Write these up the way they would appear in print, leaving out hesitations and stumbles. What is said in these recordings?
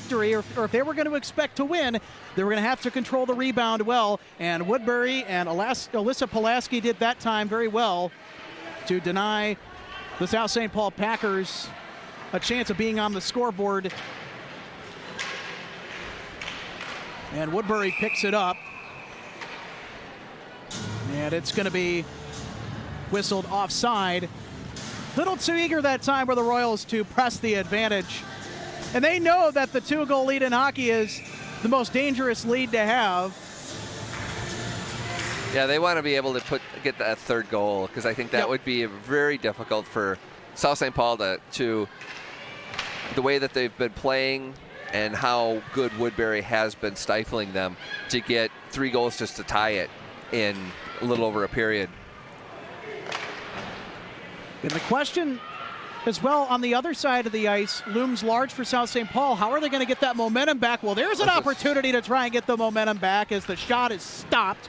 victory, or if they were going to expect to win, they were going to have to control the rebound well. And Woodbury and Alyssa Pulaski did that time very well to deny the South St. Paul Packers a chance of being on the scoreboard. And Woodbury picks it up. And it's going to be whistled offside. Little too eager that time for the Royals to press the advantage. And they know that the 2-goal lead in hockey is the most dangerous lead to have. Yeah, they want to be able to get that third goal, because I think that would be very difficult for South St. Paul to the way that they've been playing and how good Woodbury has been stifling them, to get 3 goals just to tie it in a little over a period. And the question as well on the other side of the ice looms large for South St. Paul. How are they going to get that momentum back? Well, there's an opportunity to try and get the momentum back as the shot is stopped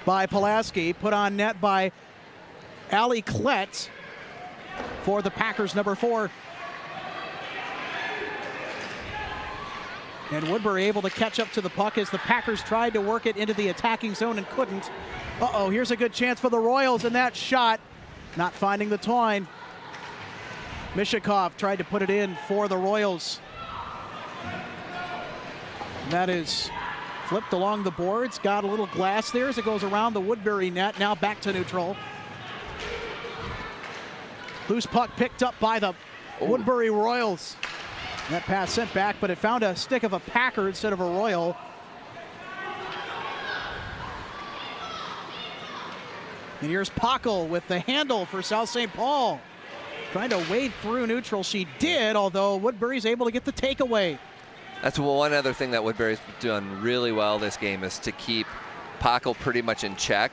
by Pulaski, put on net by Allie Klett for the Packers, number 4. And Woodbury able to catch up to the puck as the Packers tried to work it into the attacking zone and couldn't. Uh-oh, here's a good chance for the Royals, and that shot not finding the twine. Mishakov tried to put it in for the Royals. And that is flipped along the boards, got a little glass there as it goes around the Woodbury net, now back to neutral. Loose puck picked up by the Woodbury Royals. That pass sent back, but it found a stick of a Packer instead of a Royal. And here's Pockel with the handle for South St. Paul. Trying to wade through neutral. She did, although Woodbury's able to get the takeaway. That's one other thing that Woodbury's done really well this game, is to keep Pockel pretty much in check.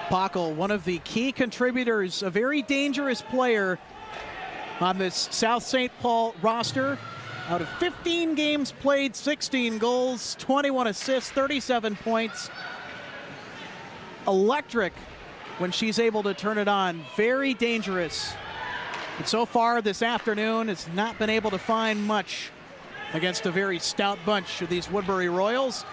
Pockel, one of the key contributors, a very dangerous player on this South St. Paul roster. Out of 15 games played, 16 goals, 21 assists, 37 points. Electric when she's able to turn it on. Very dangerous. But so far this afternoon has not been able to find much against a very stout bunch of these Woodbury Royals.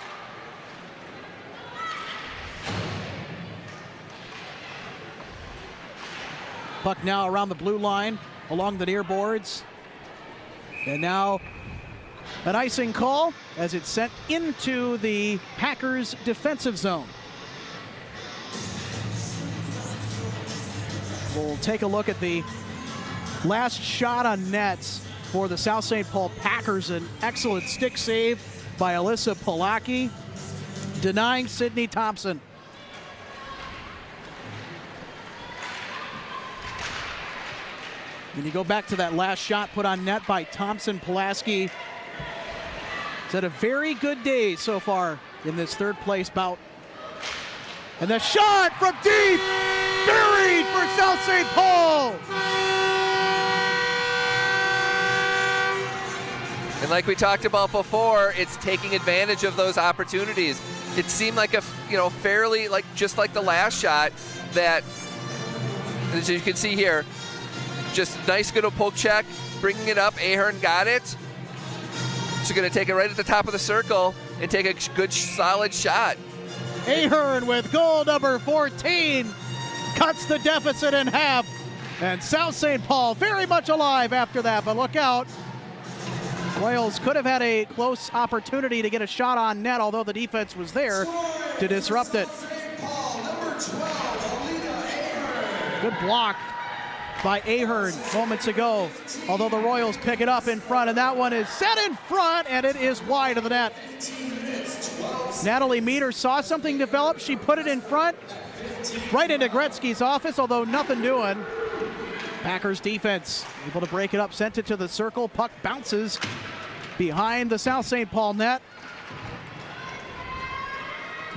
Puck now around the blue line, along the near boards. And now an icing call as it's sent into the Packers defensive zone. We'll take a look at the last shot on nets for the South St. Paul Packers. An excellent stick save by Alyssa Pulaski, denying Sydney Thompson. And you go back to that last shot put on net by Thompson. Pulaski has had a very good day so far in this third place bout. And the shot from deep, buried for South St. Paul. And like we talked about before, it's taking advantage of those opportunities. It seemed like a, fairly, just like the last shot, that, as you can see here, just nice good poke check, bringing it up. Ahern got it. She's going to take it right at the top of the circle and take a good, solid shot. Ahern with goal number 14 cuts the deficit in half. And South St. Paul very much alive after that, but look out. Royals could have had a close opportunity to get a shot on net, although the defense was there to disrupt it. Good block by Ahern moments ago, although the Royals pick it up in front, and that one is set in front, and it is wide of the net. Natalie Meter saw something develop. She put it in front, right into Gretzky's office, although nothing doing. Packers defense able to break it up, sent it to the circle. Puck bounces behind the South St. Paul net.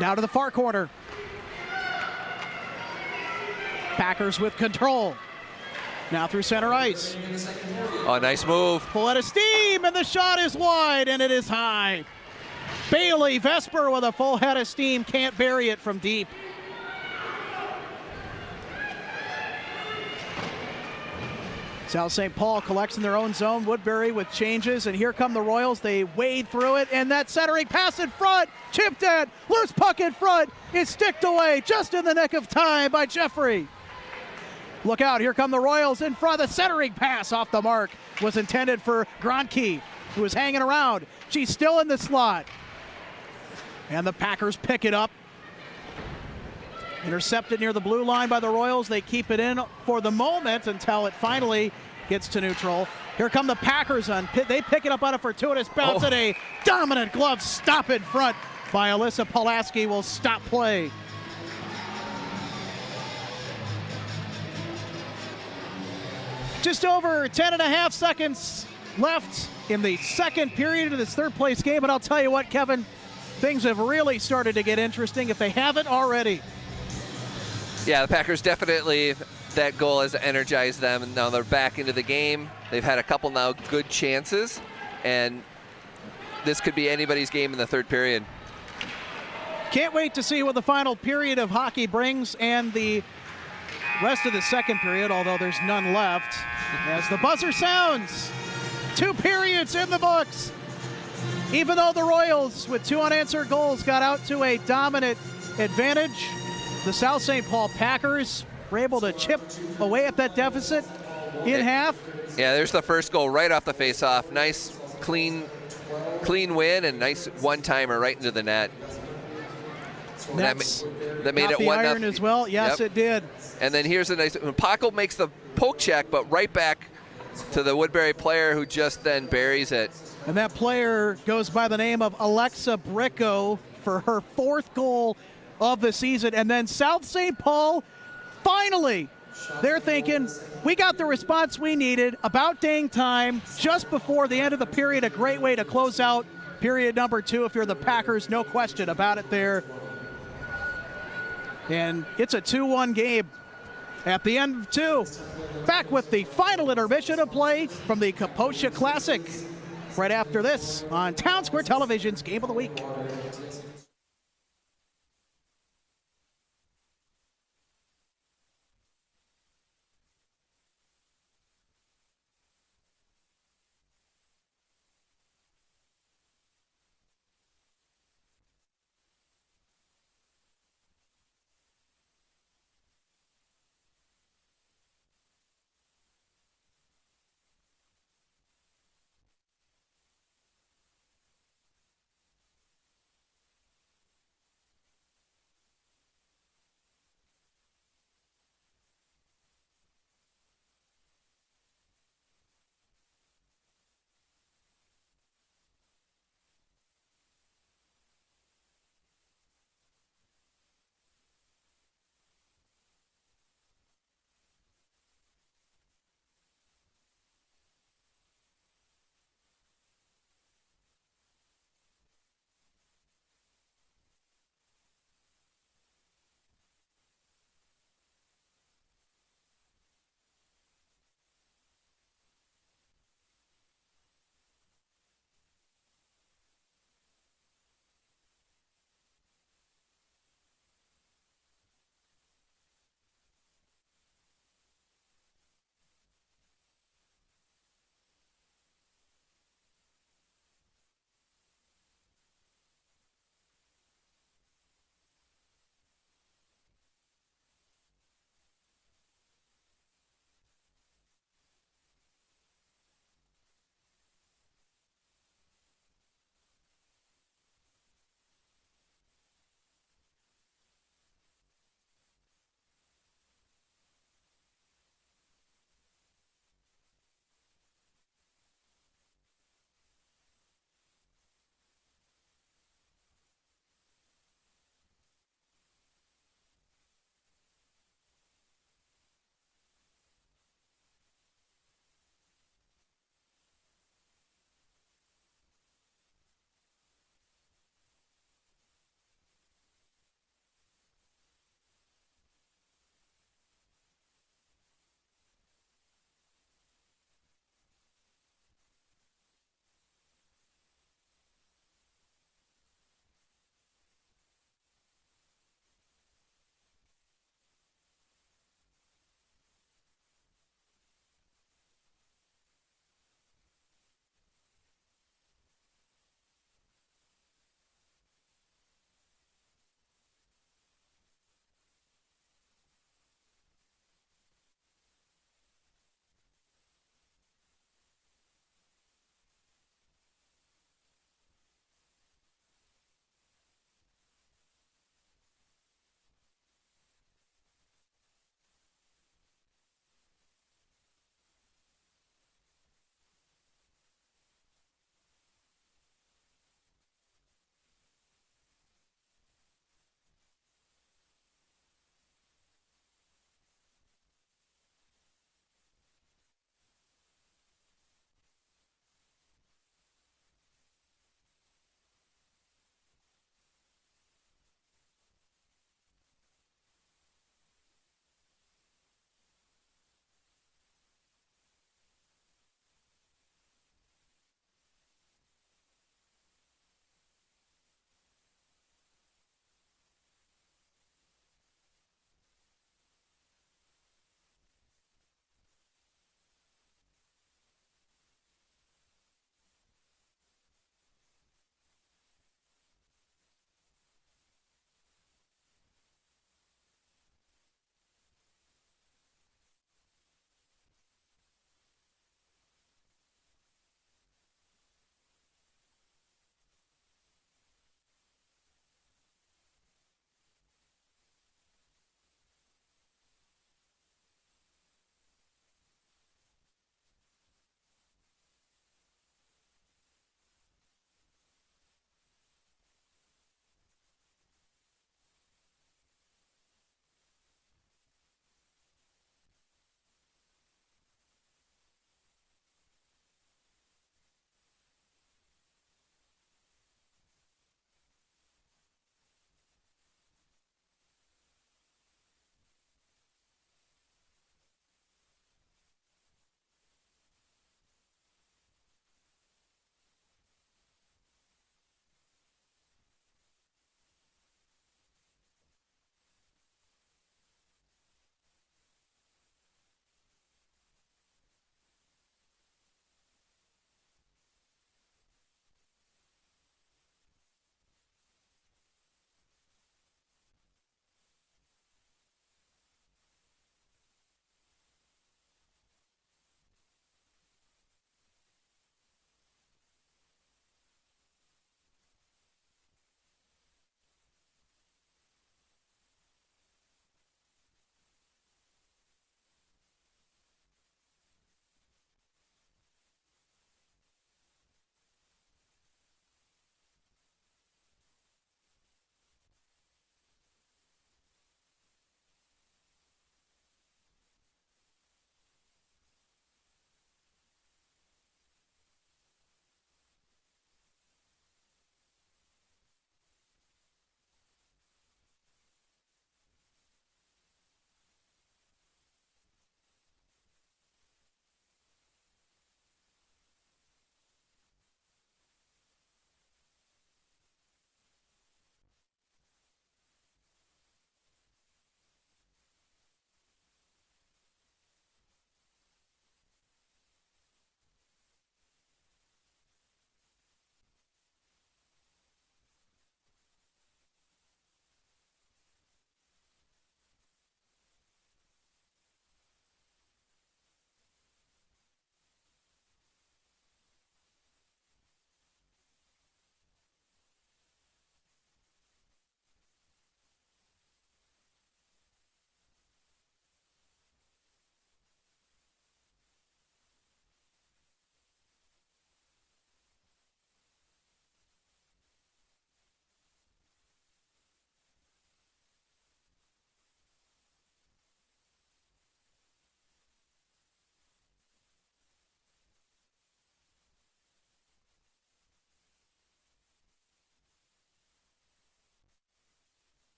Now to the far corner. Packers with control. Now through center ice. Oh, nice move. Full head of steam, and the shot is wide, and it is high. Bailey Vesper with a full head of steam, can't bury it from deep. South St. Paul collects in their own zone. Woodbury with changes, and here come the Royals. They wade through it, and that centering pass in front, chipped in, loose puck in front, is sticked away just in the nick of time by Jeffrey. Look out, here come the Royals in front. The centering pass off the mark was intended for Gronke, who was hanging around. She's still in the slot. And the Packers pick it up. Intercepted near the blue line by the Royals. They keep it in for the moment until it finally gets to neutral. Here come the Packers on. They pick it up on a fortuitous bounce, and a dominant glove stop in front by Alyssa Pulaski will stop play. Just over 10.5 seconds left in the second period of this third place game, and I'll tell you what, Kevin, things have really started to get interesting if they haven't already. Yeah, the Packers definitely, that goal has energized them, and now they're back into the game. They've had a couple now good chances, and this could be anybody's game in the third period. Can't wait to see what the final period of hockey brings and the rest of the second period, although there's none left. As the buzzer sounds, 2 periods in the books. Even though the Royals, with 2 unanswered goals, got out to a dominant advantage, the South St. Paul Packers were able to chip away at that deficit in half. Yeah, there's the first goal right off the face-off. Nice, clean win, and nice one-timer right into the net. That made it 1-0 iron as well. Yes, yep. It did. And then here's a nice, Paco makes the poke check, but right back to the Woodbury player who just then buries it. And that player goes by the name of Alexa Bricko for her 4th goal of the season. And then South St. Paul, finally, they're thinking, we got the response we needed, about dang time, just before the end of the period. A great way to close out period number 2 if you're the Packers, no question about it there. And it's a 2-1 game at the end of 2. Back with the final intermission of play from the Kaposha Classic right after this on Town Square Television's Game of the Week.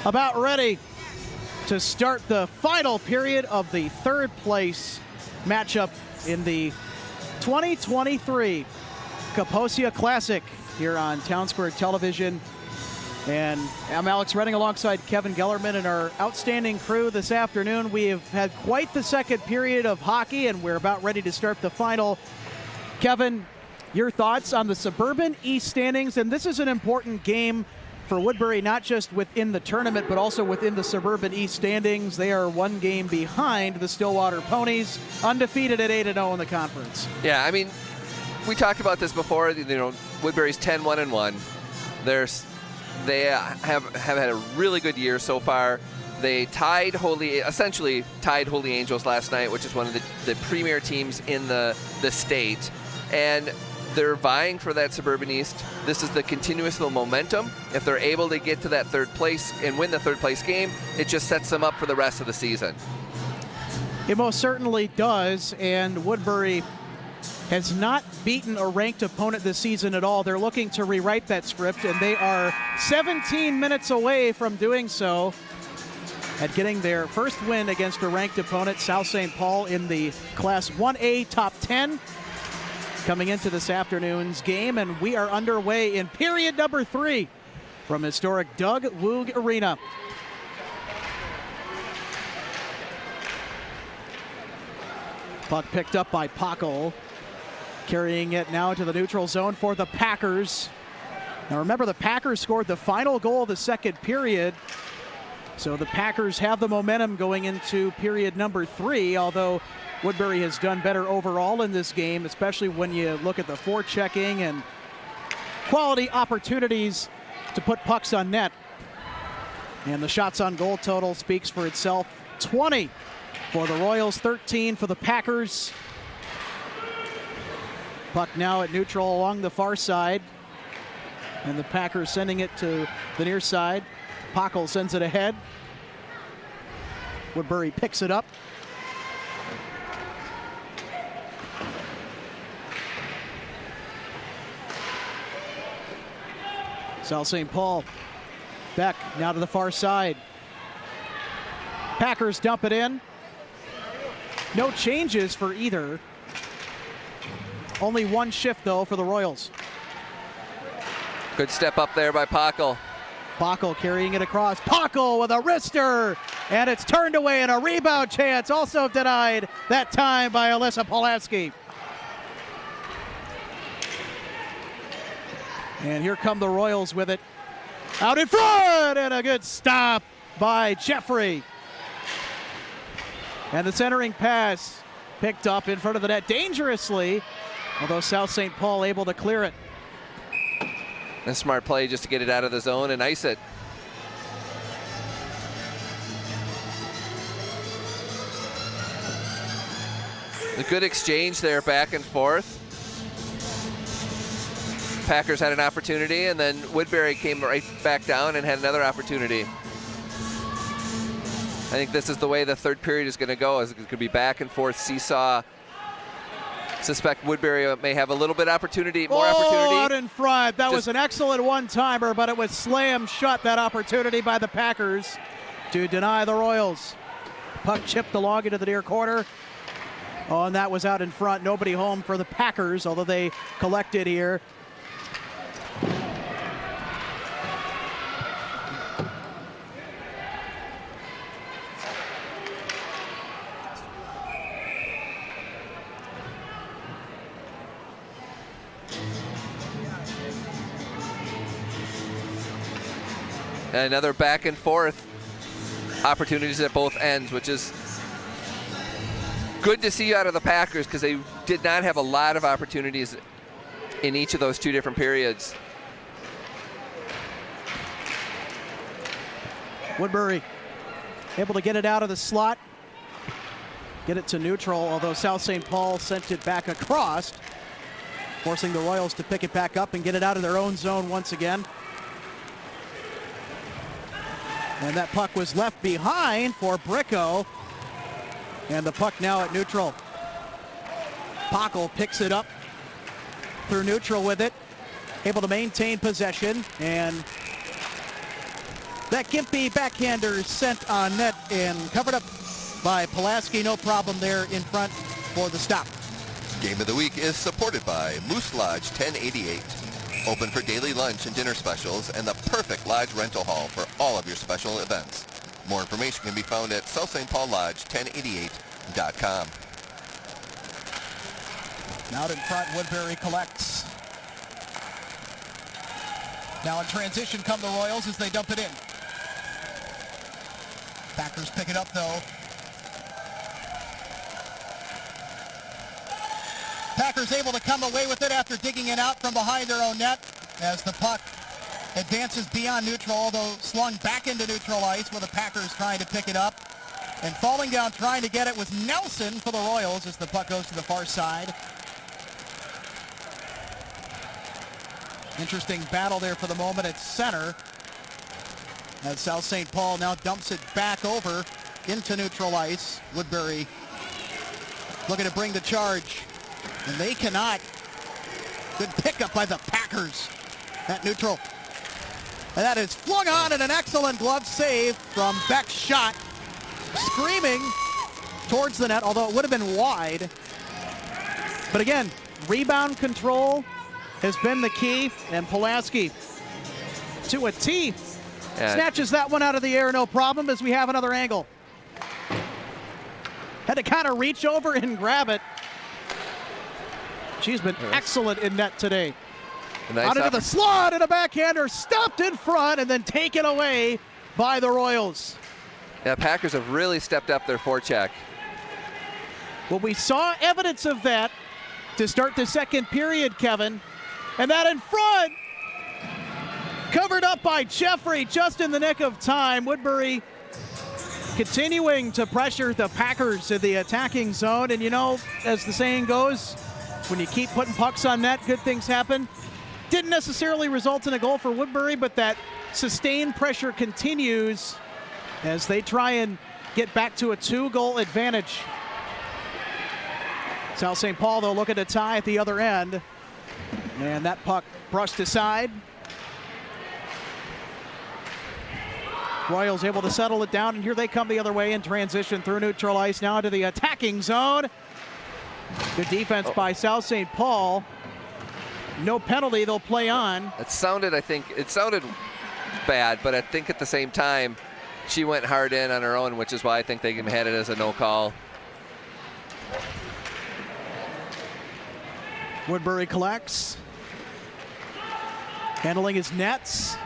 about ready to start the final period of the third place matchup in the 2023 Kaposia Classic here on Town Square Television. And I'm Alex Redding alongside Kevin Gellerman and our outstanding crew this afternoon. We have had quite the second period of hockey, and we're about ready to start the final. Kevin, your thoughts on the Suburban East standings? And this is an important game for Woodbury, not just within the tournament, but also within the Suburban East standings. They are one game behind the Stillwater Ponies, undefeated at 8-0 in the conference. Yeah, I mean, we talked about this before. You know, Woodbury's 10-1-1. They have had a really good year so far. They essentially tied Holy Angels last night, which is one of the premier teams in the state. And they're vying for that Suburban East. This is the continuous momentum. If they're able to get to that third place and win the third place game, it just sets them up for the rest of the season. It most certainly does, and Woodbury has not beaten a ranked opponent this season at all. They're looking to rewrite that script, and they are 17 minutes away from doing so at getting their first win against a ranked opponent, South St. Paul, in the Class 1A Top 10 coming into this afternoon's game. And we are underway in period number 3 from historic Doug Woog Arena. Puck picked up by Pockel. Carrying it now to the neutral zone for the Packers. Now remember, the Packers scored the final goal of the second period. So the Packers have the momentum going into period number 3, although Woodbury has done better overall in this game, especially when you look at the forechecking and quality opportunities to put pucks on net. And the shots on goal total speaks for itself. 20 for the Royals, 13 for the Packers. Puck now at neutral along the far side. And the Packers sending it to the near side. Pockel sends it ahead. Woodbury picks it up. South St. Paul. Beck now to the far side. Packers dump it in. No changes for either. Only one shift, though, for the Royals. Good step up there by Pockel. Pockel carrying it across. Pockel with a wrister, and it's turned away, and a rebound chance also denied that time by Alyssa Pulaski. And here come the Royals with it. Out in front, and a good stop by Jeffrey. And the centering pass picked up in front of the net dangerously, although South St. Paul able to clear it. A smart play just to get it out of the zone and ice it. A good exchange there, back and forth. Packers had an opportunity, and then Woodbury came right back down and had another opportunity. I think this is the way the third period is going to go. It's going to be back and forth, seesaw. Suspect Woodbury may have a little bit opportunity, more opportunity. Out in front. That was an excellent one-timer, but it was slammed shut, that opportunity by the Packers to deny the Royals. Puck chipped along into the near corner. Oh, and that was out in front. Nobody home for the Packers, although they collected here. Another back and forth opportunities at both ends, which is good to see out of the Packers because they did not have a lot of opportunities in each of those two different periods. Woodbury able to get it out of the slot, get it to neutral, although South St. Paul sent it back across, forcing the Royals to pick it back up and get it out of their own zone once again. And that puck was left behind for Bricko. And the puck now at neutral. Pockel picks it up through neutral with it. Able to maintain possession. And That gimpy backhander sent on net and covered up by Pulaski. No problem there in front for the stop. Game of the Week is supported by Moose Lodge 1088. Open for daily lunch and dinner specials and the perfect lodge rental hall for all of your special events. More information can be found at southstpaullodge1088.com. Out in front, Woodbury collects. Now in transition come the Royals as they dump it in. Packers pick it up though. Packers able to come away with it after digging it out from behind their own net as the puck advances beyond neutral, although slung back into neutral ice with the Packers trying to pick it up. And falling down trying to get it was Nelson for the Royals as the puck goes to the far side. Interesting battle there for the moment at center as South St. Paul now dumps it back over into neutral ice. Woodbury looking to bring the charge, and they cannot. Good pickup by the Packers at neutral. And that is flung on and an excellent glove save from Beck's shot. Screaming towards the net, although it would have been wide. But again, rebound control has been the key, and Pulaski to a T. Snatches that one out of the air, no problem, as we have another angle. Had to kind of reach over and grab it. She's been excellent in net today. Out into the slot, and a backhander stopped in front and then taken away by the Royals. Yeah, Packers have really stepped up their forecheck. Well, we saw evidence of that to start the second period, Kevin. And that in front, covered up by Jeffrey just in the nick of time. Woodbury continuing to pressure the Packers in the attacking zone. And you know, as the saying goes, when you keep putting pucks on net, good things happen. Didn't necessarily result in a goal for Woodbury, but that sustained pressure continues as they try and get back to a 2-goal advantage. South St. Paul, though, looking to tie at the other end. And that puck brushed aside. Royals able to settle it down, and here they come the other way in transition through neutral ice now into the attacking zone. Good defense by South St. Paul. No penalty, they'll play on. It sounded bad, but I think at the same time, she went hard in on her own, which is why I think they had it as a no call. Woodbury collects. Handling his Nets.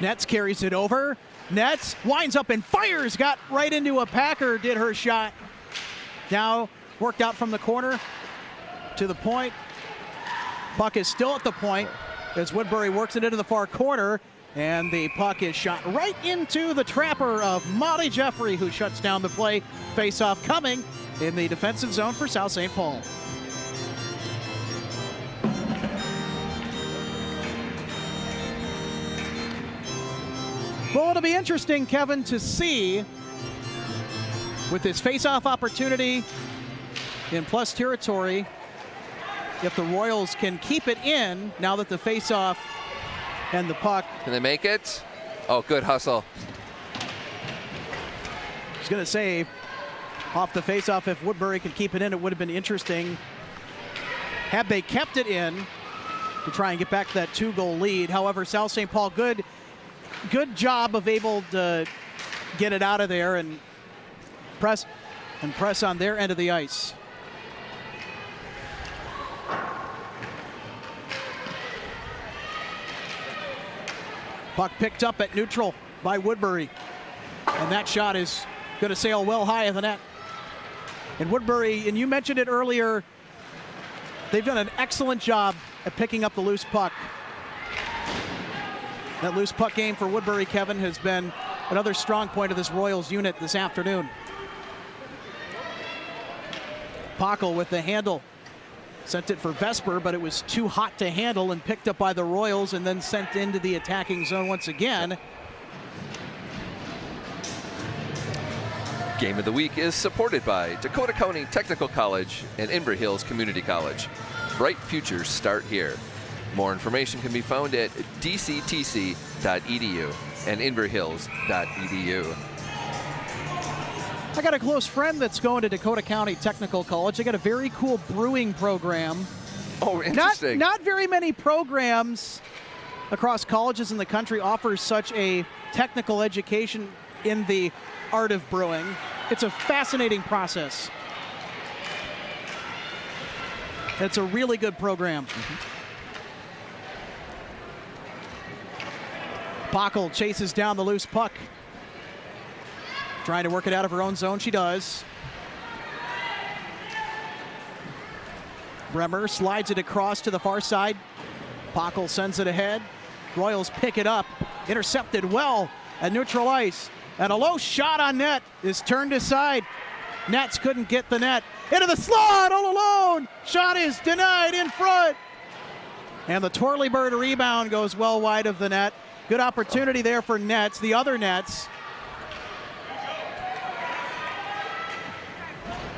Nets carries it over. Nets winds up and fires. Got right into a Packer, did her shot. Now worked out from the corner to the point. Puck is still at the point as Woodbury works it into the far corner. And the puck is shot right into the trapper of Molly Jeffrey, who shuts down the play. Face-off coming in the defensive zone for South St. Paul. Well, it'll be interesting, Kevin, to see with this face-off opportunity in plus territory if the Royals can keep it in now that the face-off and the puck. Can they make it? Oh, good hustle. I was going to say, off the face-off, if Woodbury could keep it in, it would have been interesting. Had they kept it in to try and get back to that 2-goal lead. However, South St. Paul, good job of able to get it out of there and press on their end of the ice. Puck picked up at neutral by Woodbury. And that shot is going to sail well high of the net. And Woodbury, and you mentioned it earlier, they've done an excellent job at picking up the loose puck. That loose puck game for Woodbury, Kevin, has been another strong point of this Royals unit this afternoon. Pockel with the handle. Sent it for Vesper, but it was too hot to handle and picked up by the Royals and then sent into the attacking zone once again. Game of the Week is supported by Dakota County Technical College and Embry Hills Community College. Bright futures start here. More information can be found at dctc.edu. and inverhills.edu. I got a close friend that's going to Dakota County Technical College. They got a very cool brewing program. Oh, interesting. Not very many programs across colleges in the country offer such a technical education in the art of brewing. It's a fascinating process. It's a really good program. Pockel chases down the loose puck. Trying to work it out of her own zone. She does. Bremer slides it across to the far side. Pockel sends it ahead. Royals pick it up. Intercepted well at neutral ice. And a low shot on net is turned aside. Nets couldn't get the net. Into the slot all alone. Shot is denied in front. And the Twirly Bird rebound goes well wide of the net. Good opportunity there for Nets, the other Nets.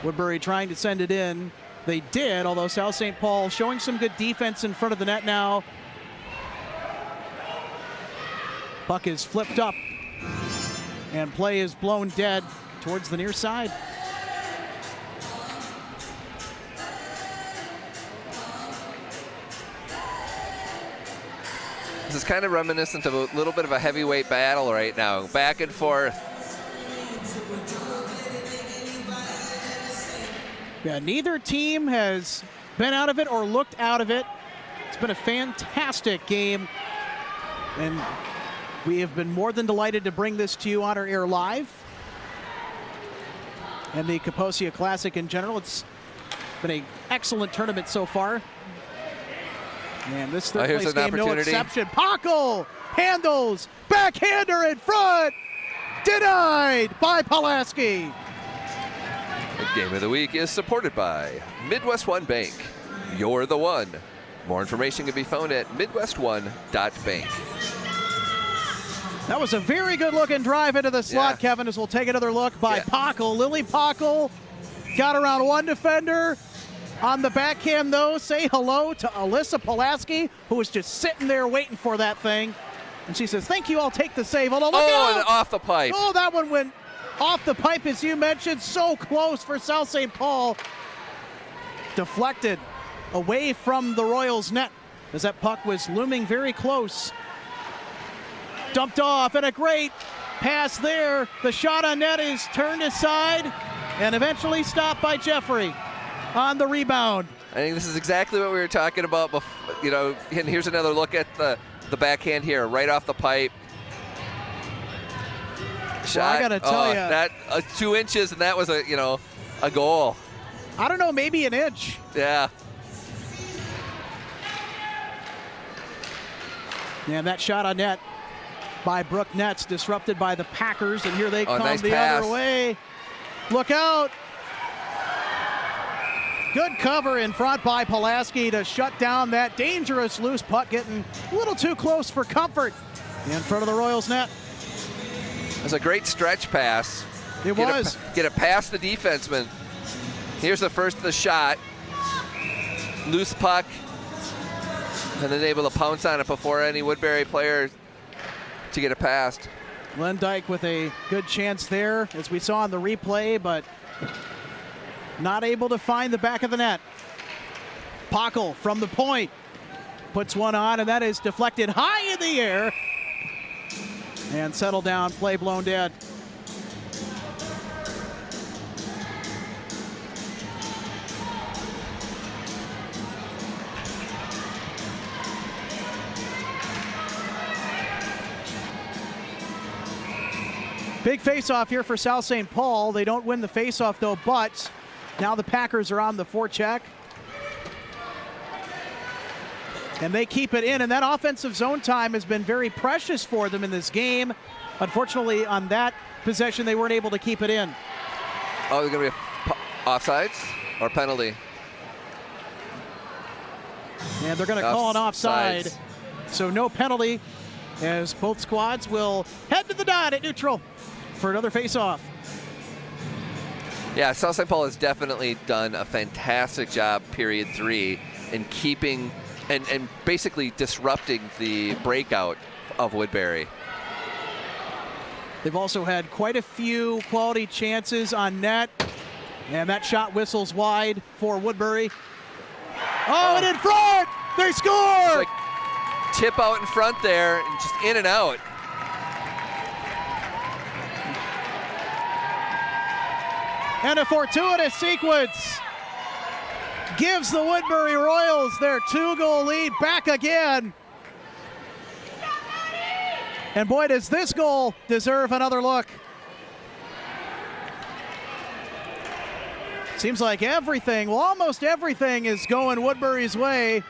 Woodbury trying to send it in. They did, although South St. Paul showing some good defense in front of the net now. Puck is flipped up. And play is blown dead towards the near side. This is kind of reminiscent of a little bit of a heavyweight battle right now. Back and forth. Yeah, neither team has been out of it or looked out of it. It's been a fantastic game. And we have been more than delighted to bring this to you on our air live. And the Kaposia Classic in general. It's been an excellent tournament so far. And this third place game, no exception. Pockel handles, backhander in front, denied by Pulaski. The game of the week is supported by Midwest One Bank. You're the one. More information can be found at midwestone.bank. That was a very good looking drive into the slot, Kevin, as we'll take another look by Pockel. Lily Pockel got around one defender. On the backhand, though, say hello to Alyssa Pulaski, who was just sitting there waiting for that thing. And she says, thank you, I'll take the save. Look out! And off the pipe. Oh, that one went off the pipe, as you mentioned. So close for South St. Paul. Deflected away from the Royals' net as that puck was looming very close. Dumped off, and a great pass there. The shot on net is turned aside and eventually stopped by Jeffrey on the rebound. I think this is exactly what we were talking about before, you know, and here's another look at the backhand here, right off the pipe. Shot. Well, I gotta tell you, that 2 inches, and that was a goal. I don't know, maybe an inch. Yeah. And that shot on net by Brooke Nets, disrupted by the Packers, and here they come nice the pass. other way. Look out. Good cover in front by Pulaski to shut down that dangerous loose puck, getting a little too close for comfort in front of the Royals net. It was a great stretch pass. It was. Get it past the defenseman. Here's the shot. Loose puck. And then able to pounce on it before any Woodbury player to get it past. Glenn Dyke with a good chance there, as we saw in the replay, but not able to find the back of the net. Pockel from the point puts one on, and that is deflected high in the air and settled down, play blown dead. Big face-off here for South St. Paul. They don't win the face-off, though, but now the Packers are on the forecheck. And they keep it in, and that offensive zone time has been very precious for them in this game. Unfortunately, on that possession, they weren't able to keep it in. Oh, they're going to be offsides or penalty? And they're going to call an offside. So no penalty, as both squads will head to the dot at neutral for another face-off. Yeah, South St. Paul has definitely done a fantastic job, period 3, in keeping and basically disrupting the breakout of Woodbury. They've also had quite a few quality chances on net. And that shot whistles wide for Woodbury. Oh, and in front! They score! It's like tip out in front there and just in and out. And a fortuitous sequence gives the Woodbury Royals their 2-goal lead back again. And boy, does this goal deserve another look. Seems like everything, well, almost everything is going Woodbury's way.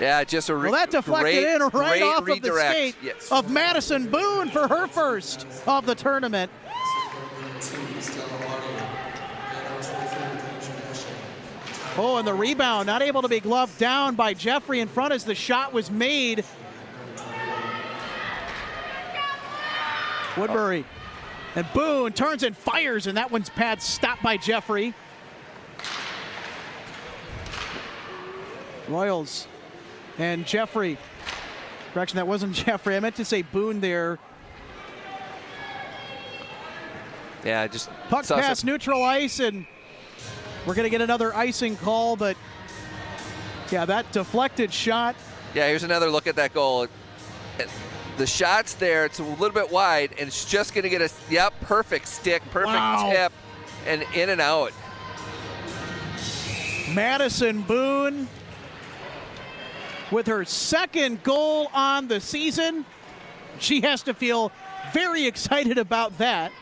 Yeah, just a Well, that deflected in right off of the skate of Madison Boone for her first of the tournament. Oh, and the rebound, not able to be gloved down by Jeffrey in front as the shot was made. Woodbury. And Boone turns and fires, and that one's pad stopped by Jeffrey. Royals and Jeffrey. Correction, that wasn't Jeffrey. I meant to say Boone there. Yeah, just puck past neutral ice, and we're going to get another icing call, but yeah, that deflected shot. Yeah, here's another look at that goal. The shot's there, it's a little bit wide, and it's just going to get a, perfect stick, perfect tip, and in and out. Madison Boone with her second goal on the season. She has to feel very excited about that.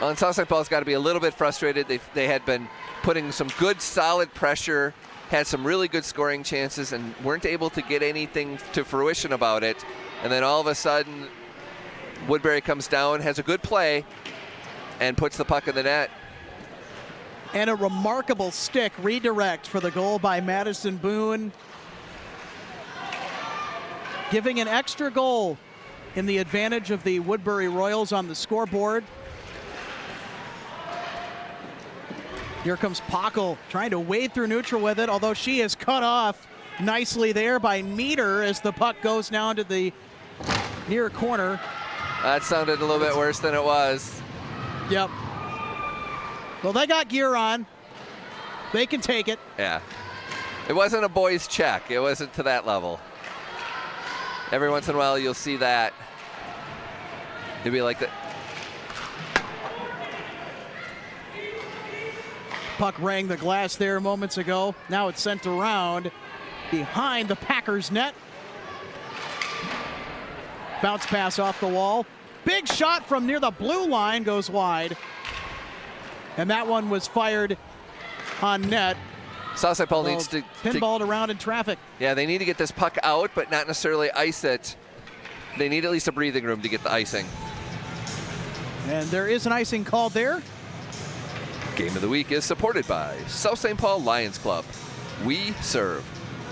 Well, and South St. Paul's got to be a little bit frustrated. They had been putting some good, solid pressure, had some really good scoring chances, and weren't able to get anything to fruition about it. And then all of a sudden, Woodbury comes down, has a good play, and puts the puck in the net. And a remarkable stick redirect for the goal by Madison Boone, giving an extra goal in the advantage of the Woodbury Royals on the scoreboard. Here comes Pockel trying to wade through neutral with it, although she is cut off nicely there by Meter as the puck goes down to the near corner. That sounded a little bit worse than it was. Yep. Well, they got gear on. They can take it. Yeah. It wasn't a boys check. It wasn't to that level. Every once in a while you'll see that. It'd be like that. Puck rang the glass there moments ago. Now it's sent around behind the Packers net. Bounce pass off the wall. Big shot from near the blue line goes wide. And that one was fired on net. South St. Paul needs to pinballed around in traffic. Yeah, they need to get this puck out, but not necessarily ice it. They need at least a breathing room to get the icing. And there is an icing called there. Game of the Week is supported by South St. Paul Lions Club. We serve.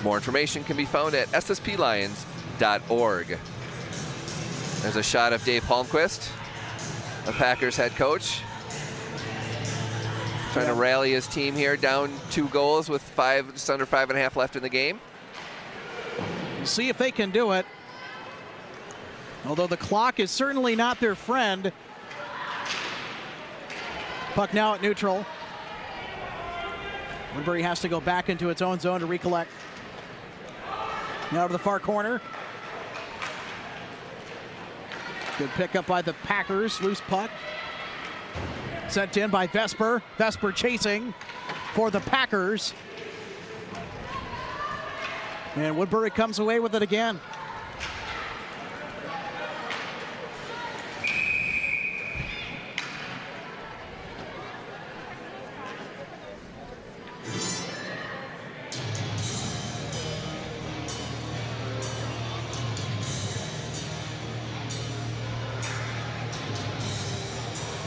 More information can be found at ssplions.org. There's a shot of Dave Palmquist, the Packers head coach, trying to rally his team here, down 2 goals with just under 5.5 left in the game. See if they can do it. Although the clock is certainly not their friend. Puck now at neutral. Woodbury has to go back into its own zone to recollect. Now to the far corner. Good pickup by the Packers. Loose puck. Sent in by Vesper. Vesper chasing for the Packers. And Woodbury comes away with it again.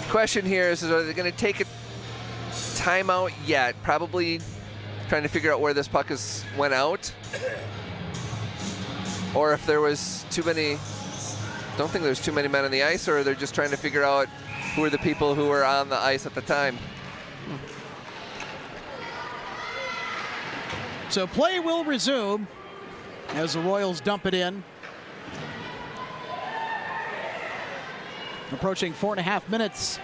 Question here is are they going to take a timeout yet? Probably trying to figure out where this puck went out. Or if there was too many, don't think there's too many men on the ice, or they're just trying to figure out who are the people who were on the ice at the time. So play will resume as the Royals dump it in. Approaching 4.5 minutes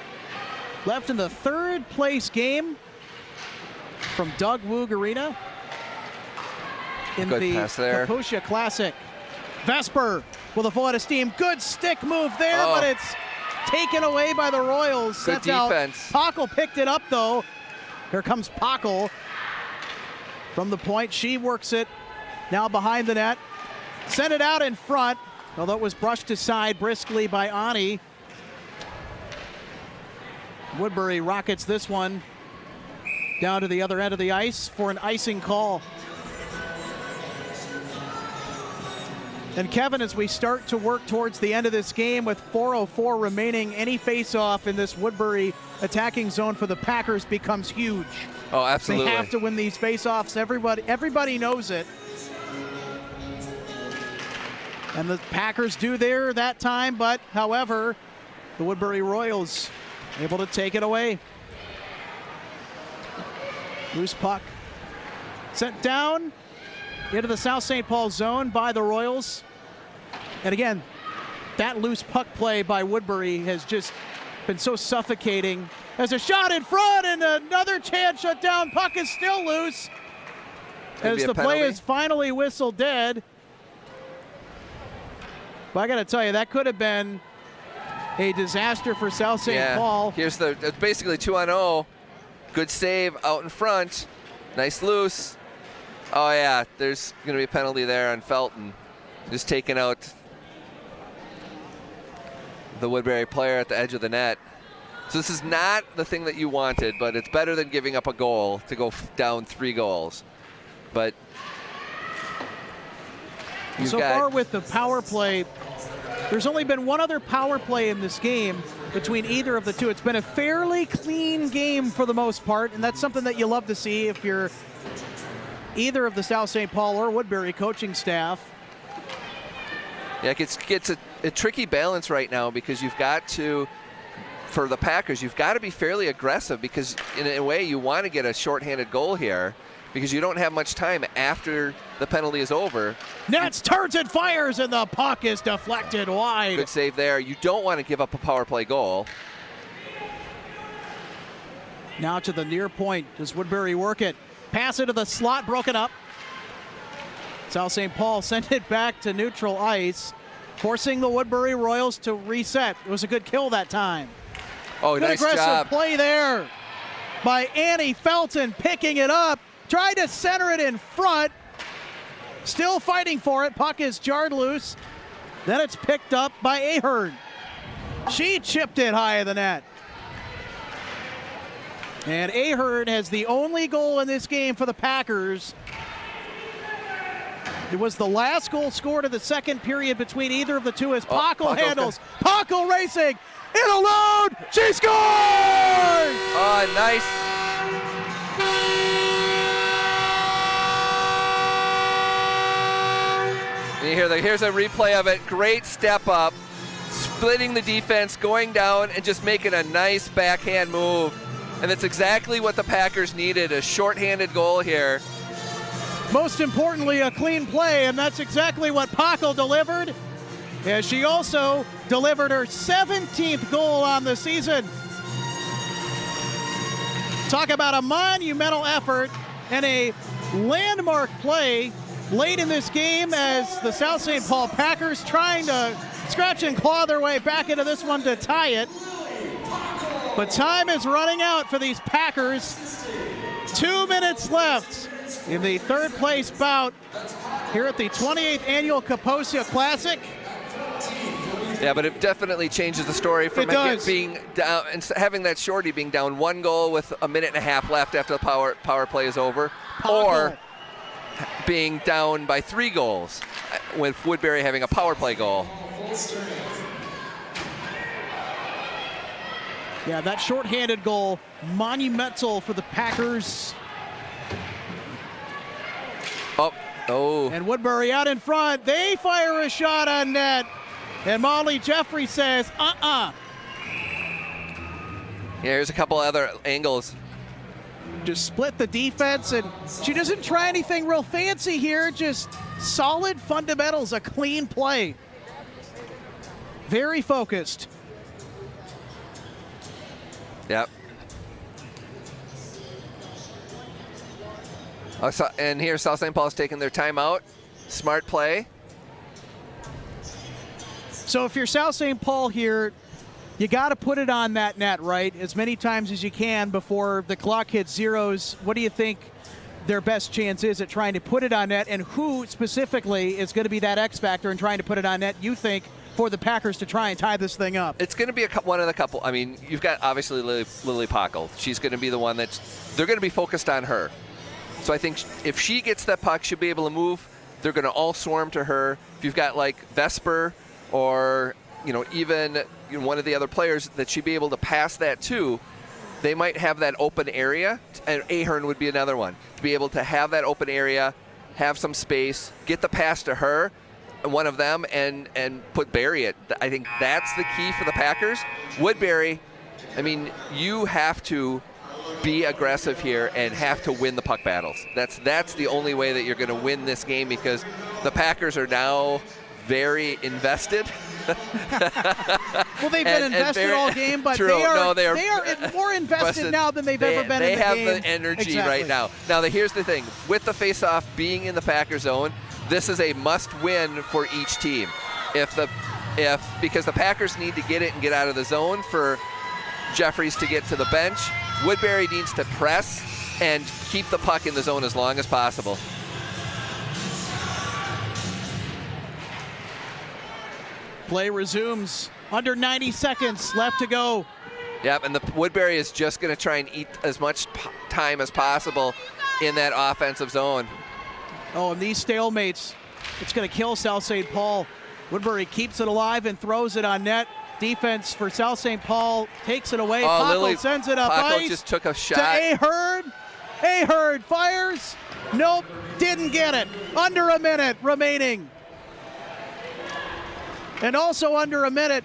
left in the third place game from Doug Woog Arena in Good the pass there. Kaposia Classic. Vesper with a full head of steam. Good stick move there, but it's taken away by the Royals. Good That's out. defense. Pockle picked it up, though. Here comes Pockle from the point. She works it now behind the net. Sent it out in front, although it was brushed aside briskly by Ani. Woodbury rockets this one down to the other end of the ice for an icing call. And Kevin, as we start to work towards the end of this game with 4:04 remaining, any face-off in this Woodbury attacking zone for the Packers becomes huge. Oh, absolutely. They have to win these face-offs. Everybody knows it. And the Packers do there that time, but however, the Woodbury Royals able to take it away. Loose puck sent down into the South St. Paul zone by the Royals. And again, that loose puck play by Woodbury has just been so suffocating. As a shot in front and another chance shut down. Puck is still loose as the play is finally whistled dead. But I got to tell you, that could have been a disaster for South St. Paul. It's basically 2-on-0. Good save out in front. Nice loose. Oh yeah, there's going to be a penalty there on Felton. Just taking out the Woodbury player at the edge of the net. So this is not the thing that you wanted, but it's better than giving up a goal to go down 3 goals. But so far with the power play, there's only been one other power play in this game between either of the two. It's been a fairly clean game for the most part, and that's something that you love to see if you're either of the South St. Paul or Woodbury coaching staff. Yeah, it gets a tricky balance right now because you've got to, for the Packers, you've got to be fairly aggressive because in a way you want to get a shorthanded goal here because you don't have much time after the penalty is over. Nets turns and fires, and the puck is deflected wide. Good save there. You don't want to give up a power play goal. Now to the near point. Does Woodbury work it? Pass into the slot, broken up. South St. Paul sent it back to neutral ice, forcing the Woodbury Royals to reset. It was a good kill that time. Oh, good nice aggressive job. Play there by Annie Felton, picking it up, tried to center it in front. Still fighting for it. Puck is jarred loose. Then it's picked up by Ahern. She chipped it high of the net. And Ahern has the only goal in this game for the Packers. It was the last goal scored of the second period between either of the two as Pockle handles. Pockle racing. In alone. She scores! Oh, nice. Here's a replay of it. Great step up. Splitting the defense, going down, and just making a nice backhand move. And that's exactly what the Packers needed, a shorthanded goal here. Most importantly, a clean play, and that's exactly what Pockle delivered. As she also delivered her 17th goal on the season. Talk about a monumental effort and a landmark play late in this game as the South St. Paul Packers trying to scratch and claw their way back into this one to tie it. But time is running out for these Packers. 2 minutes left in the third place bout here at the 28th annual Kaposia Classic. Yeah, but it definitely changes the story from being down and having that shorty being down 1 goal with a minute and a half left after the power play is over, or being down by 3 goals with Woodbury having a power play goal. Yeah, that shorthanded goal, monumental for the Packers. Oh. And Woodbury out in front. They fire a shot on net. And Molly Jeffrey says, Yeah, here's a couple other angles. Just split the defense, and she doesn't try anything real fancy here. Just solid fundamentals, a clean play. Very focused. Yep. And here South St. Paul's taking their timeout. Smart play. So if you're South St. Paul here, you got to put it on that net, right? As many times as you can before the clock hits zeros. What do you think their best chance is at trying to put it on net? And who specifically is going to be that X factor in trying to put it on net, you think, for the Packers to try and tie this thing up? It's going to be one of the couple. I mean, you've got obviously Lily Pockel. She's going to be the one they're going to be focused on her. So I think if she gets that puck, she'll be able to move. They're going to all swarm to her. If you've got like Vesper or even one of the other players that she'd be able to pass that to, they might have that open area. And Ahern would be another one to be able to have that open area, have some space, get the pass to her, one of them, and put Barry it. I think that's the key for the Packers. Woodbury, I mean, you have to be aggressive here and have to win the puck battles. That's the only way that you're going to win this game, because the Packers are now very invested. Well, they've been invested all game, but true. they are they are more invested now than they've ever been in the game. They have the energy right now. Now, here's the thing. With the face-off being in the Packer zone, this is a must-win for each team. Because the Packers need to get it and get out of the zone for Jeffries to get to the bench. Woodbury needs to press and keep the puck in the zone as long as possible. Play resumes. Under 90 seconds left to go. Yep, and the Woodbury is just going to try and eat as much time as possible in that offensive zone. Oh, and these stalemates, it's going to kill South St. Paul. Woodbury keeps it alive and throws it on net. Defense for South St. Paul takes it away. Pockel sends it up ice. Just took a shot. To Ahern. Ahern fires. Nope, didn't get it. Under a minute remaining. And also under a minute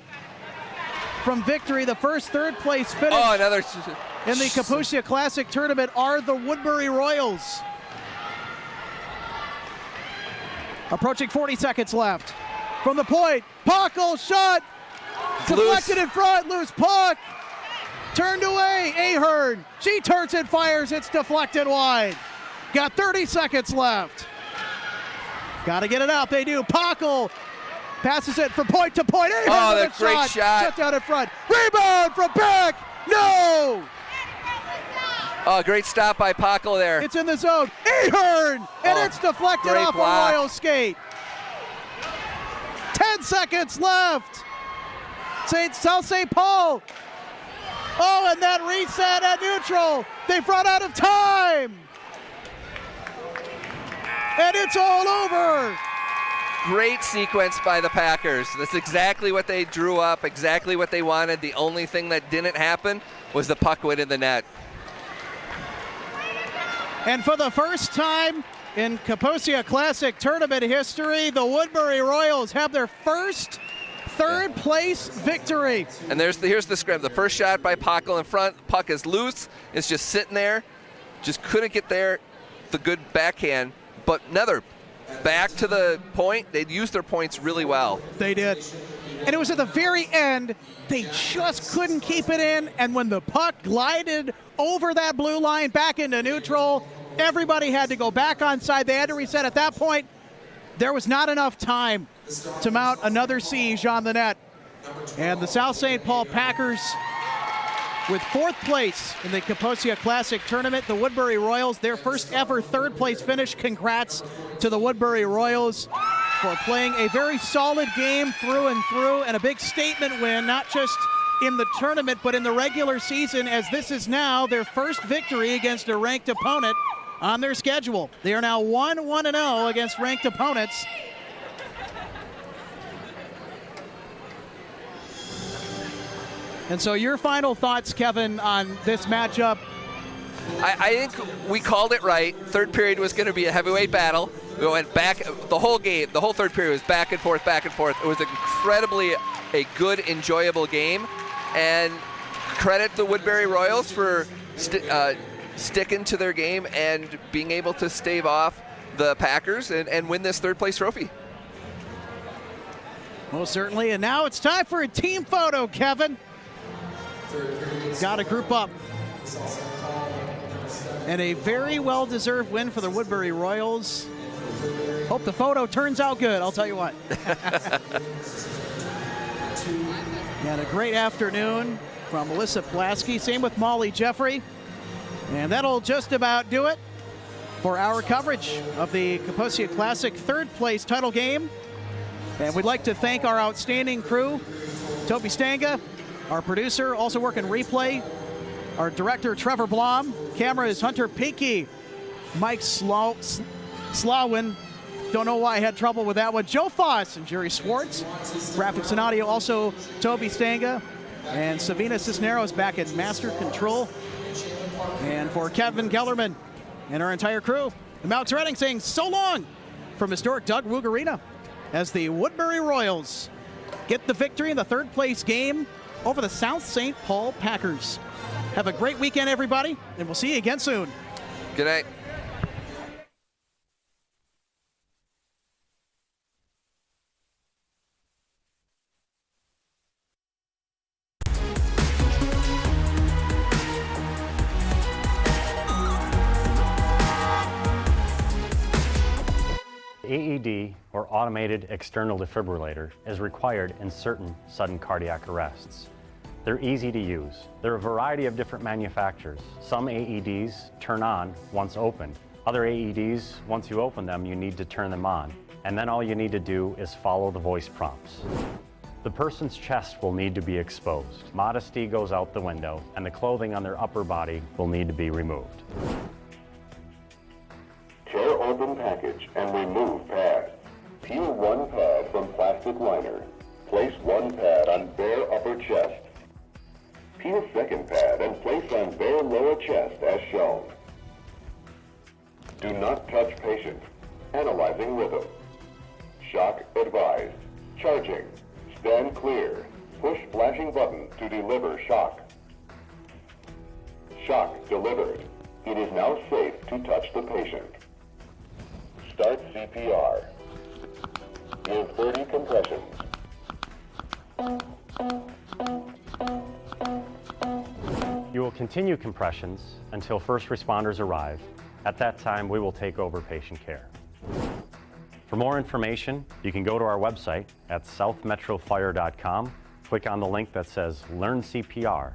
from victory, the first third place finish in the Kapusia Classic Tournament are the Woodbury Royals. Approaching 40 seconds left. From the point, Pockel shot. Deflected in front, loose puck. Turned away, Ahern. She turns and fires, it's deflected wide. Got 30 seconds left. Got to get it out, they do. Pockel passes it from point to point. Ahern with a great shot. Shut down in front. Rebound from back. No! Oh, great stop by Pockel there. It's in the zone. Ahern! And it's deflected off a Royal skate. 10 seconds left. South St. Paul. Oh, and that reset at neutral. They've run out of time. And it's all over. Great sequence by the Packers. That's exactly what they drew up, exactly what they wanted. The only thing that didn't happen was the puck went in the net. And for the first time in Kapusia Classic Tournament history, the Woodbury Royals have their first third place victory. And here's the scrim. The first shot by Pockel in front. Puck is loose. It's just sitting there. Just couldn't get there. The good backhand. But another back to the point. They'd used their points really well. They did. And it was at the very end. They just couldn't keep it in. And when the puck glided over that blue line back into neutral, everybody had to go back onside. They had to reset. At that point, there was not enough time to mount another siege on the net. And the South St. Paul Packers with fourth place in the Kapusia Classic Tournament. The Woodbury Royals, their first ever third place finish. Congrats to the Woodbury Royals for playing a very solid game through and through, and a big statement win, not just in the tournament, but in the regular season, as this is now their first victory against a ranked opponent on their schedule. They are now 1-1-0 against ranked opponents. And so your final thoughts, Kevin, on this matchup? I think we called it right. Third period was going to be a heavyweight battle. We went back the whole game. The whole third period was back and forth, back and forth. It was incredibly a good, enjoyable game. And credit the Woodbury Royals for sticking to their game and being able to stave off the Packers and win this third place trophy. Most certainly. And now it's time for a team photo, Kevin. got to group up. And a very well-deserved win for the Woodbury Royals. Hope the photo turns out good, I'll tell you what. And a great afternoon from Melissa Pulaski. Same with Molly Jeffrey. And that'll just about do it for our coverage of the Kaposia Classic third place title game. And we'd like to thank our outstanding crew, Toby Stanga, our producer, also working replay, our director, Trevor Blom, camera is Hunter Pinky, Mike Slowin, don't know why I had trouble with that one, Joe Foss and Jerry Swartz, graphics and audio, also Toby Stanga, and Savina Cisneros back at Master Control. And for Kevin Gellerman and our entire crew, I'm Alex Redding saying so long from historic Doug Roog Arena as the Woodbury Royals get the victory in the third place game over the South St. Paul Packers. Have a great weekend, everybody, and we'll see you again soon. Good night. AED, or automated external defibrillator, is required in certain sudden cardiac arrests. They're easy to use. There are a variety of different manufacturers. Some AEDs turn on once opened. Other AEDs, once you open them, you need to turn them on. And then all you need to do is follow the voice prompts. The person's chest will need to be exposed. Modesty goes out the window, and the clothing on their upper body will need to be removed. Tear open package and remove pad. Peel one pad from plastic liner. Place one pad on bare upper chest. Peel second pad and place on bare lower chest as shown. Do not touch patient. Analyzing rhythm. Shock advised. Charging. Stand clear. Push flashing button to deliver shock. Shock delivered. It is now safe to touch the patient. Start CPR. Give 30 compressions. You will continue compressions until first responders arrive. At that time, we will take over patient care. For more information, you can go to our website at southmetrofire.com, click on the link that says Learn CPR.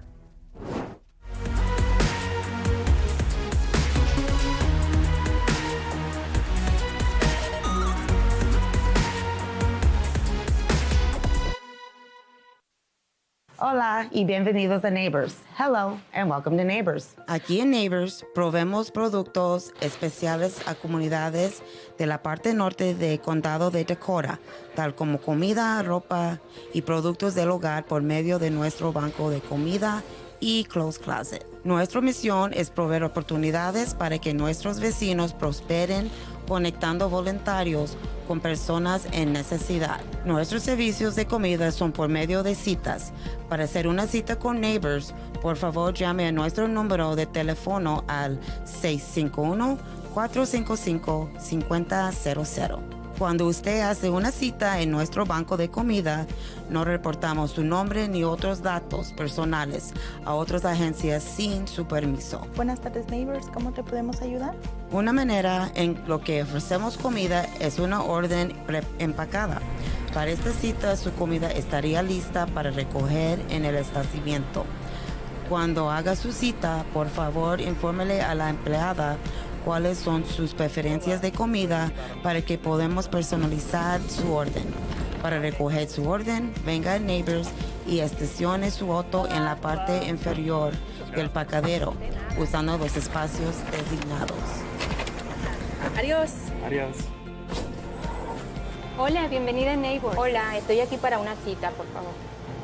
Hola y bienvenidos a Neighbors. Hello and welcome to Neighbors. Aquí en Neighbors proveemos productos especiales a comunidades de la parte norte del condado de Dakota, tal como comida, ropa y productos del hogar por medio de nuestro banco de comida y Clothes Closet. Nuestra misión es proveer oportunidades para que nuestros vecinos prosperen conectando voluntarios con personas en necesidad. Nuestros servicios de comida son por medio de citas. Para hacer una cita con Neighbors, por favor llame a nuestro número de teléfono al 651-455-5000. Cuando usted hace una cita en nuestro banco de comida, no reportamos su nombre ni otros datos personales a otras agencias sin su permiso. Buenas tardes, Neighbors. ¿Cómo te podemos ayudar? Una manera en lo que ofrecemos comida es una orden preempacada. Para esta cita, su comida estaría lista para recoger en el establecimiento. Cuando haga su cita, por favor, infórmele a la empleada cuáles son sus preferencias de comida para que podamos personalizar su orden. Para recoger su orden, venga a Neighbors y estacione su auto en la parte inferior del parqueadero, usando los espacios designados. Adiós. Adiós. Hola, bienvenida a Neighbors. Hola, estoy aquí para una cita, por favor.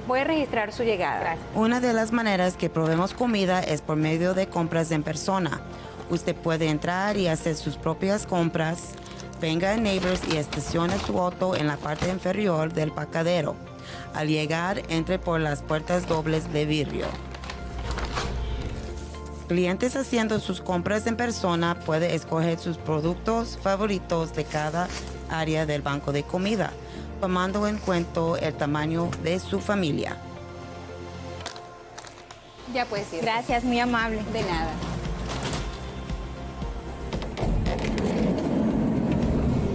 Voy a registrar su llegada. Gracias. Una de las maneras que proveemos comida es por medio de compras en persona. Usted puede entrar y hacer sus propias compras. Venga a Neighbors y estacione su auto en la parte inferior del parqueadero. Al llegar, entre por las puertas dobles de vidrio. Clientes haciendo sus compras en persona pueden escoger sus productos favoritos de cada área del banco de comida, tomando en cuenta el tamaño de su familia. Ya puedes ir. Gracias, muy amable. De nada.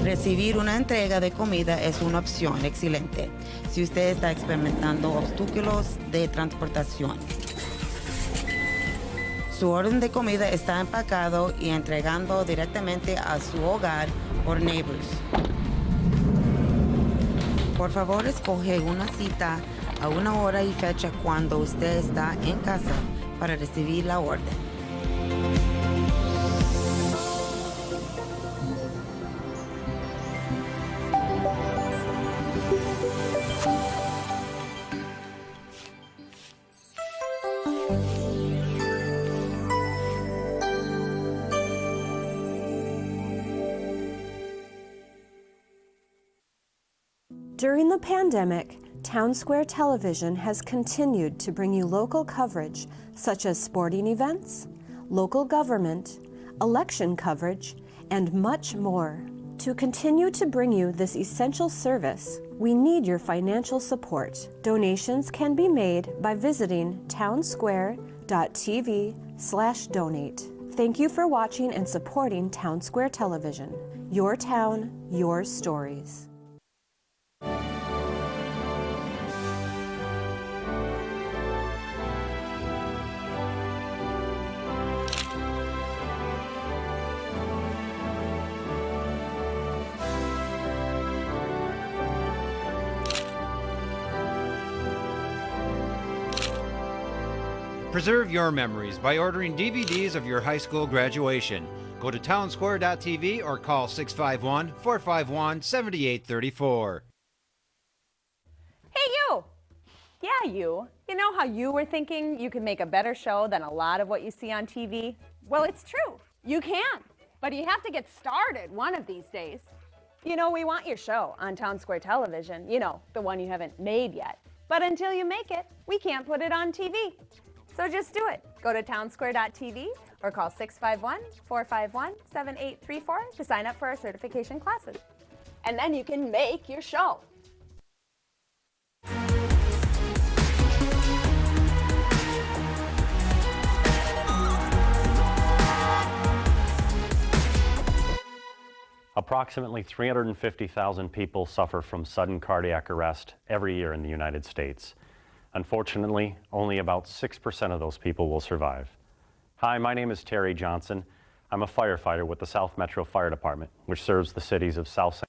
Recibir una entrega de comida es una opción excelente si usted está experimentando obstáculos de transportación. Su orden de comida está empacado y entregando directamente a su hogar por Neighbors. Por favor, escoge una cita a una hora y fecha cuando usted está en casa para recibir la orden. During the pandemic, Town Square Television has continued to bring you local coverage such as sporting events, local government, election coverage, and much more. To continue to bring you this essential service, we need your financial support. Donations can be made by visiting townsquare.tv/donate. Thank you for watching and supporting Town Square Television. Your town, your stories. Preserve your memories by ordering DVDs of your high school graduation. Go to townsquare.tv or call 651-451-7834. Hey, you! Yeah, you. You know how you were thinking you could make a better show than a lot of what you see on TV? Well, it's true. You can. But you have to get started one of these days. You know, we want your show on Town Square Television. You know, the one you haven't made yet. But until you make it, we can't put it on TV. So just do it. Go to townsquare.tv or call 651-451-7834 to sign up for our certification classes. And then you can make your show. Approximately 350,000 people suffer from sudden cardiac arrest every year in the United States. Unfortunately, only about 6% of those people will survive. Hi, my name is Terry Johnson. I'm a firefighter with the South Metro Fire Department, which serves the cities of South St.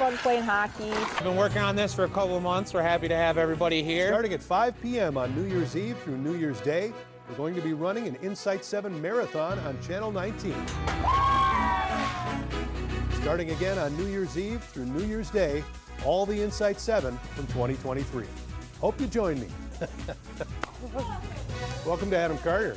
fun playing hockey. We've been working on this for a couple of months. We're happy to have everybody here. Starting at 5 p.m. on New Year's Eve through New Year's Day, we're going to be running an Insight 7 marathon on Channel 19. Starting again on New Year's Eve through New Year's Day, all the Insight 7 from 2023. Hope you join me. Welcome to Adam Carter.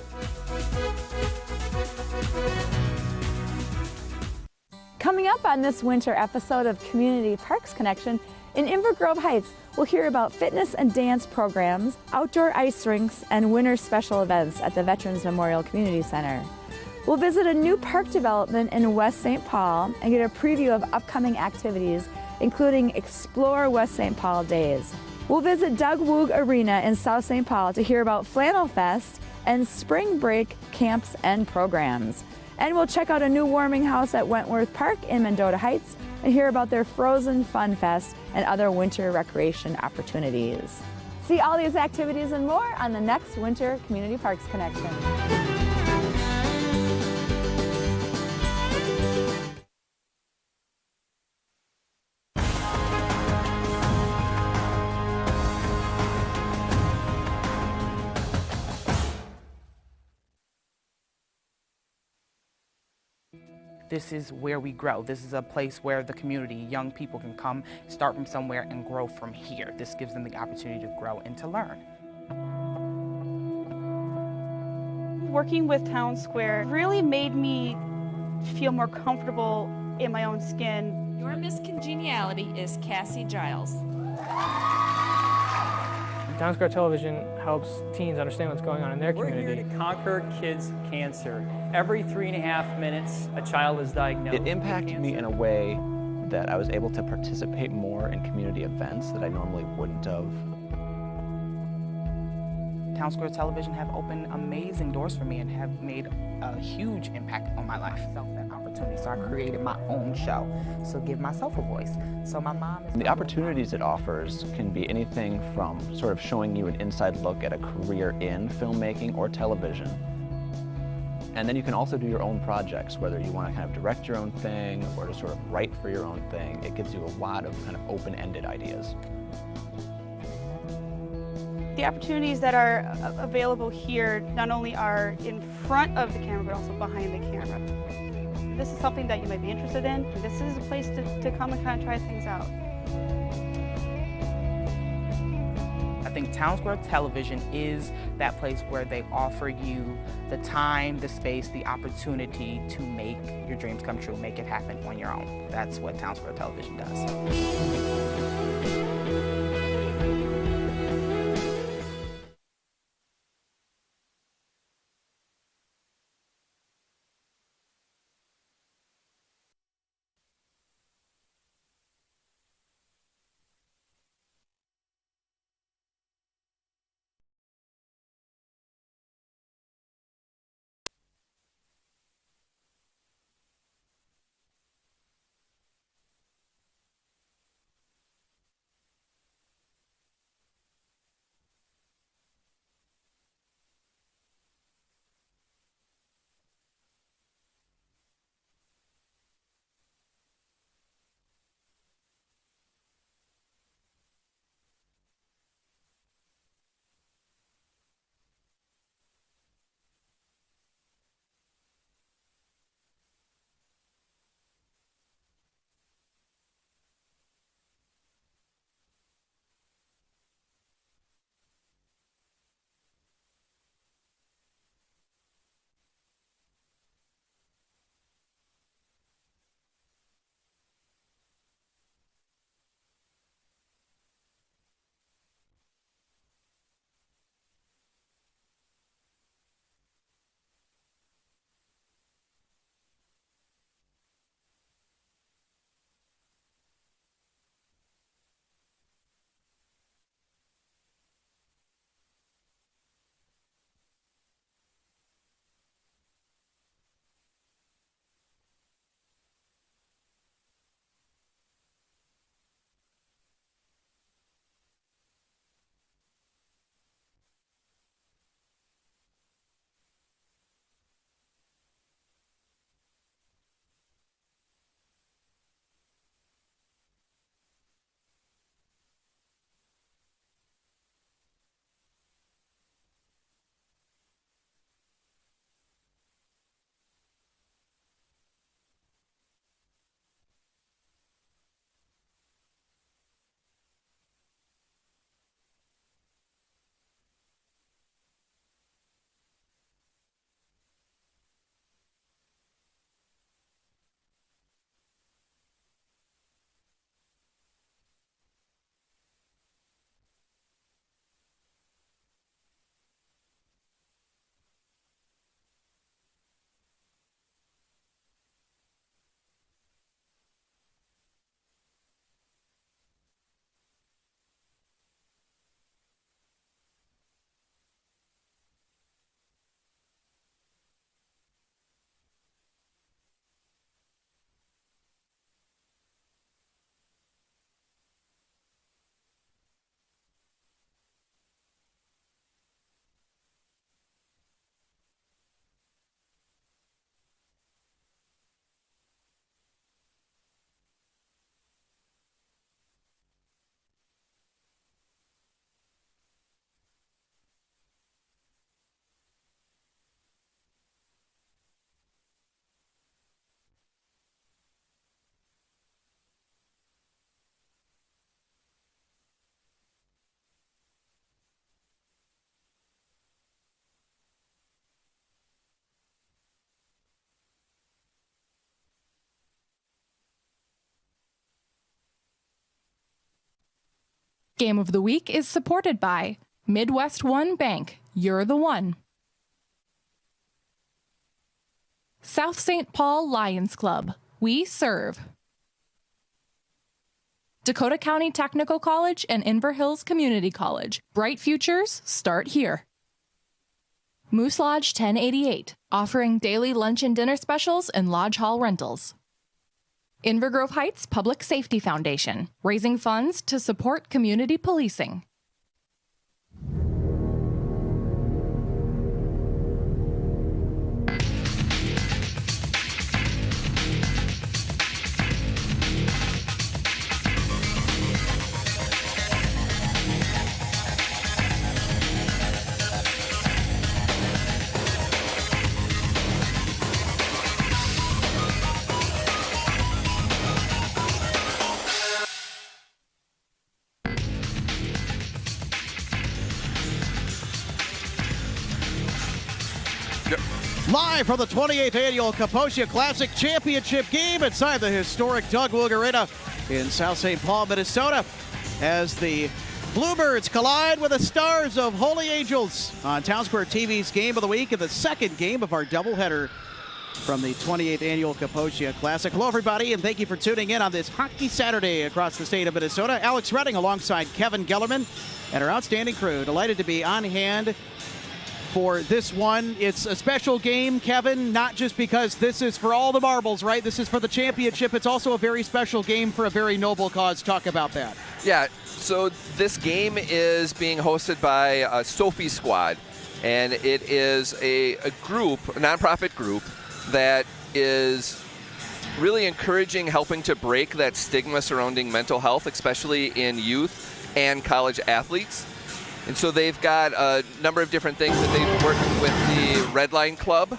Coming up on this winter episode of Community Parks Connection, in Inver Grove Heights, we'll hear about fitness and dance programs, outdoor ice rinks, and winter special events at the Veterans Memorial Community Center. We'll visit a new park development in West St. Paul and get a preview of upcoming activities, including Explore West St. Paul Days. We'll visit Doug Woog Arena in South St. Paul to hear about Flannel Fest and spring break camps and programs. And we'll check out a new warming house at Wentworth Park in Mendota Heights and hear about their Frozen Fun Fest and other winter recreation opportunities. See all these activities and more on the next Winter Community Parks Connection. This is where we grow. This is a place where the community, young people can come, start from somewhere and grow from here. This gives them the opportunity to grow and to learn. Working with Town Square really made me feel more comfortable in my own skin. Your Miss Congeniality is Cassie Giles. Town Square Television helps teens understand what's going on in their community. We're here to conquer kids' cancer. Every 3.5 minutes, a child is diagnosed. It impacted me in a way that I was able to participate more in community events that I normally wouldn't have. Town Square Television have opened amazing doors for me and have made a huge impact on my life. I felt that opportunity, so I created my own show, so give myself a voice. So my mom is... The opportunities it offers can be anything from sort of showing you an inside look at a career in filmmaking or television. And then you can also do your own projects, whether you want to kind of direct your own thing or to sort of write for your own thing. It gives you a lot of kind of open-ended ideas. The opportunities that are available here not only are in front of the camera, but also behind the camera. This is something that you might be interested in. This is a place to come and kind of try things out. I think Town Square Television is that place where they offer you the time, the space, the opportunity to make your dreams come true, make it happen on your own. That's what Town Square Television does. Game of the Week is supported by Midwest One Bank. You're the one. South St. Paul Lions Club. We serve. Dakota County Technical College and Inver Hills Community College. Bright futures start here. Moose Lodge 1088, offering daily lunch and dinner specials and lodge hall rentals. Inver Grove Heights Public Safety Foundation, raising funds to support community policing. Live from the 28th Annual Kaposia Classic Championship game inside the historic Doug Woog Arena in South St. Paul, Minnesota, as the Bluebirds collide with the Stars of Holy Angels on Town Square TV's Game of the Week and the second game of our doubleheader from the 28th Annual Kaposia Classic. Hello, everybody, and thank you for tuning in on this Hockey Saturday across the state of Minnesota. Alex Redding alongside Kevin Gellerman and our outstanding crew. Delighted to be on hand for this one. It's a special game, Kevin, not just because this is for all the marbles, right? This is for the championship. It's also a very special game for a very noble cause. Talk about that. Yeah, so this game is being hosted by Sophie's Squad, and it is a group, a nonprofit group, that is really encouraging, helping to break that stigma surrounding mental health, especially in youth and college athletes. And so they've got a number of different things that they've worked with the Red Line Club,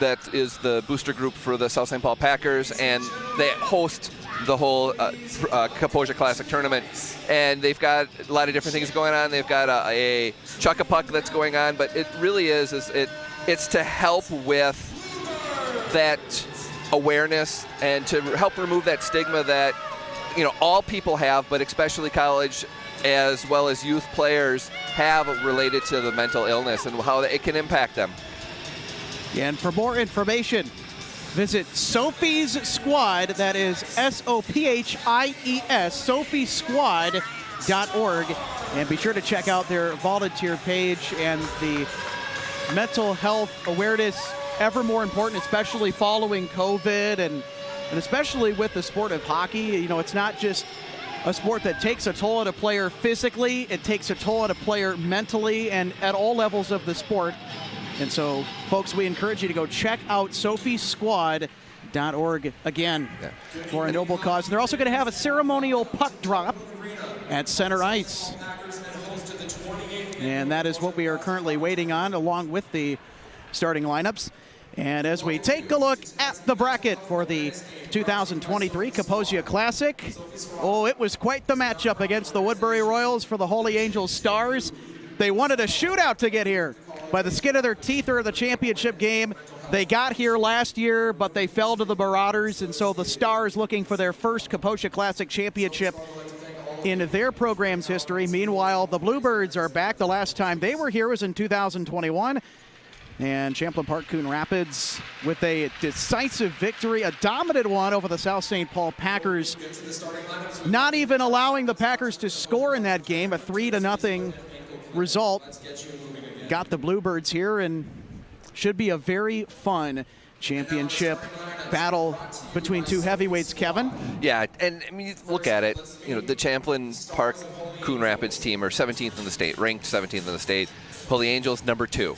that is the booster group for the South St. Paul Packers, and they host the whole Kaposia Classic tournament. And they've got a lot of different things going on. They've got a chuck-a-puck that's going on, but it really it's to help with that awareness and to help remove that stigma that, you know, all people have, but especially college as well as youth players have related to the mental illness and how it can impact them. And for more information, visit Sophie's Squad, that is SOPHIES, sophiesquad.org, and be sure to check out their volunteer page and the mental health awareness, ever more important, especially following COVID and especially with the sport of hockey. You know, it's not just a sport that takes a toll on a player physically, it takes a toll on a player mentally and at all levels of the sport. And so, folks, we encourage you to go check out sophiesquad.org again for a noble cause. And they're also going to have a ceremonial puck drop at center ice. And that is what we are currently waiting on, along with the starting lineups. And as we take a look at the bracket for the 2023 Kaposia Classic, oh, it was quite the matchup against the Woodbury Royals for the Holy Angels Stars. They wanted a shootout to get here. By the skin of their teeth or the championship game, they got here last year, but they fell to the Marauders, and so the Stars looking for their first Kaposia Classic championship in their program's history. Meanwhile, the Bluebirds are back. The last time they were here was in 2021. And Champlin Park Coon Rapids with a decisive victory, a dominant one over the South St. Paul Packers, not even allowing the Packers to score in that game. A 3-0 result got the Bluebirds here, and should be a very fun championship battle between two heavyweights, Kevin. Yeah, and I mean, look at it. You know, the Champlin Park Coon Rapids team are 17th in the state, ranked 17th in the state. Holy Angels, number 2.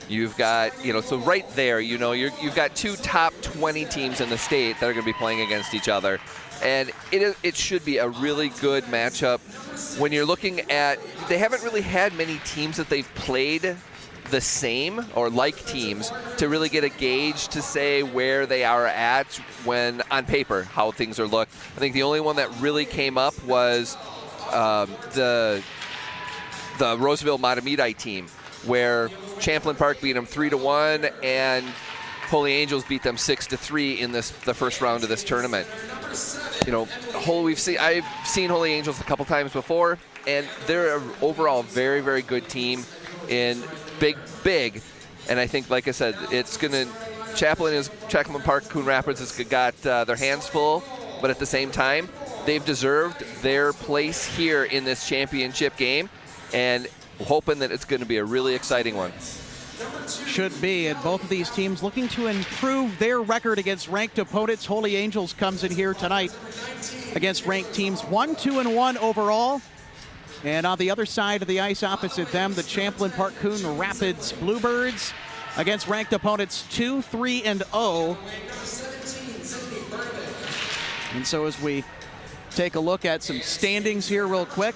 You've got, you know, so right there, you know, you've got two top 20 teams in the state that are going to be playing against each other. And it should be a really good matchup. When you're looking at, they haven't really had many teams that they've played the same or like teams to really get a gauge to say where they are at when on paper, how things are looked. I think the only one that really came up was the Roseville Matamidi team, where Champlin Park beat them 3-1 and Holy Angels beat them 6-3 in the first round of this tournament. You know, I've seen Holy Angels a couple times before. and they're an overall very, very good team in big. And I think, like I said, it's going to Champlin Park, Coon Rapids has got their hands full, but at the same time, they've deserved their place here in this championship game, and hoping that it's going to be a really exciting one. Should be, and both of these teams looking to improve their record against ranked opponents. Holy Angels comes in here tonight against ranked teams, 1-2-1 overall. And on the other side of the ice opposite them, the Champlin Park Coon Rapids Bluebirds against ranked opponents 2-3-0. And so as we take a look at some standings here real quick,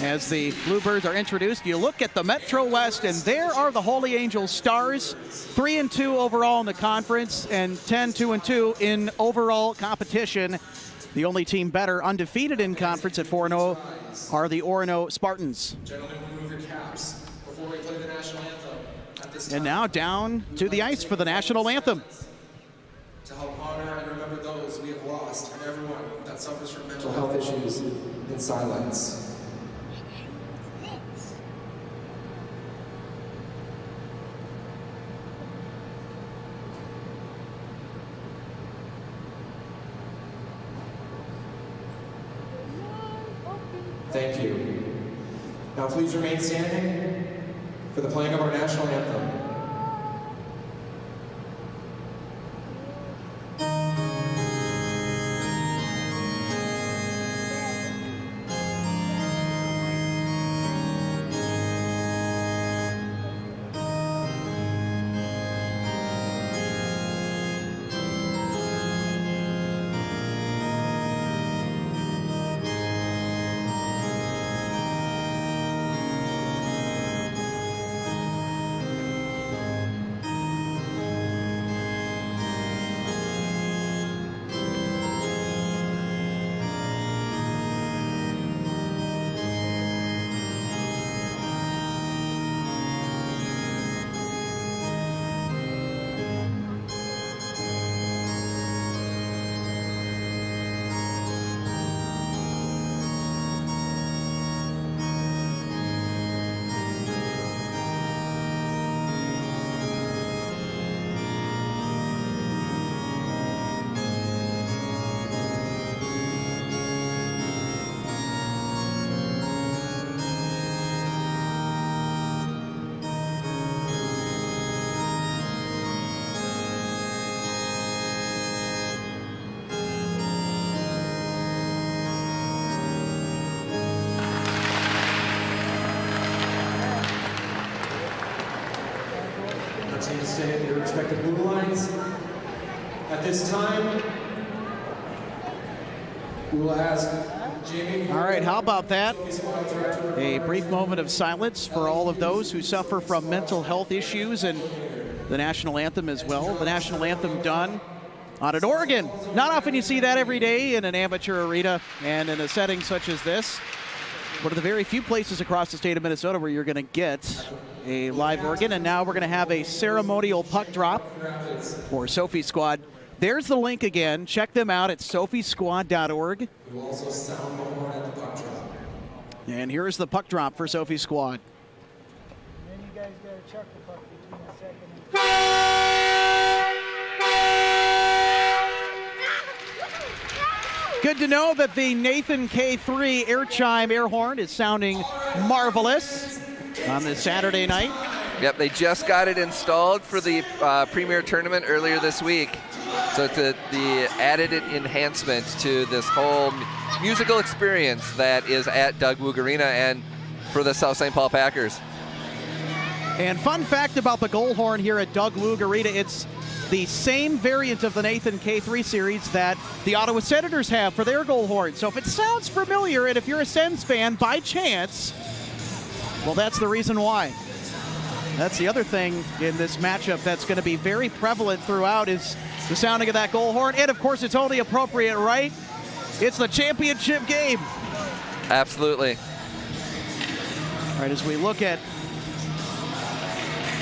as the Bluebirds are introduced, you look at the Metro West, and there are the Holy Angels Stars, 3-2 overall in the conference and 10-2-2 in overall competition. The only team better, undefeated in conference at 4-0, are the Orono Spartans. Gentlemen, remove your caps before we play the national anthem. At this time, and now down to the ice for the national anthem. To help honor and remember those we have lost and everyone that suffers from mental health issues in silence. Thank you. Now please remain standing for the playing of our national anthem. Teams stay at their respective blue lines. At this time, we will ask Jamie. All right, how about that? A brief moment of silence for all of those who suffer from mental health issues, and the national anthem as well. The national anthem done on an organ. Not often you see that every day in an amateur arena and in a setting such as this. One of the very few places across the state of Minnesota where you're going to get a live organ. And now we're going to have a ceremonial puck drop for Sophie Squad. There's the link again. Check them out at sophiesquad.org. We will also sound the horn at the puck drop. And here's the puck drop for Sophie Squad. And then you guys got to chuck the puck between the second and Good to know that the Nathan K3 air chime air horn is sounding marvelous on this Saturday night. Yep, they just got it installed for the Premier Tournament earlier this week. So it's the added enhancement to this whole musical experience that is at Doug Woog Arena and for the South St. Paul Packers. And fun fact about the goal horn here at Doug Woog Arena, it's the same variant of the Nathan K3 series that the Ottawa Senators have for their goal horn. So if it sounds familiar, and if you're a Sens fan by chance, well, that's the reason why. That's the other thing in this matchup that's going to be very prevalent throughout is the sounding of that goal horn. And of course, it's only appropriate, right? It's the championship game. Absolutely. All right, as we look at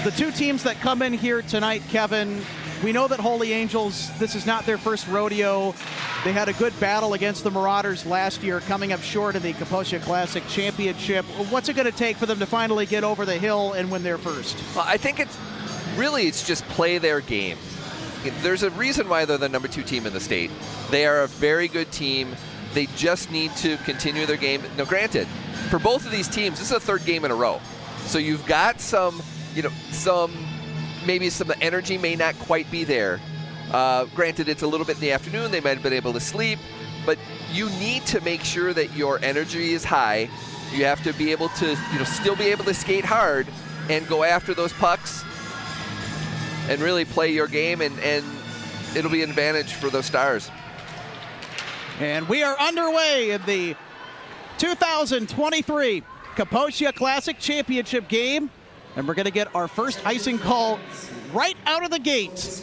the two teams that come in here tonight, Kevin, We know that Holy Angels, this is not their first rodeo. They had a good battle against the Marauders last year, coming up short in the Kaposia Classic Championship. What's it going to take for them to finally get over the hill and win their first? Well, I think it's just play their game. There's a reason why they're the number 2 team in the state. They are a very good team. They just need to continue their game. Now, granted, for both of these teams, this is a 3rd game in a row. So you've got maybe some energy may not quite be there. Granted, it's a little bit in the afternoon. They might have been able to sleep. But you need to make sure that your energy is high. You have to be able to, still be able to skate hard and go after those pucks and really play your game, and it'll be an advantage for those Stars. And we are underway in the 2023 Kaposia Classic Championship game, and we're going to get our first icing call right out of the gate.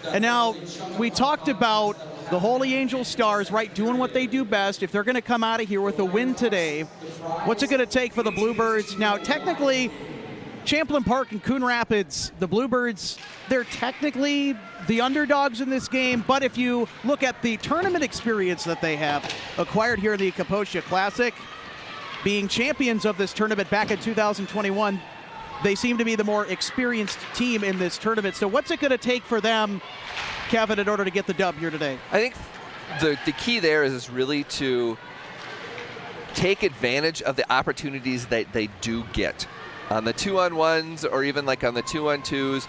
And now, we talked about the Holy Angel Stars, right, doing what they do best. If they're going to come out of here with a win today, what's it going to take for the Bluebirds? Now, technically, Champlin Park and Coon Rapids, the Bluebirds, they're technically the underdogs in this game, but if you look at the tournament experience that they have acquired here in the Kaposia Classic, being champions of this tournament back in 2021, they seem to be the more experienced team in this tournament. So what's it going to take for them, Kevin, in order to get the dub here today? I think the key there is really to take advantage of the opportunities that they do get. On the 2-on-1s or even like on the 2-on-2s,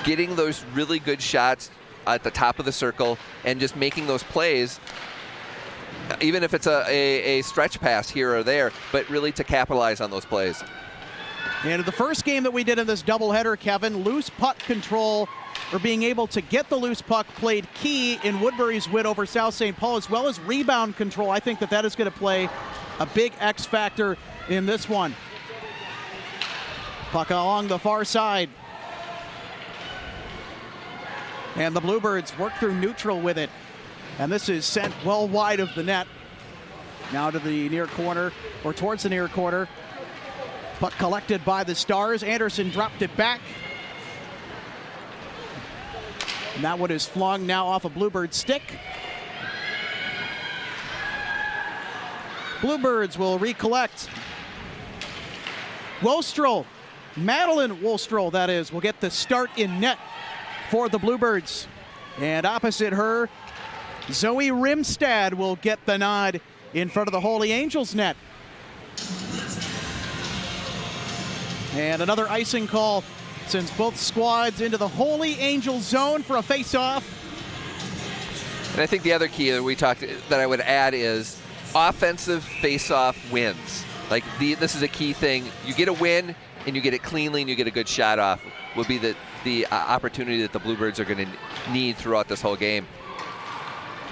getting those really good shots at the top of the circle and just making those plays, even if it's a stretch pass here or there, but really to capitalize on those plays. And in the first game that we did in this doubleheader, Kevin, loose puck control, or being able to get the loose puck, played key in Woodbury's win over South St. Paul, as well as rebound control. I think that is going to play a big X factor in this one. Puck along the far side. And the Bluebirds work through neutral with it. And this is sent well wide of the net. Now to the near corner, or towards the near corner. Puck collected by the Stars. Anderson dropped it back. And that one is flung now off a Bluebird stick. Bluebirds will recollect. Wostrel, Madeline Wostrel, that is, will get the start in net for the Bluebirds. And opposite her, Zoe Rimstad will get the nod in front of the Holy Angels net. And another icing call sends both squads into the Holy Angels zone for a face-off. And I think the other key that I would add is offensive face-off wins. Like this is a key thing. You get a win and you get it cleanly and you get a good shot off will be the opportunity that the Bluebirds are going to need throughout this whole game.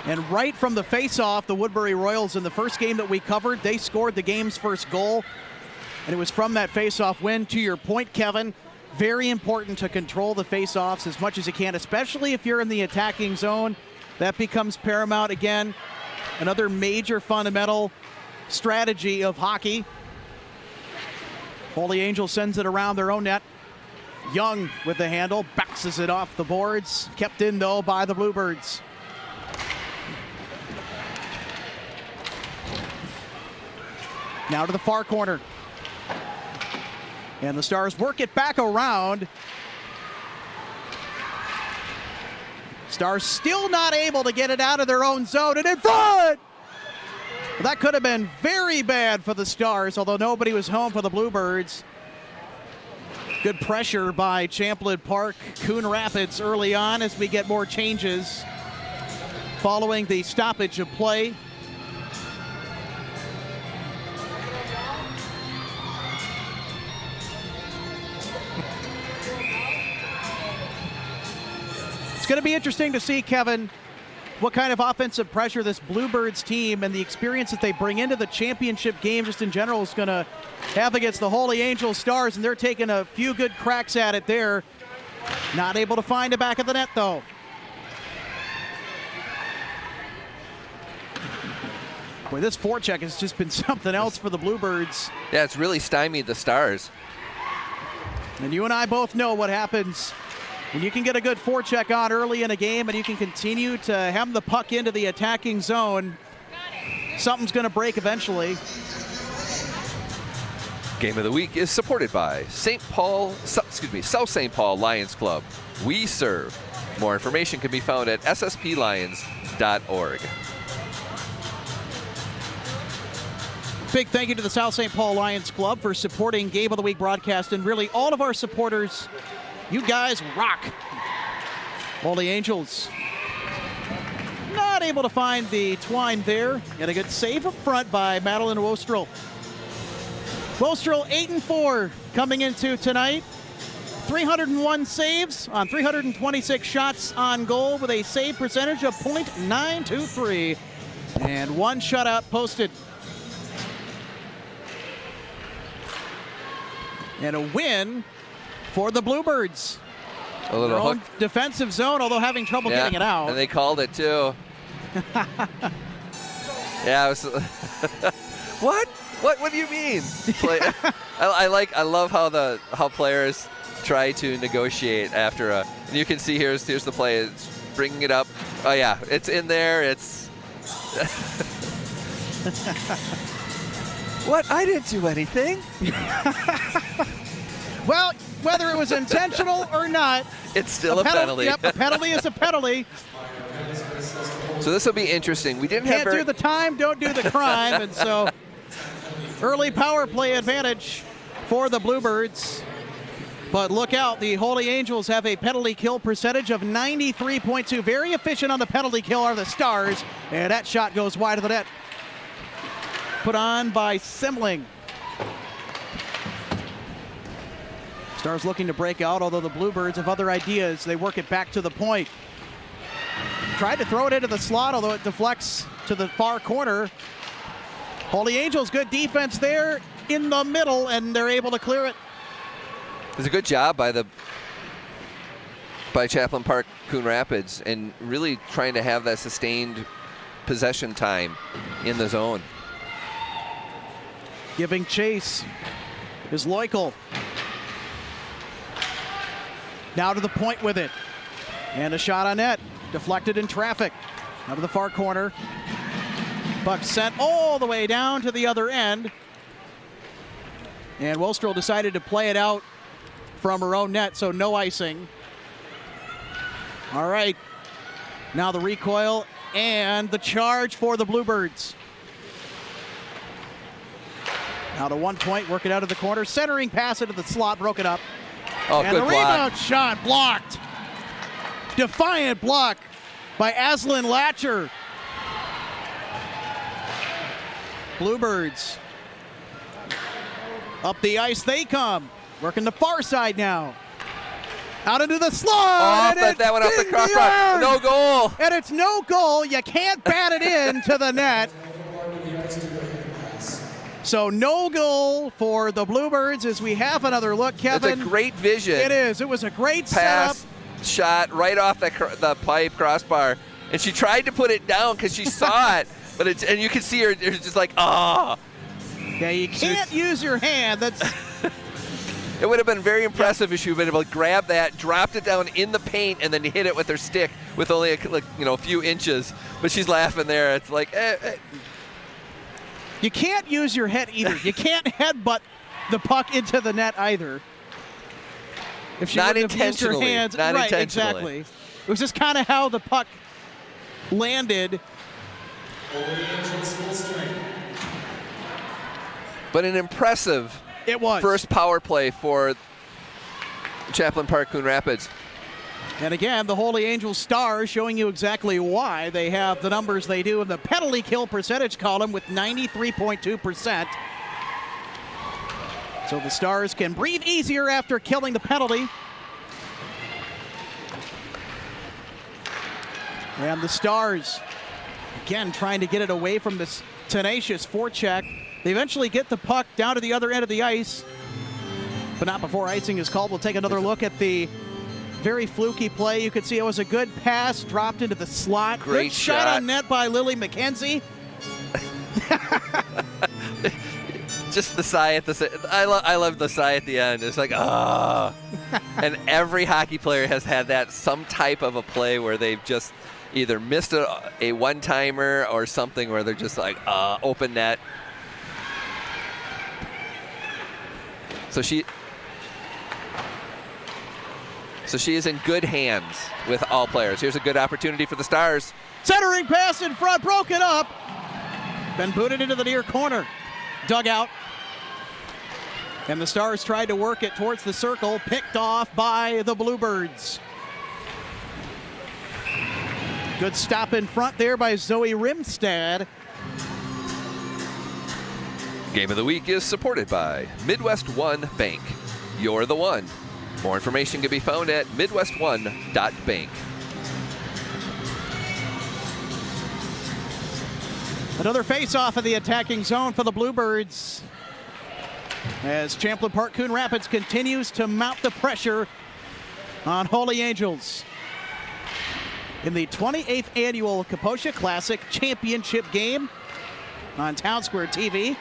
And right from the face-off, the Woodbury Royals in the first game that we covered, they scored the game's first goal. And it was from that face-off win. To your point, Kevin, very important to control the face-offs as much as you can, especially if you're in the attacking zone. That becomes paramount again. Another major fundamental strategy of hockey. Holy Angel sends it around their own net. Young with the handle, bounces it off the boards. Kept in, though, by the Bluebirds. Now to the far corner. And the Stars work it back around. Stars still not able to get it out of their own zone and in front! Well, that could have been very bad for the Stars, although nobody was home for the Bluebirds. Good pressure by Champlin Park, Coon Rapids early on as we get more changes following the stoppage of play. It's going to be interesting to see, Kevin, what kind of offensive pressure this Bluebirds team and the experience that they bring into the championship game just in general is going to have against the Holy Angel Stars, and they're taking a few good cracks at it there. Not able to find the back of the net, though. Boy, this forecheck has just been something else for the Bluebirds. Yeah, it's really stymied the Stars. And you and I both know what happens When you can get a good forecheck on early in a game and you can continue to hem the puck into the attacking zone, something's going to break eventually. Game of the week is supported by South St. Paul Lions Club. We serve. More information can be found at ssplions.org. Big thank you to the South St. Paul Lions Club for supporting Game of the Week broadcast, and really all of our supporters. You guys rock. Holy Angels not able to find the twine there. And a good save up front by Madeline Wostrel. Wostrel 8-4 coming into tonight. 301 saves on 326 shots on goal with a save percentage of .923. And one shutout posted. And a win for the Bluebirds. A little Their own hook. Defensive zone, although having trouble getting it out. And they called it too. Yeah, it was what? What do you mean? I love how players try to negotiate after a. And you can see here's the play. It's bringing it up. Oh yeah, it's in there. It's. What? I didn't do anything. Well, whether it was intentional or not, it's still a penalty. Yep, a penalty is a penalty. So this will be interesting. We didn't Can't do the time, don't do the crime, and so early power play advantage for the Bluebirds. But look out, the Holy Angels have a penalty kill percentage of 93.2. Very efficient on the penalty kill are the Stars, and that shot goes wide of the net. Put on by Simling. Stars looking to break out, although the Bluebirds have other ideas. They work it back to the point. Tried to throw it into the slot, although it deflects to the far corner. Holy Angels, good defense there in the middle, and they're able to clear it. It's a good job by Champlin Park Coon Rapids, and really trying to have that sustained possession time in the zone. Giving chase is Loikel. Now to the point with it. And a shot on net. Deflected in traffic. Out of the far corner. Puck sent all the way down to the other end. And Wostrel decided to play it out from her own net, so no icing. All right. Now the recoil and the charge for the Bluebirds. Now to 1 point, work it out of the corner. Centering pass into the slot, broke it up. Oh, and good the rebound shot blocked. Defiant block by Aslan Latcher. Bluebirds. Up the ice they come. Working the far side now. Out into the slot. Oh, that went off the crossbar. No goal. And it's no goal. You can't bat it in to the net. So no goal for the Bluebirds as we have another look, Kevin. It's a great vision. It is. It was a great pass, setup. Shot right off the pipe crossbar. And she tried to put it down because she saw it. But and you can see her just like, ah. Yeah, you can't use your hand. That's. It would have been very impressive if she would have been able to grab that, dropped it down in the paint, and then hit it with her stick with only a few inches. But she's laughing there. It's like, You can't use your head either. You can't headbutt the puck into the net either. If she not wouldn't have used her hands, not right? intentionally. Exactly. It was just kind of how the puck landed. But an impressive first power play for Champlin Park Coon Rapids. And again, the Holy Angels Stars showing you exactly why they have the numbers they do in the penalty kill percentage column with 93.2%. So the Stars can breathe easier after killing the penalty. And the Stars, again, trying to get it away from this tenacious forecheck. They eventually get the puck down to the other end of the ice, but not before icing is called. We'll take another look at the very fluky play. You could see it was a good pass, dropped into the slot. Great good shot on net by Lily McKenzie. Just the sigh at the I love the sigh at the end. It's like, ah. And every hockey player has had that, some type of a play where they've just either missed a one-timer or something where they're just like, open net. So she is in good hands with all players. Here's a good opportunity for the Stars. Centering pass in front, broken up. Been booted into the near corner. Dugout. And the Stars tried to work it towards the circle, picked off by the Bluebirds. Good stop in front there by Zoe Rimstad. Game of the Week is supported by Midwest One Bank. You're the one. More information can be found at midwestone.bank. Another face-off of the attacking zone for the Bluebirds as Champlin Park Coon Rapids continues to mount the pressure on Holy Angels in the 28th annual Kaposha Classic Championship game on Town Square TV.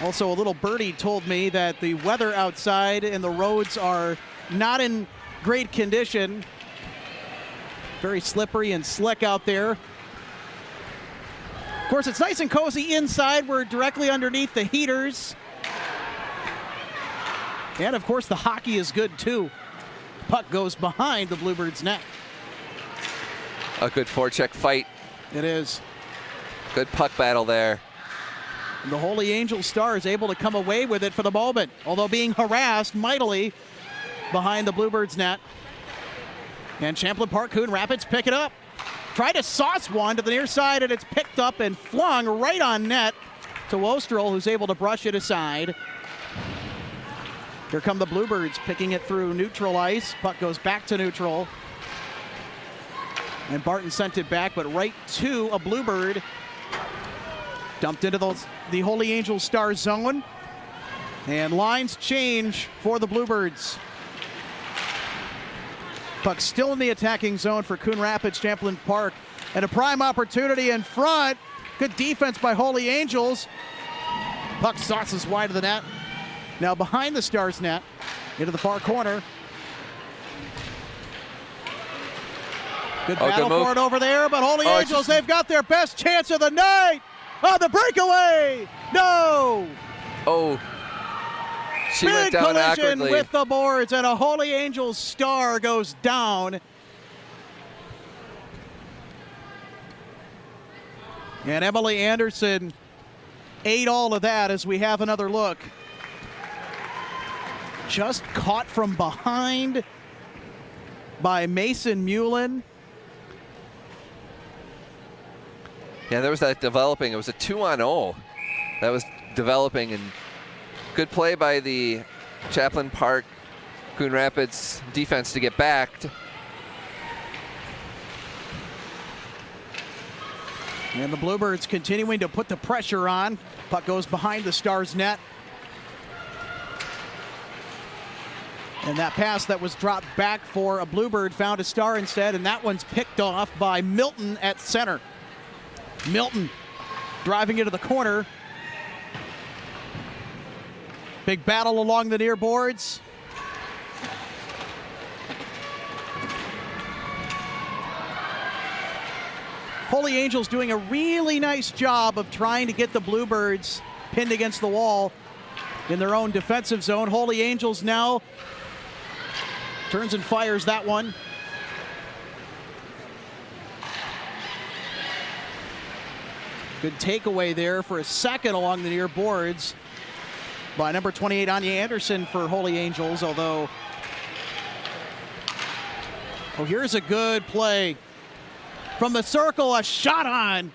Also, a little birdie told me that the weather outside and the roads are not in great condition. Very slippery and slick out there. Of course, it's nice and cozy inside. We're directly underneath the heaters. And, of course, the hockey is good, too. Puck goes behind the Bluebirds' net. A good forecheck fight. It is. Good puck battle there. The Holy Angel Stars able to come away with it for the moment, although being harassed mightily behind the Bluebirds' net. And Champlin Park Coon Rapids pick it up. Try to sauce one to the near side, and it's picked up and flung right on net to Wostrel, who's able to brush it aside. Here come the Bluebirds picking it through neutral ice. Puck goes back to neutral. And Barton sent it back, but right to a Bluebird. Dumped into the Holy Angel Star zone. And lines change for the Bluebirds. Puck still in the attacking zone for Coon Rapids, Champlin Park. And a prime opportunity in front. Good defense by Holy Angels. Puck sauces wide of the net. Now behind the Stars net, into the far corner. Good battle for it over there, but Holy Angels, they've got their best chance of the night. Oh, the breakaway! No! Oh, she Big went down collision awkwardly with the boards, and a Holy Angels Star goes down. And Emily Anderson ate all of that as we have another look. Just caught from behind by Mason Mullen. Yeah, there was that developing. It was a 2-on-0 that was developing, and good play by the Champlin Park Coon Rapids defense to get backed. And the Bluebirds continuing to put the pressure on. Puck goes behind the Stars net. And that pass that was dropped back for a Bluebird found a Star instead, and that one's picked off by Milton at center. Milton driving into the corner. Big battle along the near boards. Holy Angels doing a really nice job of trying to get the Bluebirds pinned against the wall in their own defensive zone. Holy Angels now turns and fires that one. Good takeaway there for a second along the near boards by number 28, Anya Anderson for Holy Angels, although, oh, here's a good play. From the circle, a shot on.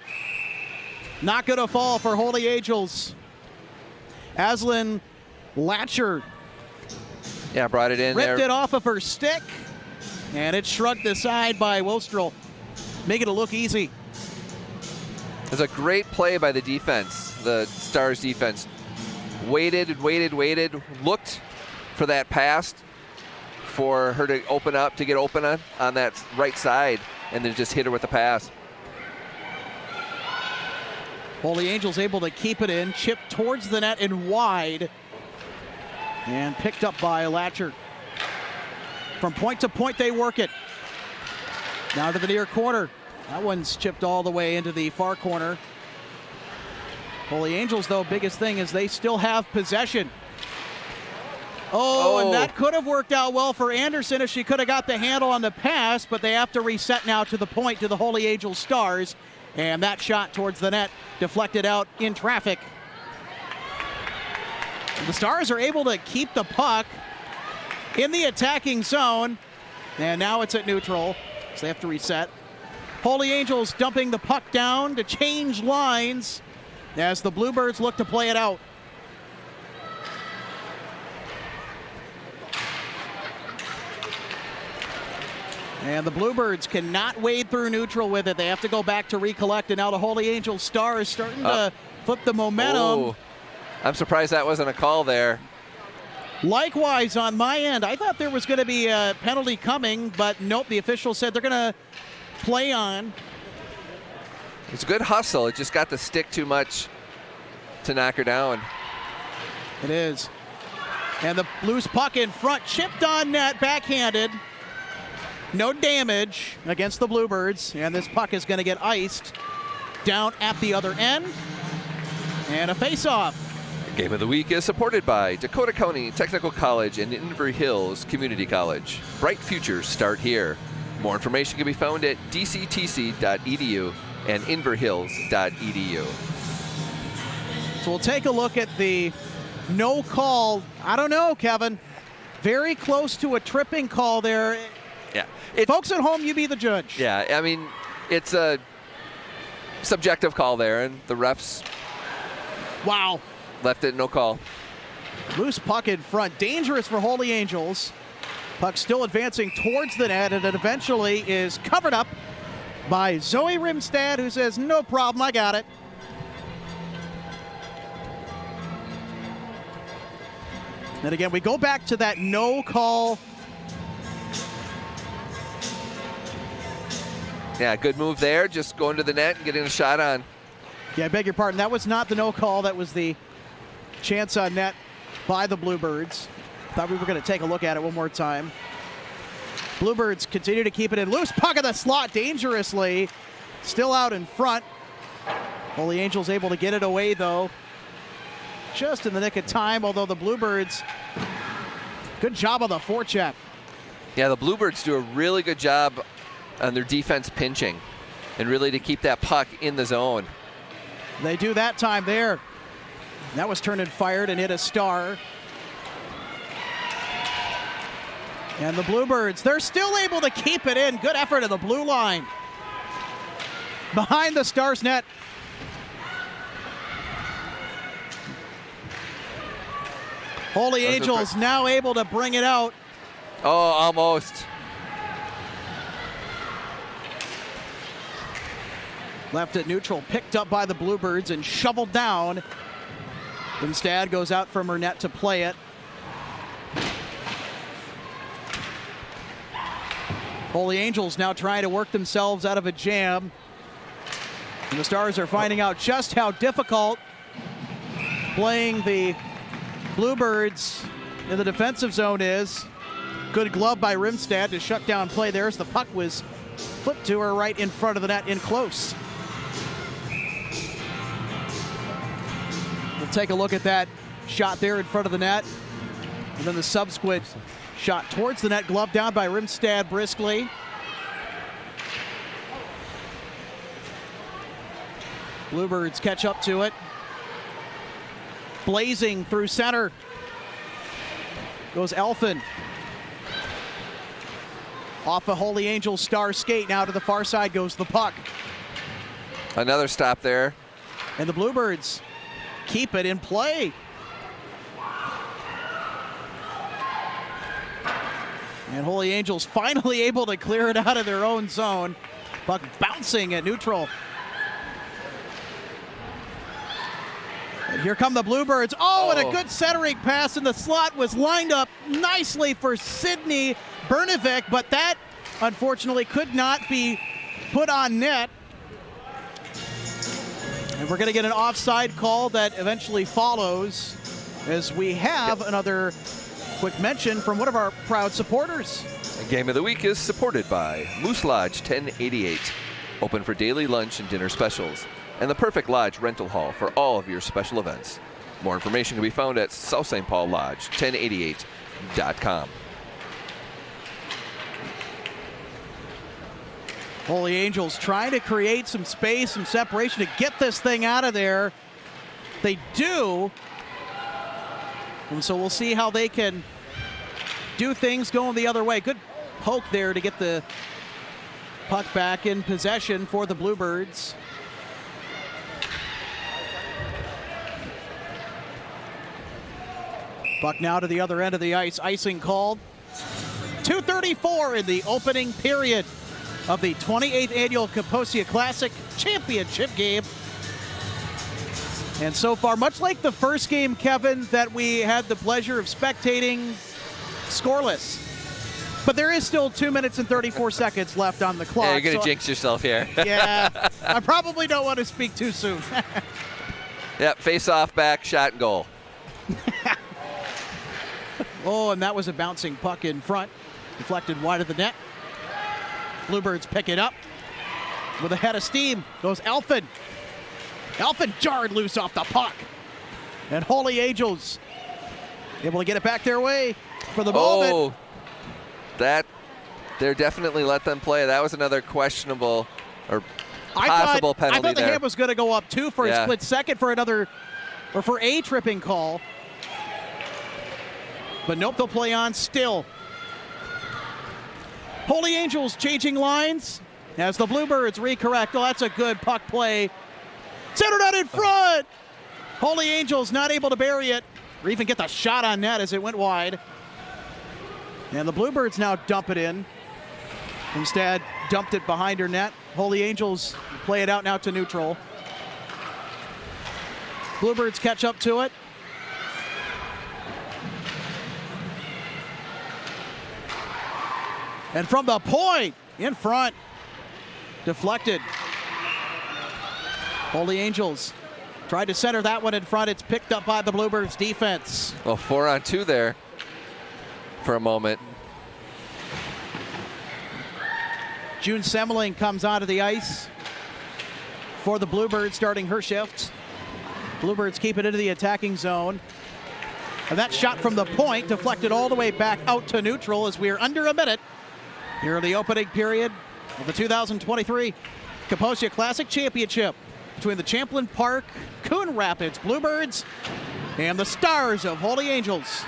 Not going to fall for Holy Angels. Aslan Latcher. Yeah, brought it in ripped there. It off of her stick, and it's shrugged aside by Wostrel, making it look easy. It was a great play by the defense, the Stars defense. Waited, looked for that pass for her to open up, to get open on that right side, and then just hit her with the pass. Holy Angels able to keep it in, chip towards the net and wide, and picked up by Latcher. From point to point, they work it. Now to the near corner. That one's chipped all the way into the far corner. Holy Angels, though, biggest thing is they still have possession. Oh, and that could have worked out well for Anderson if she could have got the handle on the pass, but they have to reset now to the point to the Holy Angels Stars. And that shot towards the net deflected out in traffic. The Stars are able to keep the puck in the attacking zone. And now it's at neutral, so they have to reset. Holy Angels dumping the puck down to change lines as the Bluebirds look to play it out. And the Bluebirds cannot wade through neutral with it. They have to go back to recollect, and now the Holy Angels Stars starting to flip the momentum. Oh, I'm surprised that wasn't a call there. Likewise on my end, I thought there was going to be a penalty coming, but nope, the official said they're going to play on. It's a good hustle. It just got the stick too much to knock her down. It is. And the loose puck in front, chipped on net, backhanded. No damage against the Bluebirds, and this puck is going to get iced down at the other end. And a face-off. Game of the Week is supported by Dakota County Technical College and Inver Hills Community College. Bright futures start here. More information can be found at dctc.edu and inverhills.edu. So we'll take a look at the no call. I don't know, Kevin. Very close to a tripping call there. Yeah. Folks at home, you be the judge. Yeah, I mean, it's a subjective call there, and the refs left it no call. Loose puck in front. Dangerous for Holy Angels. Puck still advancing towards the net, and it eventually is covered up by Zoe Rimstad, who says, no problem, I got it. And again, we go back to that no call. Yeah, good move there. Just going to the net and getting a shot on. Yeah, I beg your pardon. That was not the no call. That was the chance on net by the Bluebirds. Thought we were going to take a look at it one more time. Bluebirds continue to keep it in. Loose puck in the slot dangerously. Still out in front. Holy Angels able to get it away, though. Just in the nick of time, although the Bluebirds, good job on the forecheck. Yeah, the Bluebirds do a really good job on their defense pinching and really to keep that puck in the zone. They do that time there. That was turned and fired and hit a star. And the Bluebirds, they're still able to keep it in. Good effort of the blue line. Behind the Stars net. Holy Angels now able to bring it out. Oh, almost. Left at neutral, picked up by the Bluebirds and shoveled down. Instead goes out from her net to play it. Holy Angels now trying to work themselves out of a jam. And the Stars are finding out just how difficult playing the Bluebirds in the defensive zone is. Good glove by Rimstad to shut down play there as the puck was flipped to her right in front of the net in close. We'll take a look at that shot there in front of the net. And then the subsequent shot towards the net, glove down by Rimstad briskly. Bluebirds catch up to it. Blazing through center goes Elfin. Off a Holy Angels Star skate, now to the far side goes the puck. Another stop there. And the Bluebirds keep it in play. And Holy Angels finally able to clear it out of their own zone. Puck bouncing at neutral. And here come the Bluebirds. Oh, and a good centering pass, and the slot was lined up nicely for Sydney Bernovic, but that unfortunately could not be put on net. And we're going to get an offside call that eventually follows as we have another quick mention from one of our proud supporters. The Game of the Week is supported by Moose Lodge 1088, open for daily lunch and dinner specials, and the perfect lodge rental hall for all of your special events. More information can be found at South St. Paul Lodge 1088.com. Holy Angels trying to create some space, some separation to get this thing out of there. They do. And so we'll see how they can do things going the other way. Good poke there to get the puck back in possession for the Bluebirds. Puck now to the other end of the ice. Icing called. 2:34 in the opening period of the 28th Annual Kaposia Classic Championship game. And so far, much like the first game, Kevin, that we had the pleasure of spectating, scoreless. But there is still 2 minutes and 34 seconds left on the clock. Yeah, you're going to jinx yourself here. Yeah, I probably don't want to speak too soon. Yep, face off, back, shot, and goal. Oh, and that was a bouncing puck in front. Deflected wide of the net. Bluebirds pick it up. With a head of steam goes Elfin. Elfin jarred loose off the puck. And Holy Angels able to get it back their way for the moment. Oh, they're definitely let them play. That was another questionable or possible penalty. I thought the there. hand was going to go up too for a split second for another, or for a tripping call. But nope, they'll play on still. Holy Angels changing lines as the Bluebirds recorrect. Oh, that's a good puck play. Centered out in front. Holy Angels not able to bury it or even get the shot on net as it went wide. And the Bluebirds now dump it in. Instead, dumped it behind her net. Holy Angels play it out now to neutral. Bluebirds catch up to it. And from the point, in front, deflected. Holy Angels tried to center that one in front. It's picked up by the Bluebirds defense. Well, 4-on-2 there for a moment. June Semmeling comes onto the ice for the Bluebirds, starting her shift. Bluebirds keep it into the attacking zone. And that shot from the point deflected all the way back out to neutral as we are under a minute here in the opening period of the 2023 Kaposia Classic Championship between the Champlin Park Coon Rapids Bluebirds and the Stars of Holy Angels.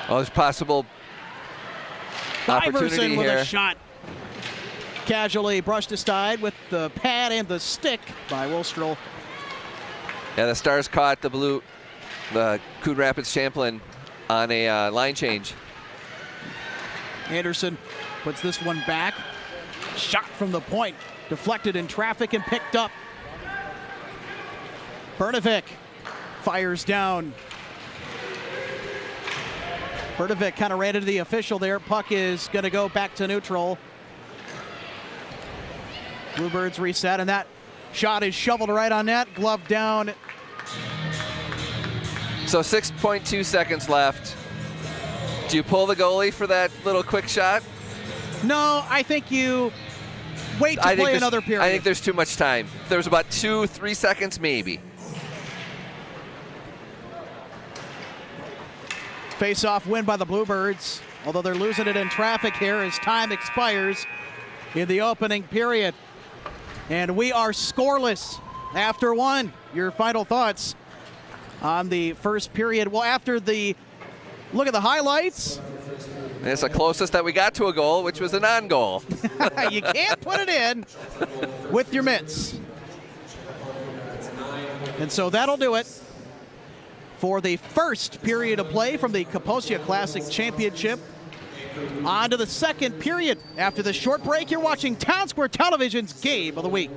Oh, there's possible opportunity Iverson with here. a shot. Casually brushed aside with the pad and the stick by Wilstrel. Yeah, the Stars caught the Coon Rapids Champlin on a line change. Anderson puts this one back. Shot from the point. Deflected in traffic and picked up. Bernovic fires down. Bernovic kind of ran into the official there. Puck is going to go back to neutral. Bluebirds reset, and that shot is shoveled right on net. Glove down. So 6.2 seconds left. Do you pull the goalie for that little quick shot? No, I think you wait to play another period. I think there's too much time. There's about 2-3 seconds maybe. Face-off win by the Bluebirds, although they're losing it in traffic here as time expires in the opening period. And we are scoreless after one. Your final thoughts on the first period? Well, after the look at the highlights. And it's the closest that we got to a goal, which was a non-goal. You can't put it in with your mitts. And so that'll do it for the first period of play from the Kaposia Classic Championship. On to the second period. After the short break, you're watching Town Square Television's Game of the Week.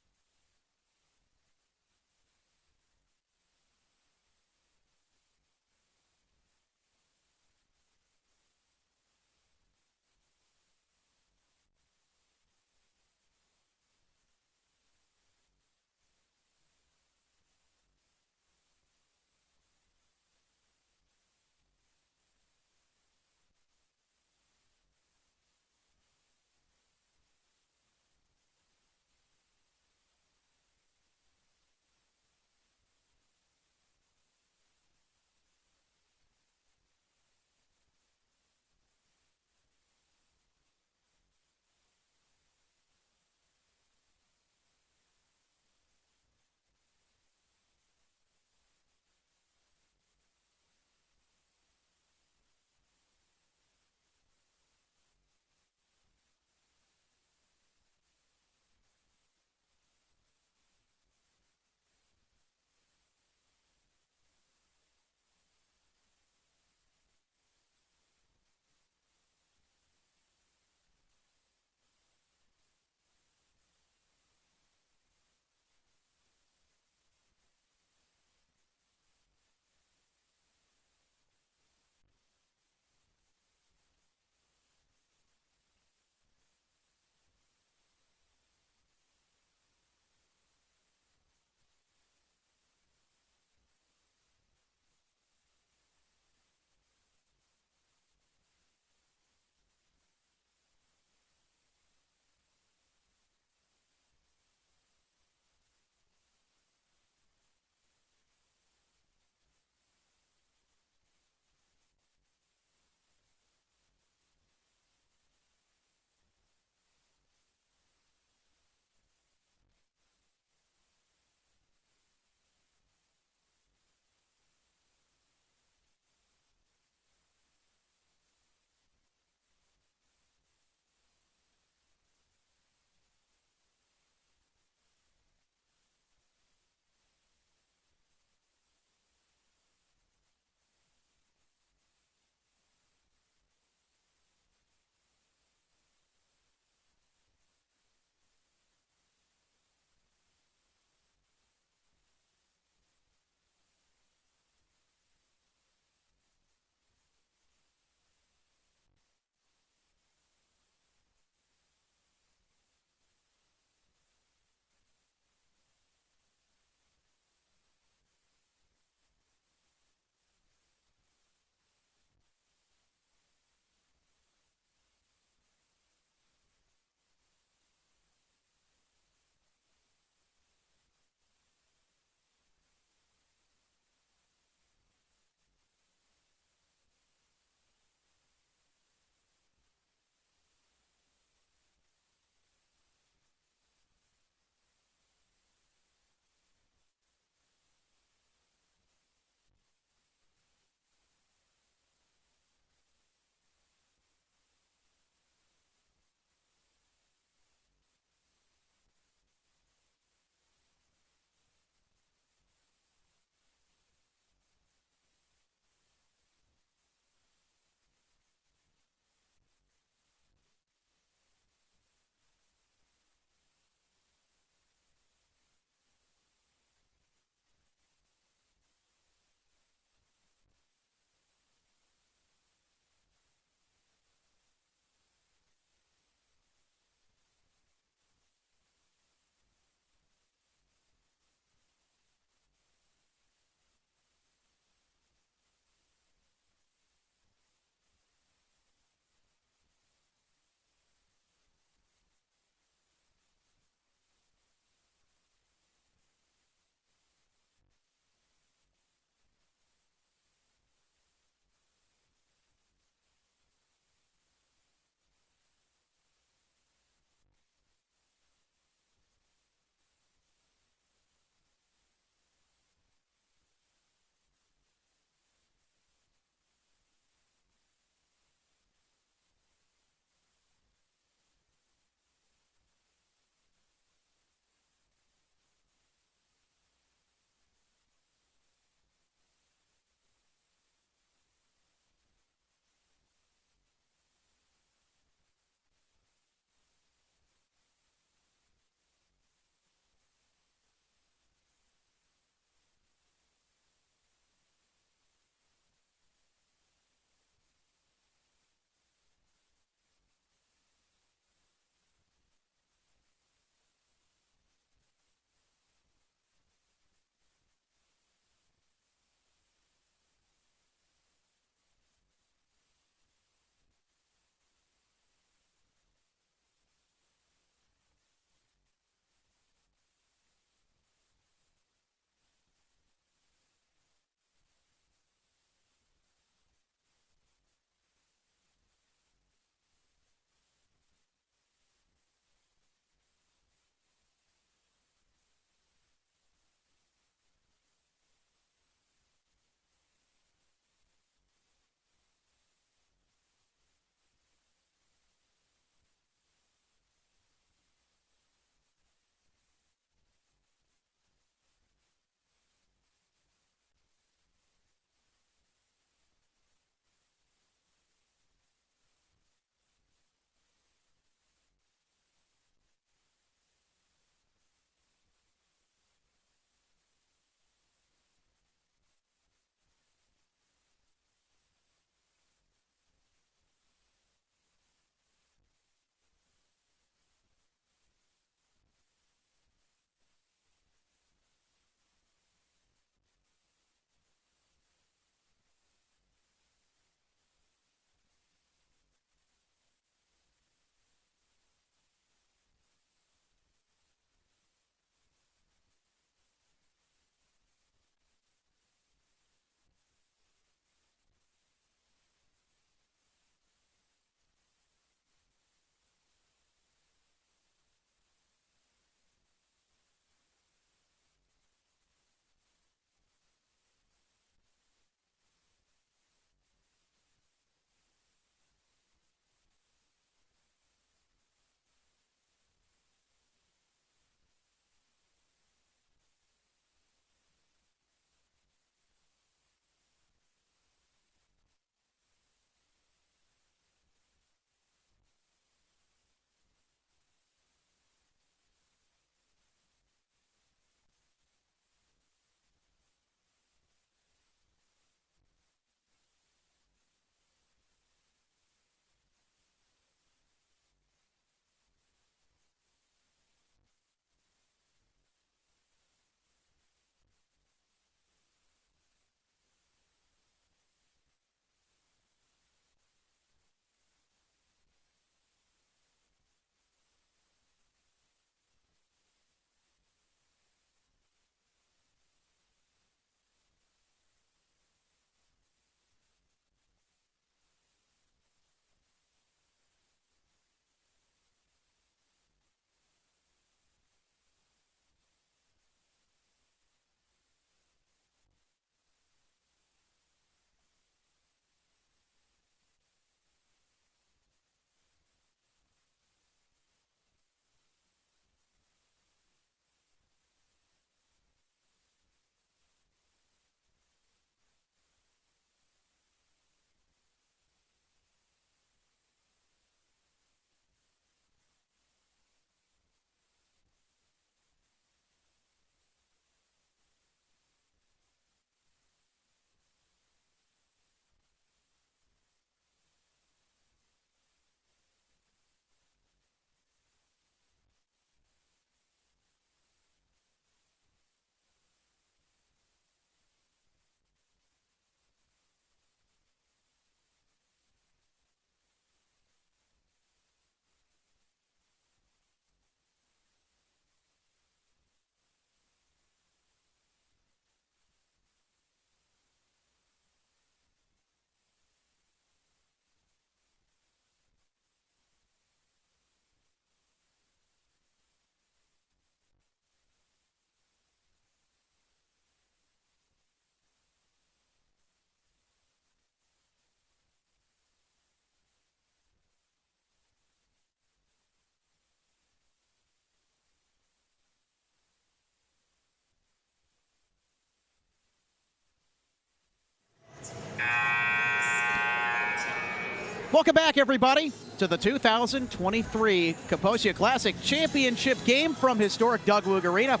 Welcome back, everybody, to the 2023 Kaposia Classic Championship game from historic Doug Woog Arena.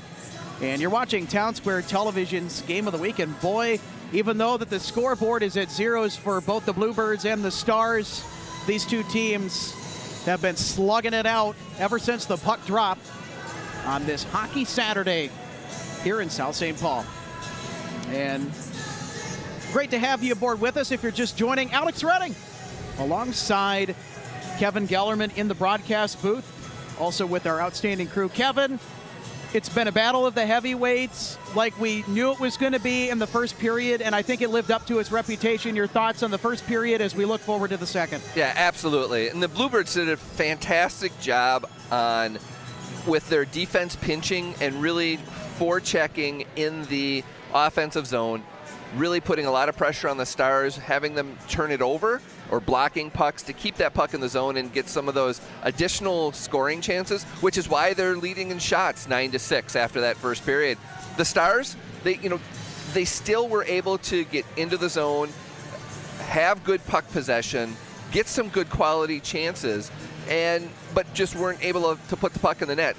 And you're watching Town Square Television's Game of the Week. And boy, even though that the scoreboard is at zeros for both the Bluebirds and the Stars, these two teams have been slugging it out ever since the puck dropped on this Hockey Saturday here in South St. Paul. And great to have you aboard with us. If you're just joining, Alex Redding alongside Kevin Gellerman in the broadcast booth, also with our outstanding crew. Kevin, it's been a battle of the heavyweights like we knew it was going to be in the first period, and I think it lived up to its reputation. Your thoughts on the first period as we look forward to the second? Yeah, absolutely. And the Bluebirds did a fantastic job with their defense pinching and really forechecking in the offensive zone, really putting a lot of pressure on the Stars, having them turn it over or blocking pucks to keep that puck in the zone and get some of those additional scoring chances, which is why they're leading in shots 9-6 after that first period. The Stars, they still were able to get into the zone, have good puck possession, get some good quality chances, but just weren't able to put the puck in the net.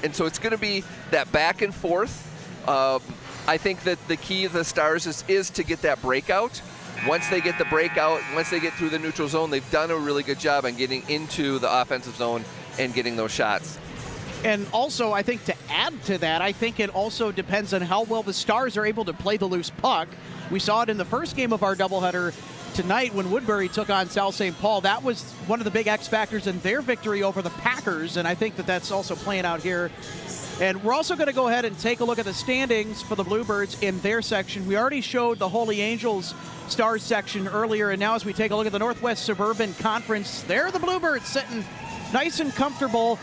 And so it's going to be that back and forth. I think that the key of the Stars is to get that breakout. Once they get the breakout, once they get through the neutral zone, they've done a really good job on getting into the offensive zone and getting those shots. And also, I think to add to that, I think it also depends on how well the Stars are able to play the loose puck. We saw it in the first game of our doubleheader tonight when Woodbury took on South St. Paul. That was one of the big X factors in their victory over the Packers, and I think that that's also playing out here. And we're also going to go ahead and take a look at the standings for the Bluebirds in their section. We already showed the Holy Angels Stars section earlier, and now as we take a look at the Northwest Suburban Conference, there the Bluebirds sitting nice and comfortable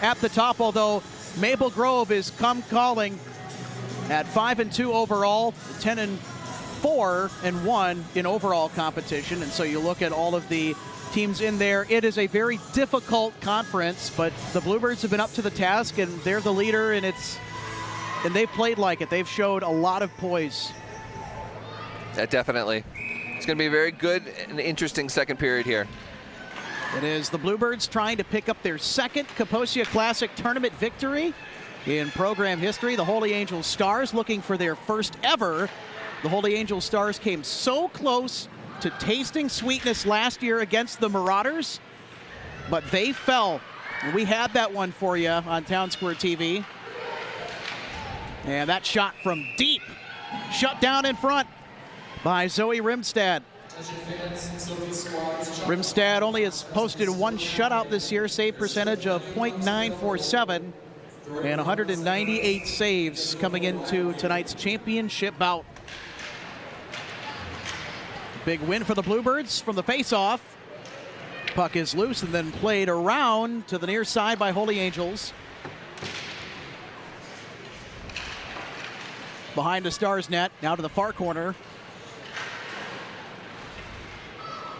at the top, although Maple Grove is come calling at 5-2 overall, 10-4-1 in overall competition. And so you look at all of the teams in there. It is a very difficult conference, but the Bluebirds have been up to the task, and they're the leader, and they've played like it. They've showed a lot of poise. Yeah, definitely. It's going to be a very good and interesting second period here. It is the Bluebirds trying to pick up their second Kaposia Classic tournament victory in program history. The Holy Angel Stars looking for their first ever. The Holy Angel Stars came so close to tasting sweetness last year against the Marauders, but they fell. We had that one for you on Town Square TV. And that shot from deep, shut down in front by Zoe Rimstad. Rimstad only has posted one shutout this year, save percentage of .947, and 198 saves coming into tonight's championship bout. Big win for the Bluebirds from the faceoff. Puck is loose and then played around to the near side by Holy Angels. Behind the Stars net, now to the far corner.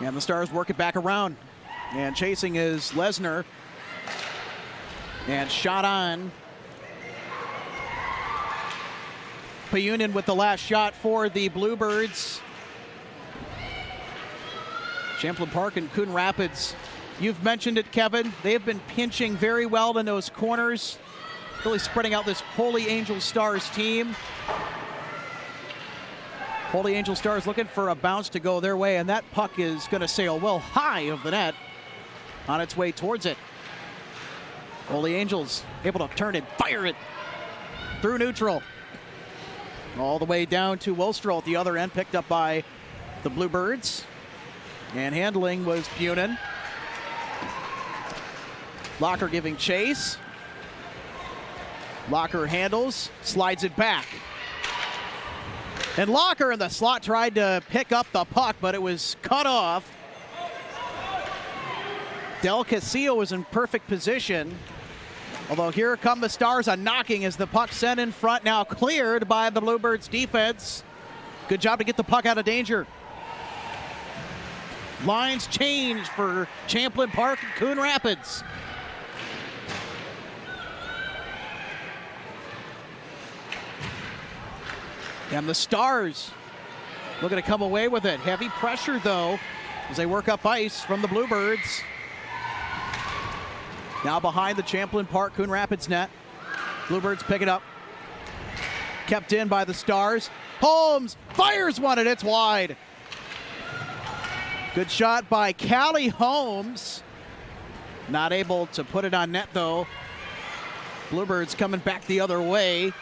And the Stars work it back around. And chasing is Lesnar. And shot on. Payunin with the last shot for the Bluebirds. Champlin Park and Coon Rapids. You've mentioned it, Kevin. They've been pinching very well in those corners. Really spreading out this Holy Angel Stars team. Holy Angel Stars looking for a bounce to go their way, and that puck is going to sail well high of the net on its way towards it. Holy Angels able to turn and fire it through neutral. All the way down to Wilstrel at the other end, picked up by the Bluebirds. And handling was Punin. Locker giving chase. Locker handles, slides it back. And Locker in the slot tried to pick up the puck, but it was cut off. Del Castillo was in perfect position. Although here come the Stars on knocking as the puck sent in front, now cleared by the Bluebirds defense. Good job to get the puck out of danger. Lines change for Champlin Park and Coon Rapids. And the Stars looking to come away with it. Heavy pressure, though, as they work up ice from the Bluebirds. Now behind the Champlin Park Coon Rapids net. Bluebirds pick it up. Kept in by the Stars. Holmes fires one and it's wide. Good shot by Callie Holmes. Not able to put it on net though. Bluebirds coming back the other way.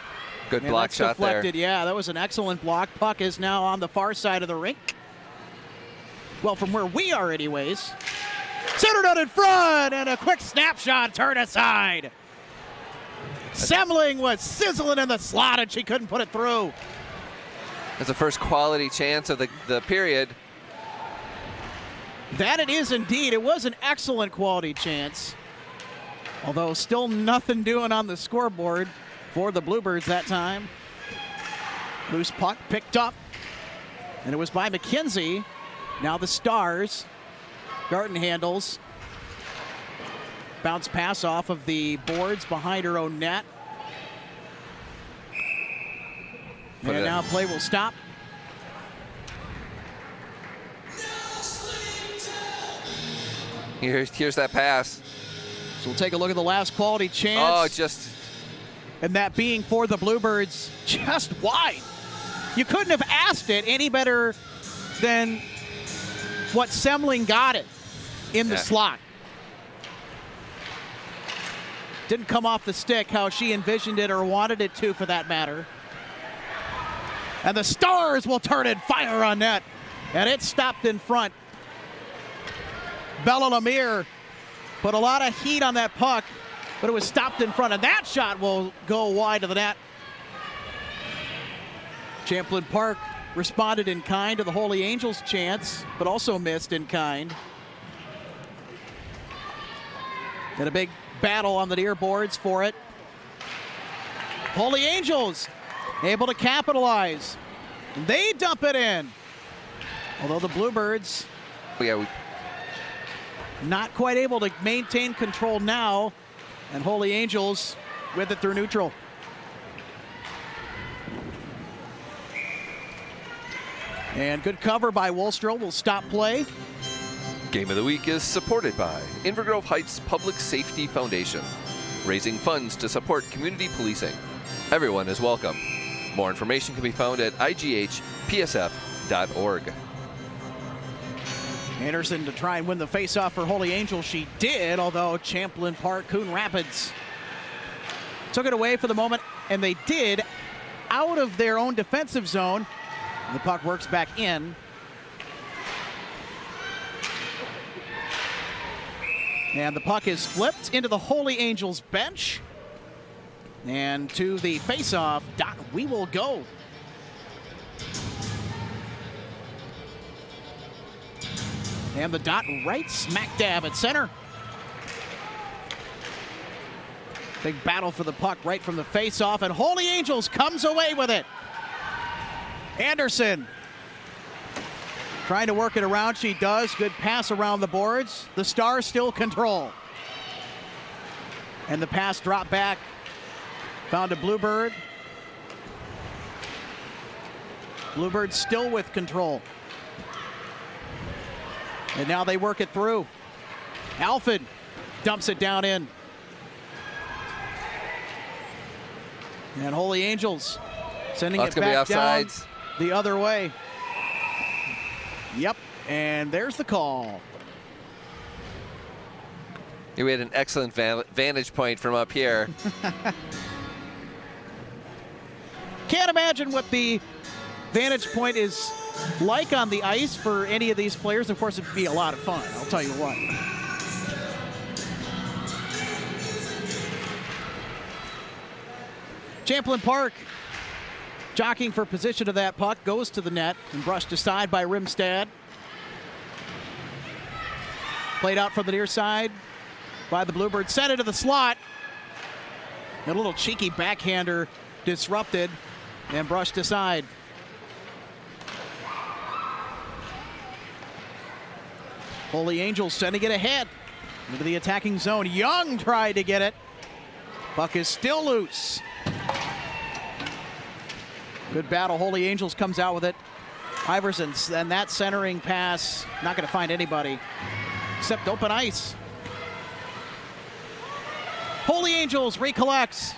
Good block shot deflected. there. Yeah, that was an excellent block. Puck is now on the far side of the rink. Well, from where we are anyways. Centered out in front and a quick snapshot turn aside. Semling was sizzling in the slot and she couldn't put it through. That's the first quality chance of the period. That it is indeed. It was an excellent quality chance. Although still nothing doing on the scoreboard for the Bluebirds that time. Loose puck picked up. And it was by McKenzie. Now the Stars. Garten handles. Bounce pass off of the boards behind her own net. And now play will stop. Here's that pass. So we'll take a look at the last quality chance. Oh, just. And that being for the Bluebirds, just wide. You couldn't have asked it any better than what Semling got it in the slot. Didn't come off the stick how she envisioned it or wanted it to, for that matter. And the Stars will turn and fire on net. And it stopped in front. Bella Lemire put a lot of heat on that puck, but it was stopped in front. And that shot will go wide of the net. Champlin Park responded in kind to the Holy Angels chance, but also missed in kind. And a big battle on the near boards for it. Holy Angels able to capitalize. They dump it in. Although the Bluebirds not quite able to maintain control now. And Holy Angels with it through neutral. And good cover by Woolstrow will stop play. Game of the Week is supported by Inver Grove Heights Public Safety Foundation, raising funds to support community policing. Everyone is welcome. More information can be found at ighpsf.org. Anderson to try and win the faceoff for Holy Angels. She did, although Champlin Park Coon Rapids took it away for the moment, and they did out of their own defensive zone. The puck works back in. And the puck is flipped into the Holy Angels bench. And to the faceoff dot we will go. And the dot right smack dab at center. Big battle for the puck right from the faceoff, and Holy Angels comes away with it. Anderson trying to work it around. She does. Good pass around the boards. The Stars still control. And the pass dropped back. Found a Bluebird. Bluebird still with control. And now they work it through. Alford dumps it down in. And Holy Angels sending it back down the other way. Yep, and there's the call. We had an excellent vantage point from up here. Can't imagine what the vantage point is like on the ice for any of these players. Of course, it'd be a lot of fun, I'll tell you what. Champlin Park jockeying for position of that puck, goes to the net and brushed aside by Rimstad. Played out from the near side by the Bluebirds, sent it to the slot. A little cheeky backhander disrupted and brushed aside. Holy Angels sending it ahead into the attacking zone. Young tried to get it. Puck is still loose. Good battle. Holy Angels comes out with it. Iverson, and that centering pass, not going to find anybody except open ice. Holy Angels recollects.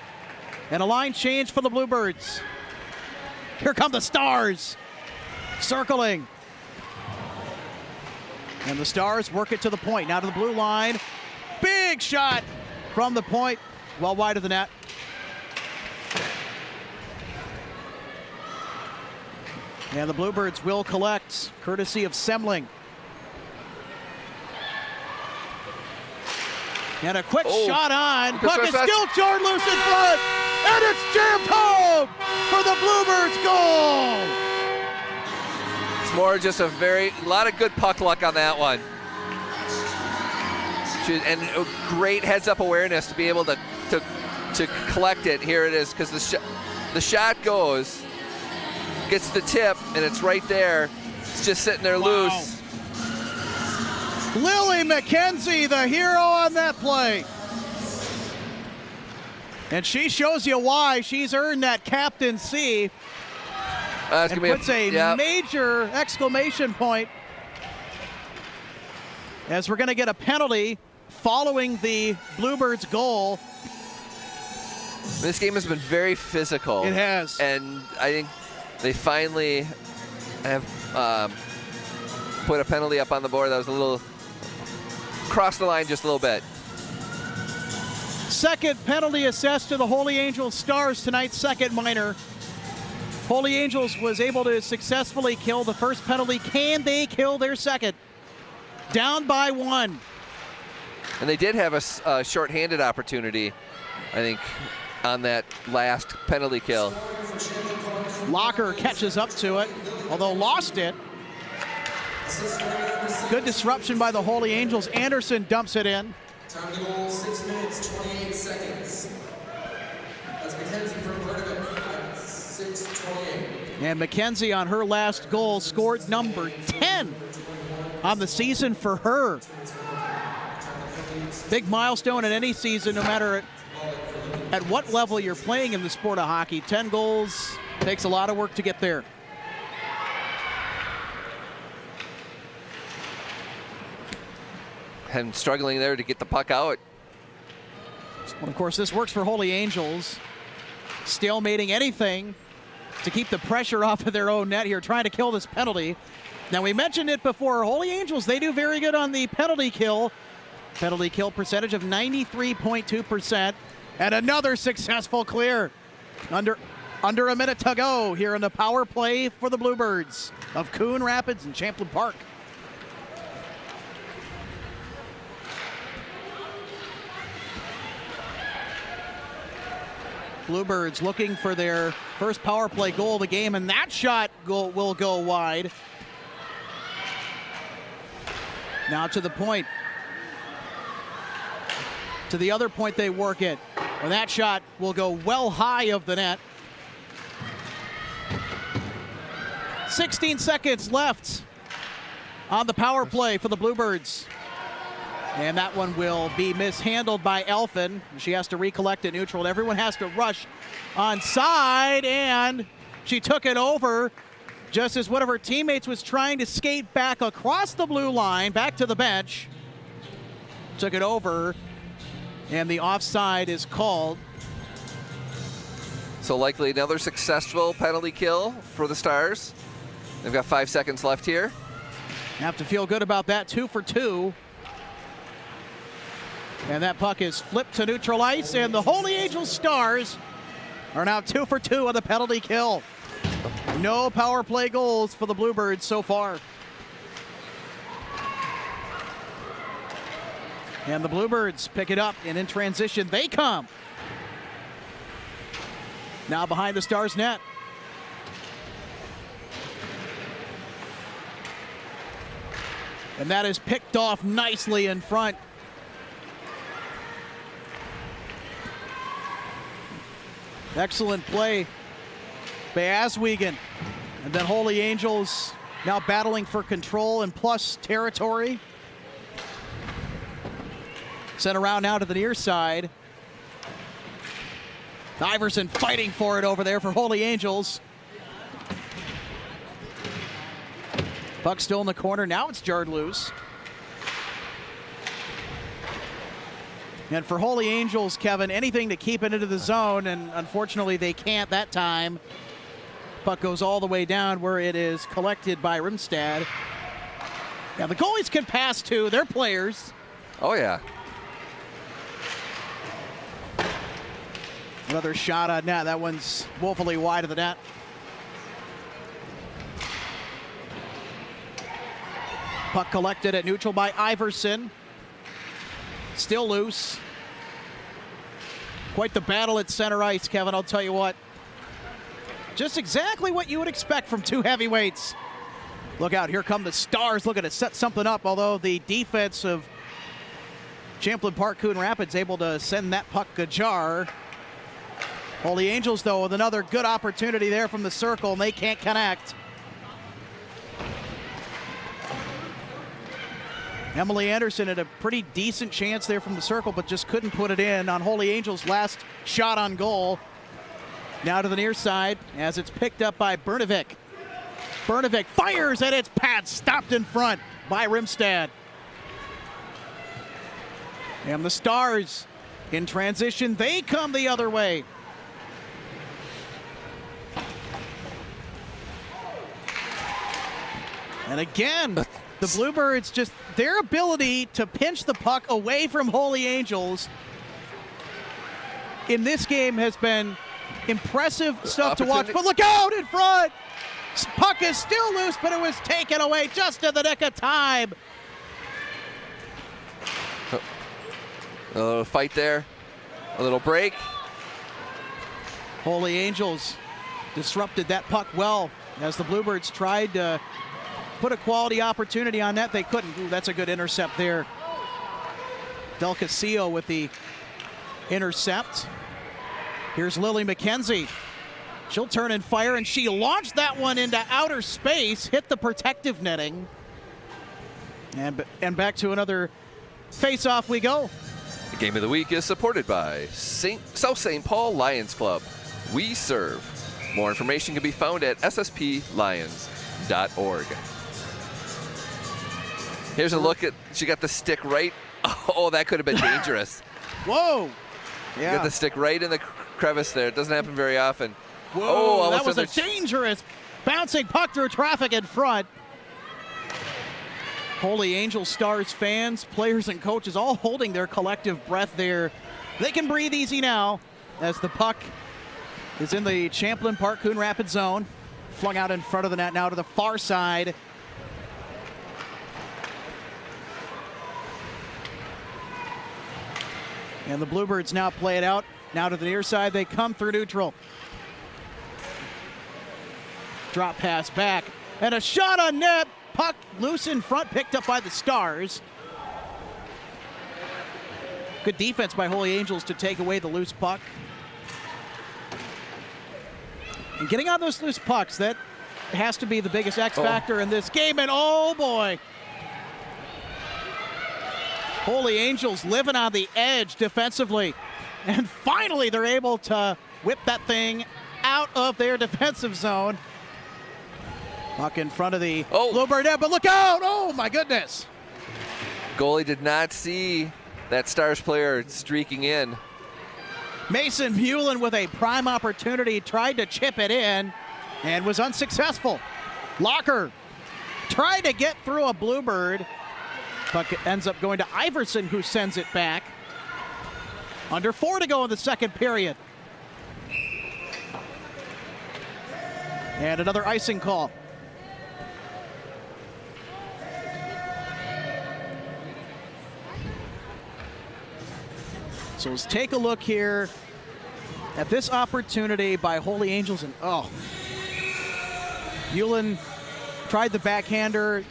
And a line change for the Bluebirds. Here come the Stars. Circling. And the Stars work it to the point. Now to the blue line. Big shot from the point. Well wide of the net. And the Bluebirds will collect, courtesy of Semling. And a quick shot on. Puck is still torn loose in front. And it's jammed home for the Bluebirds goal. It's more just a lot of good puck luck on that one. And great heads-up awareness to be able to collect it. Here it is, because the shot goes, gets the tip, and it's right there. It's just sitting there loose. Lily McKenzie, the hero on that play. And she shows you why she's earned that captaincy. And puts a major exclamation point as we're going to get a penalty following the Bluebirds goal. This game has been very physical. It has. And I think they finally have put a penalty up on the board that was a little crossed the line just a little bit. Second penalty assessed to the Holy Angels Stars tonight, second minor. Holy Angels was able to successfully kill the first penalty. Can they kill their second? Down by 1. And they did have a shorthanded opportunity, I think, on that last penalty kill. Locker catches up to it, although lost it. Good disruption by the Holy Angels. Anderson dumps it in. Time to goal, 6 minutes, 28 seconds. That's McKenzie from Vertigo at 6:28. And McKenzie on her last goal scored number 10 on the season for her. Big milestone in any season, no matter at what level you're playing in the sport of hockey. 10 goals takes a lot of work to get there. And struggling there to get the puck out. Well, of course, this works for Holy Angels. Stalemating anything to keep the pressure off of their own net here, trying to kill this penalty. Now, we mentioned it before. Holy Angels, they do very good on the penalty kill. Penalty kill percentage of 93.2%. And another successful clear. Under a minute to go here in the power play for the Bluebirds of Coon Rapids and Champlin Park. Bluebirds looking for their first power play goal of the game, and that shot will go wide. Now to the point. To the other point they work it. And that shot will go well high of the net. 16 seconds left on the power play for the Bluebirds. And that one will be mishandled by Elfin. She has to recollect at neutral. Everyone has to rush on side, and she took it over just as one of her teammates was trying to skate back across the blue line, back to the bench. Took it over, and the offside is called. So likely another successful penalty kill for the Stars. They've got 5 seconds left here. Have to feel good about that. 2 for 2. And that puck is flipped to neutral ice, and the Holy Angels Stars are now 2 for 2 on the penalty kill. No power play goals for the Bluebirds so far. And the Bluebirds pick it up, and in transition they come. Now behind the Stars net. And that is picked off nicely in front. Excellent play by Aswegan. And then Holy Angels now battling for control and plus territory. Sent around now to the near side. Iverson fighting for it over there for Holy Angels. Puck still in the corner. Now it's jarred loose. And for Holy Angels, Kevin, anything to keep it into the zone, and unfortunately they can't that time. Puck goes all the way down where it is collected by Rimstad. Yeah, the goalies can pass too. They're players. Oh, yeah. Another shot on net. That one's woefully wide of the net. Puck collected at neutral by Iverson. Still loose. Quite the battle at center ice, Kevin, I'll tell you what. Just exactly what you would expect from two heavyweights. Look out, here come the Stars looking to set something up, although the defense of Champlin Park Coon Rapids able to send that puck ajar. Holy Angels, though, with another good opportunity there from the circle, and they can't connect. Emily Anderson had a pretty decent chance there from the circle, but just couldn't put it in on Holy Angels' last shot on goal. Now to the near side as it's picked up by Bernovic. Bernovic fires, and it's pad stopped in front by Rimstad. And the Stars in transition, they come the other way. And again, the Bluebirds, just their ability to pinch the puck away from Holy Angels in this game has been impressive stuff to watch. But look out in front! Puck is still loose, but it was taken away just in the nick of time. A little fight there, a little break. Holy Angels disrupted that puck well as the Bluebirds tried to put a quality opportunity on that. They couldn't. Ooh, that's a good intercept there. Del Castillo with the intercept. Here's Lily McKenzie. She'll turn and fire, and she launched that one into outer space, hit the protective netting. And back to another face-off we go. The game of the week is supported by South St. Paul Lions Club. We serve. More information can be found at ssplions.org. Here's a look at, she got the stick right. Oh, that could have been dangerous. Whoa. Yeah. Got the stick right in the crevice there. It doesn't happen very often. Whoa, that was a dangerous bouncing puck through traffic in front. Holy Angels, Stars fans, players and coaches all holding their collective breath there. They can breathe easy now as the puck is in the Champlin Park Coon Rapids zone. Flung out in front of the net now to the far side. And the Bluebirds now play it out. Now to the near side, they come through neutral. Drop pass back, and a shot on net. Puck loose in front, picked up by the Stars. Good defense by Holy Angels to take away the loose puck. And getting on those loose pucks, that has to be the biggest X factor in this game, and oh boy. Holy Angels living on the edge defensively. And finally, they're able to whip that thing out of their defensive zone. Puck in front of the Bluebird net, but look out! Oh, my goodness. Goalie did not see that Stars player streaking in. Mason Mullen with a prime opportunity tried to chip it in and was unsuccessful. Locker tried to get through a Bluebird. Puck ends up going to Iverson, who sends it back. Under 4 to go in the second period. And another icing call. So let's take a look here at this opportunity by Holy Angels. And Mullen tried the backhander.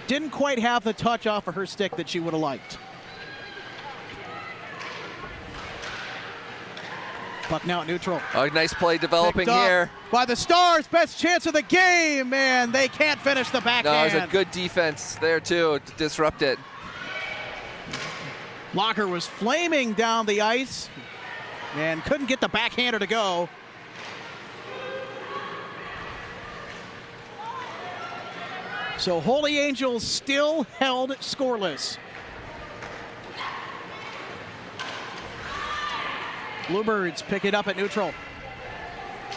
Didn't quite have the touch off of her stick that she would have liked. Puck now at neutral. Oh, nice play developing here. By the Stars, best chance of the game, and they can't finish the backhand. No, it was a good defense there too to disrupt it. Locker was flaming down the ice and couldn't get the backhander to go. So Holy Angels still held scoreless. Bluebirds pick it up at neutral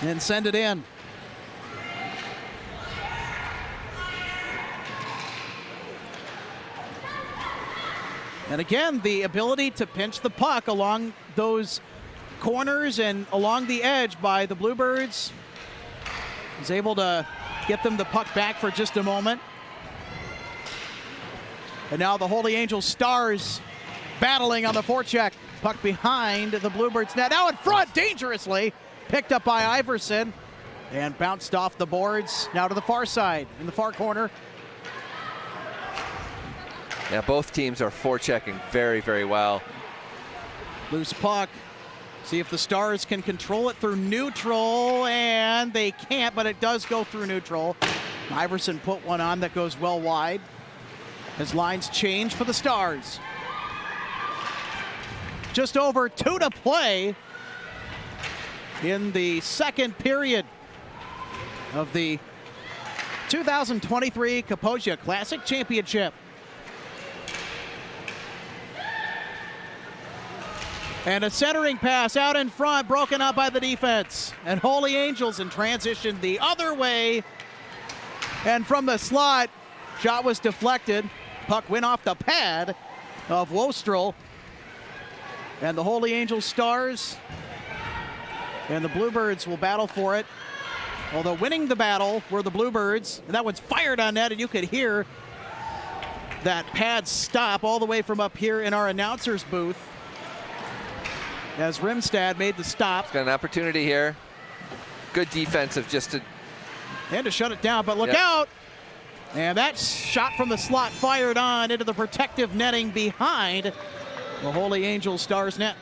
and send it in. And again, the ability to pinch the puck along those corners and along the edge by the Bluebirds is able to get them the puck back for just a moment. And now the Holy Angels Stars battling on the forecheck. Puck behind the Bluebirds net. Now in front, dangerously. Picked up by Iverson and bounced off the boards. Now to the far side, in the far corner. Yeah, both teams are forechecking very, very well. Loose puck. See if the Stars can control it through neutral, and they can't, but it does go through neutral. Iverson put one on that goes well wide. As lines change for the Stars. Just over 2 to play in the second period of the 2023 Kaposia Classic Championship. And a centering pass out in front, broken up by the defense. And Holy Angels in transition the other way. And from the slot, shot was deflected. Puck went off the pad of Wostrel. And the Holy Angels Stars and the Bluebirds will battle for it. Although winning the battle were the Bluebirds. And that one's fired on net, and you could hear that pad stop all the way from up here in our announcer's booth as Rimstad made the stop. He's got an opportunity here. Good defensive just to... And to shut it down, but look out! And that shot from the slot fired on into the protective netting behind the Holy Angels Stars net.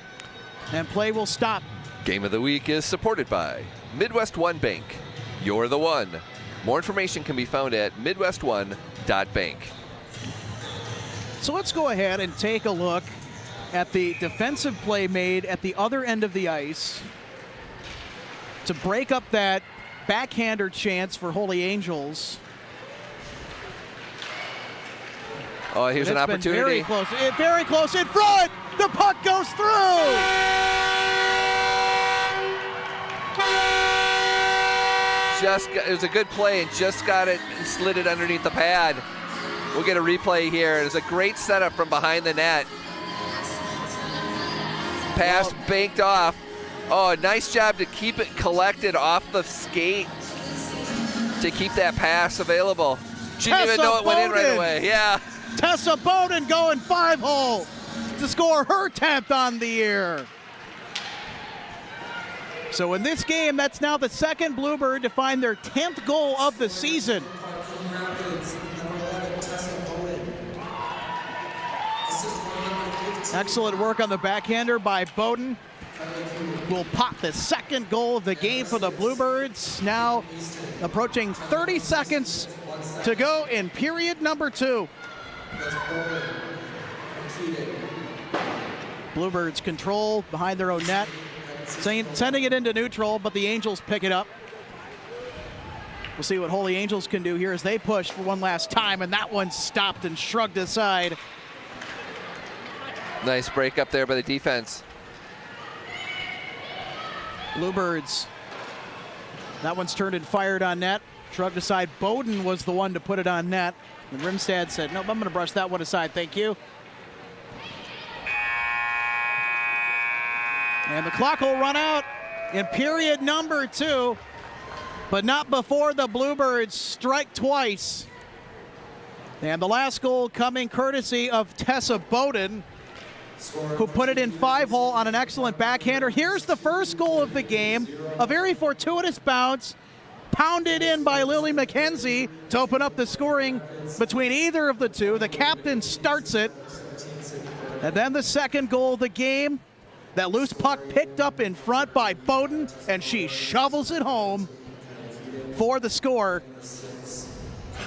And play will stop. Game of the Week is supported by Midwest One Bank. You're the one. More information can be found at midwestone.bank. So let's go ahead and take a look at the defensive play made at the other end of the ice to break up that backhander chance for Holy Angels. Oh, here's an opportunity. Very close in front. The puck goes through. It was a good play and just got it and slid it underneath the pad. We'll get a replay here. It was a great setup from behind the net. Pass banked off. Oh, nice job to keep it collected off the skate to keep that pass available. She didn't even know it went in right away. Yeah. Tessa Bowden going 5-hole to score her 10th on the year. So in this game, that's now the second Bluebird to find their 10th goal of the season. Excellent work on the backhander by Bowden. Will pop the second goal of the game for the Bluebirds. Now approaching 30 seconds to go in period number 2. Bluebirds control behind their own net, sending it into neutral, but the Angels pick it up. We'll see what Holy Angels can do here as they push for one last time, and that one stopped and shrugged aside. Nice break up there by the defense. Bluebirds. That one's turned and fired on net. Shrugged aside. Bowden was the one to put it on net. And Rimstad said, nope, I'm going to brush that one aside, thank you. And the clock will run out in period number 2, but not before the Bluebirds strike twice. And the last goal coming courtesy of Tessa Bowden, who put it in 5-hole on an excellent backhander. Here's the first goal of the game, a very fortuitous bounce, pounded in by Lily McKenzie to open up the scoring between either of the two. The captain starts it. And then the second goal of the game, that loose puck picked up in front by Bowden, and she shovels it home for the score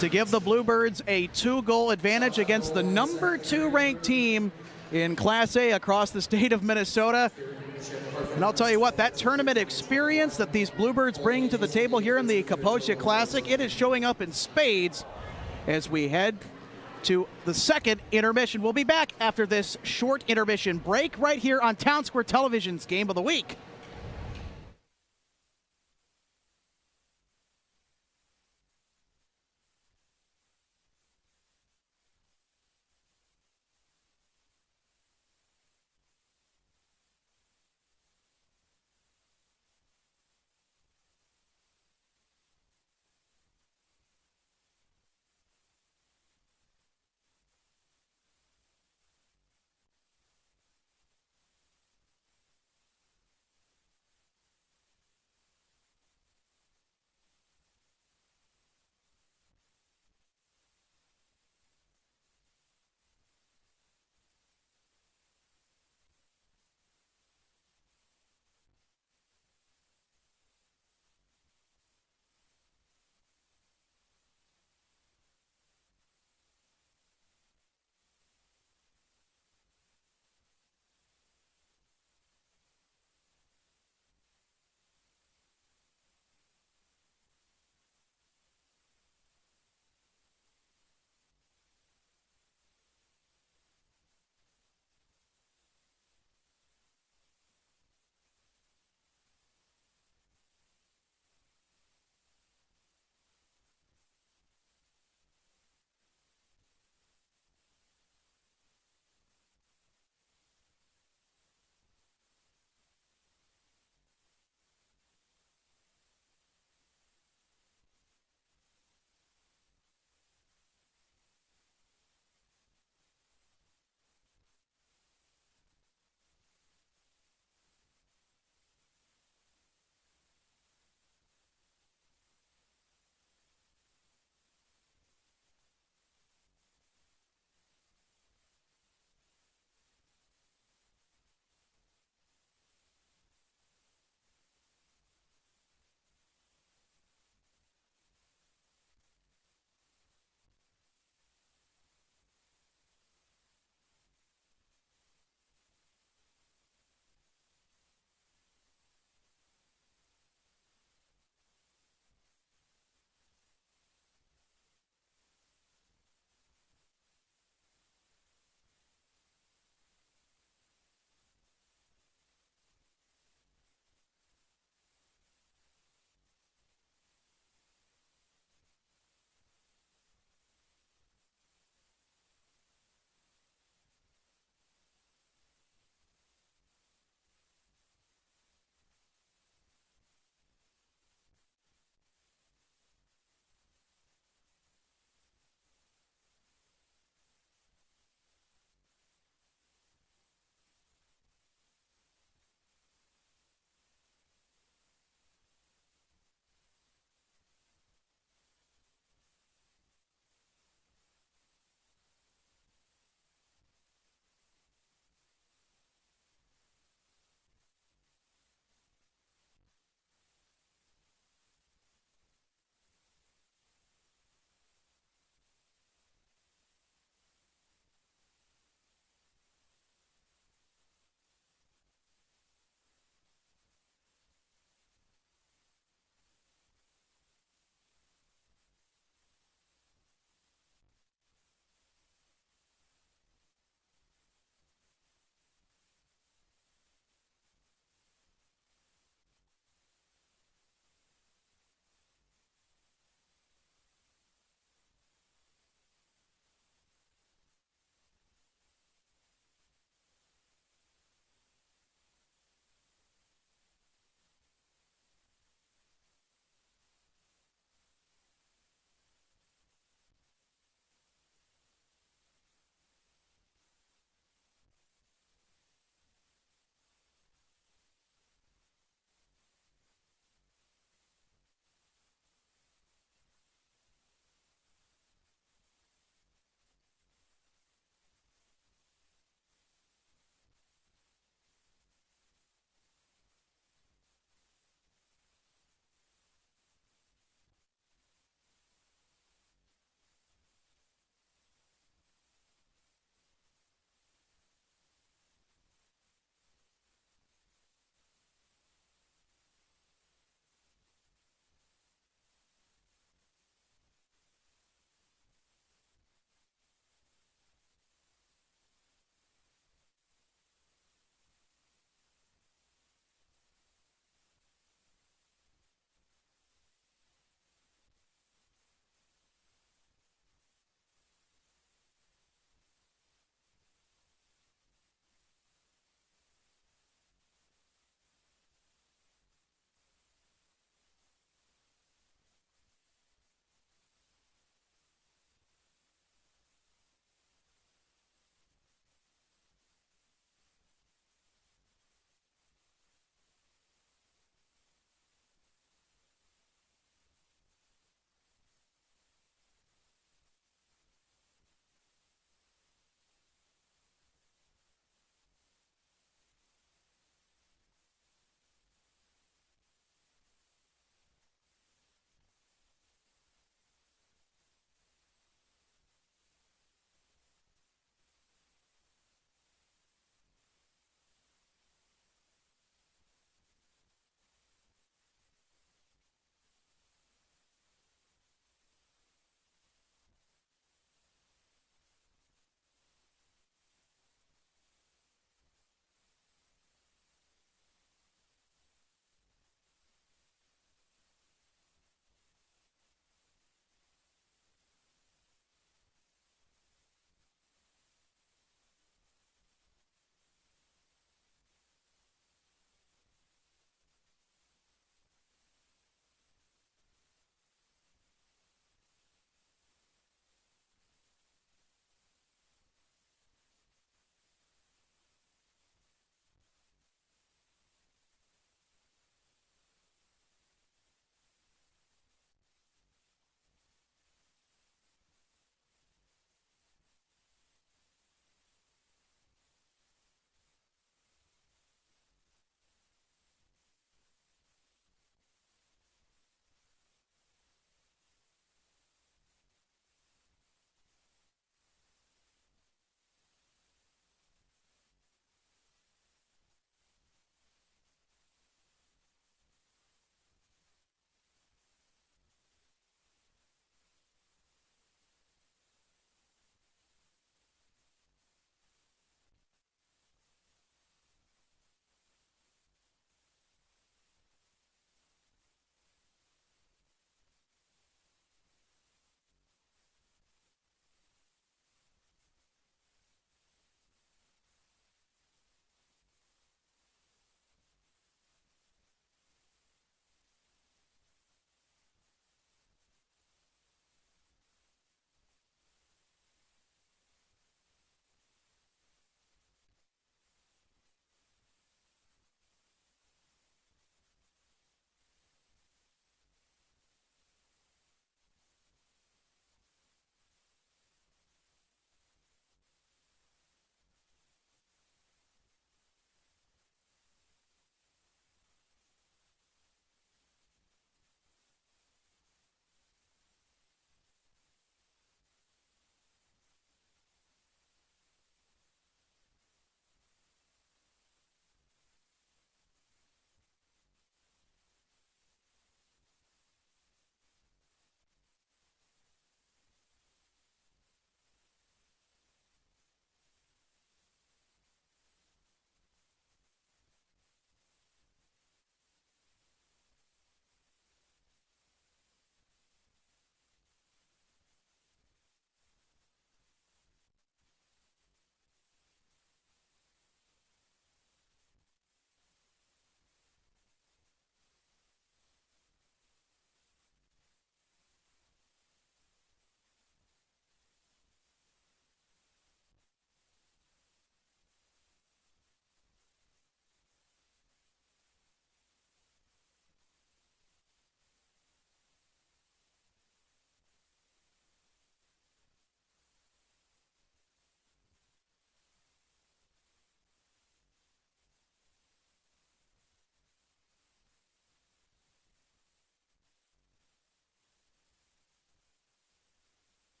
to give the Bluebirds a 2-goal advantage against the number 2 ranked team in Class A across the state of Minnesota. And I'll tell you what, that tournament experience that these Bluebirds bring to the table here in the Kaposia Classic, it is showing up in spades as we head to the second intermission. We'll be back after this short intermission break right here on Town Square Television's Game of the Week.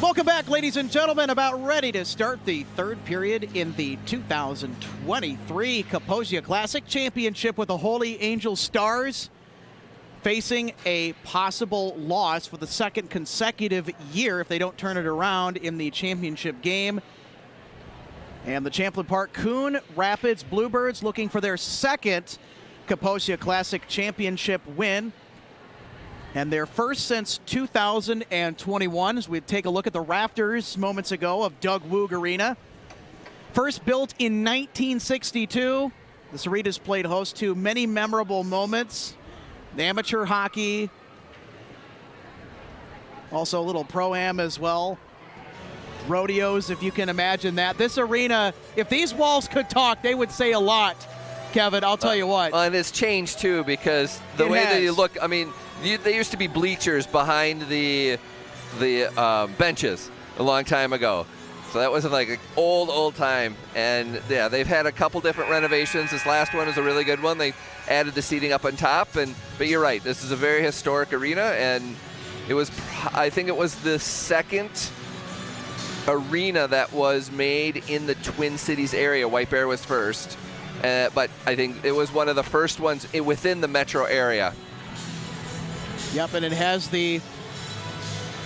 Welcome back, ladies and gentlemen. About ready to start the third period in the 2023 Kaposia Classic Championship with the Holy Angel Stars facing a possible loss for the second consecutive year if they don't turn it around in the championship game. And the Champlin Park Coon Rapids Bluebirds looking for their second Kaposia Classic Championship win. And their first since 2021, as we take a look at the rafters moments ago of Doug Woog Arena. First built in 1962, this arena's played host to many memorable moments. Amateur hockey, also a little pro-am as well. Rodeos, if you can imagine that. This arena, if these walls could talk, they would say a lot, Kevin, I'll tell you what. And it's changed, too, because the way that you look, I mean, there used to be bleachers behind the benches a long time ago. So that was like an old time. And, yeah, they've had a couple different renovations. This last one is a really good one. They added the seating up on top. But you're right, this is a very historic arena. And it was, I think it was the second arena that was made in the Twin Cities area. White Bear was first. But I think it was one of the first ones within the metro area. Yep, and it has the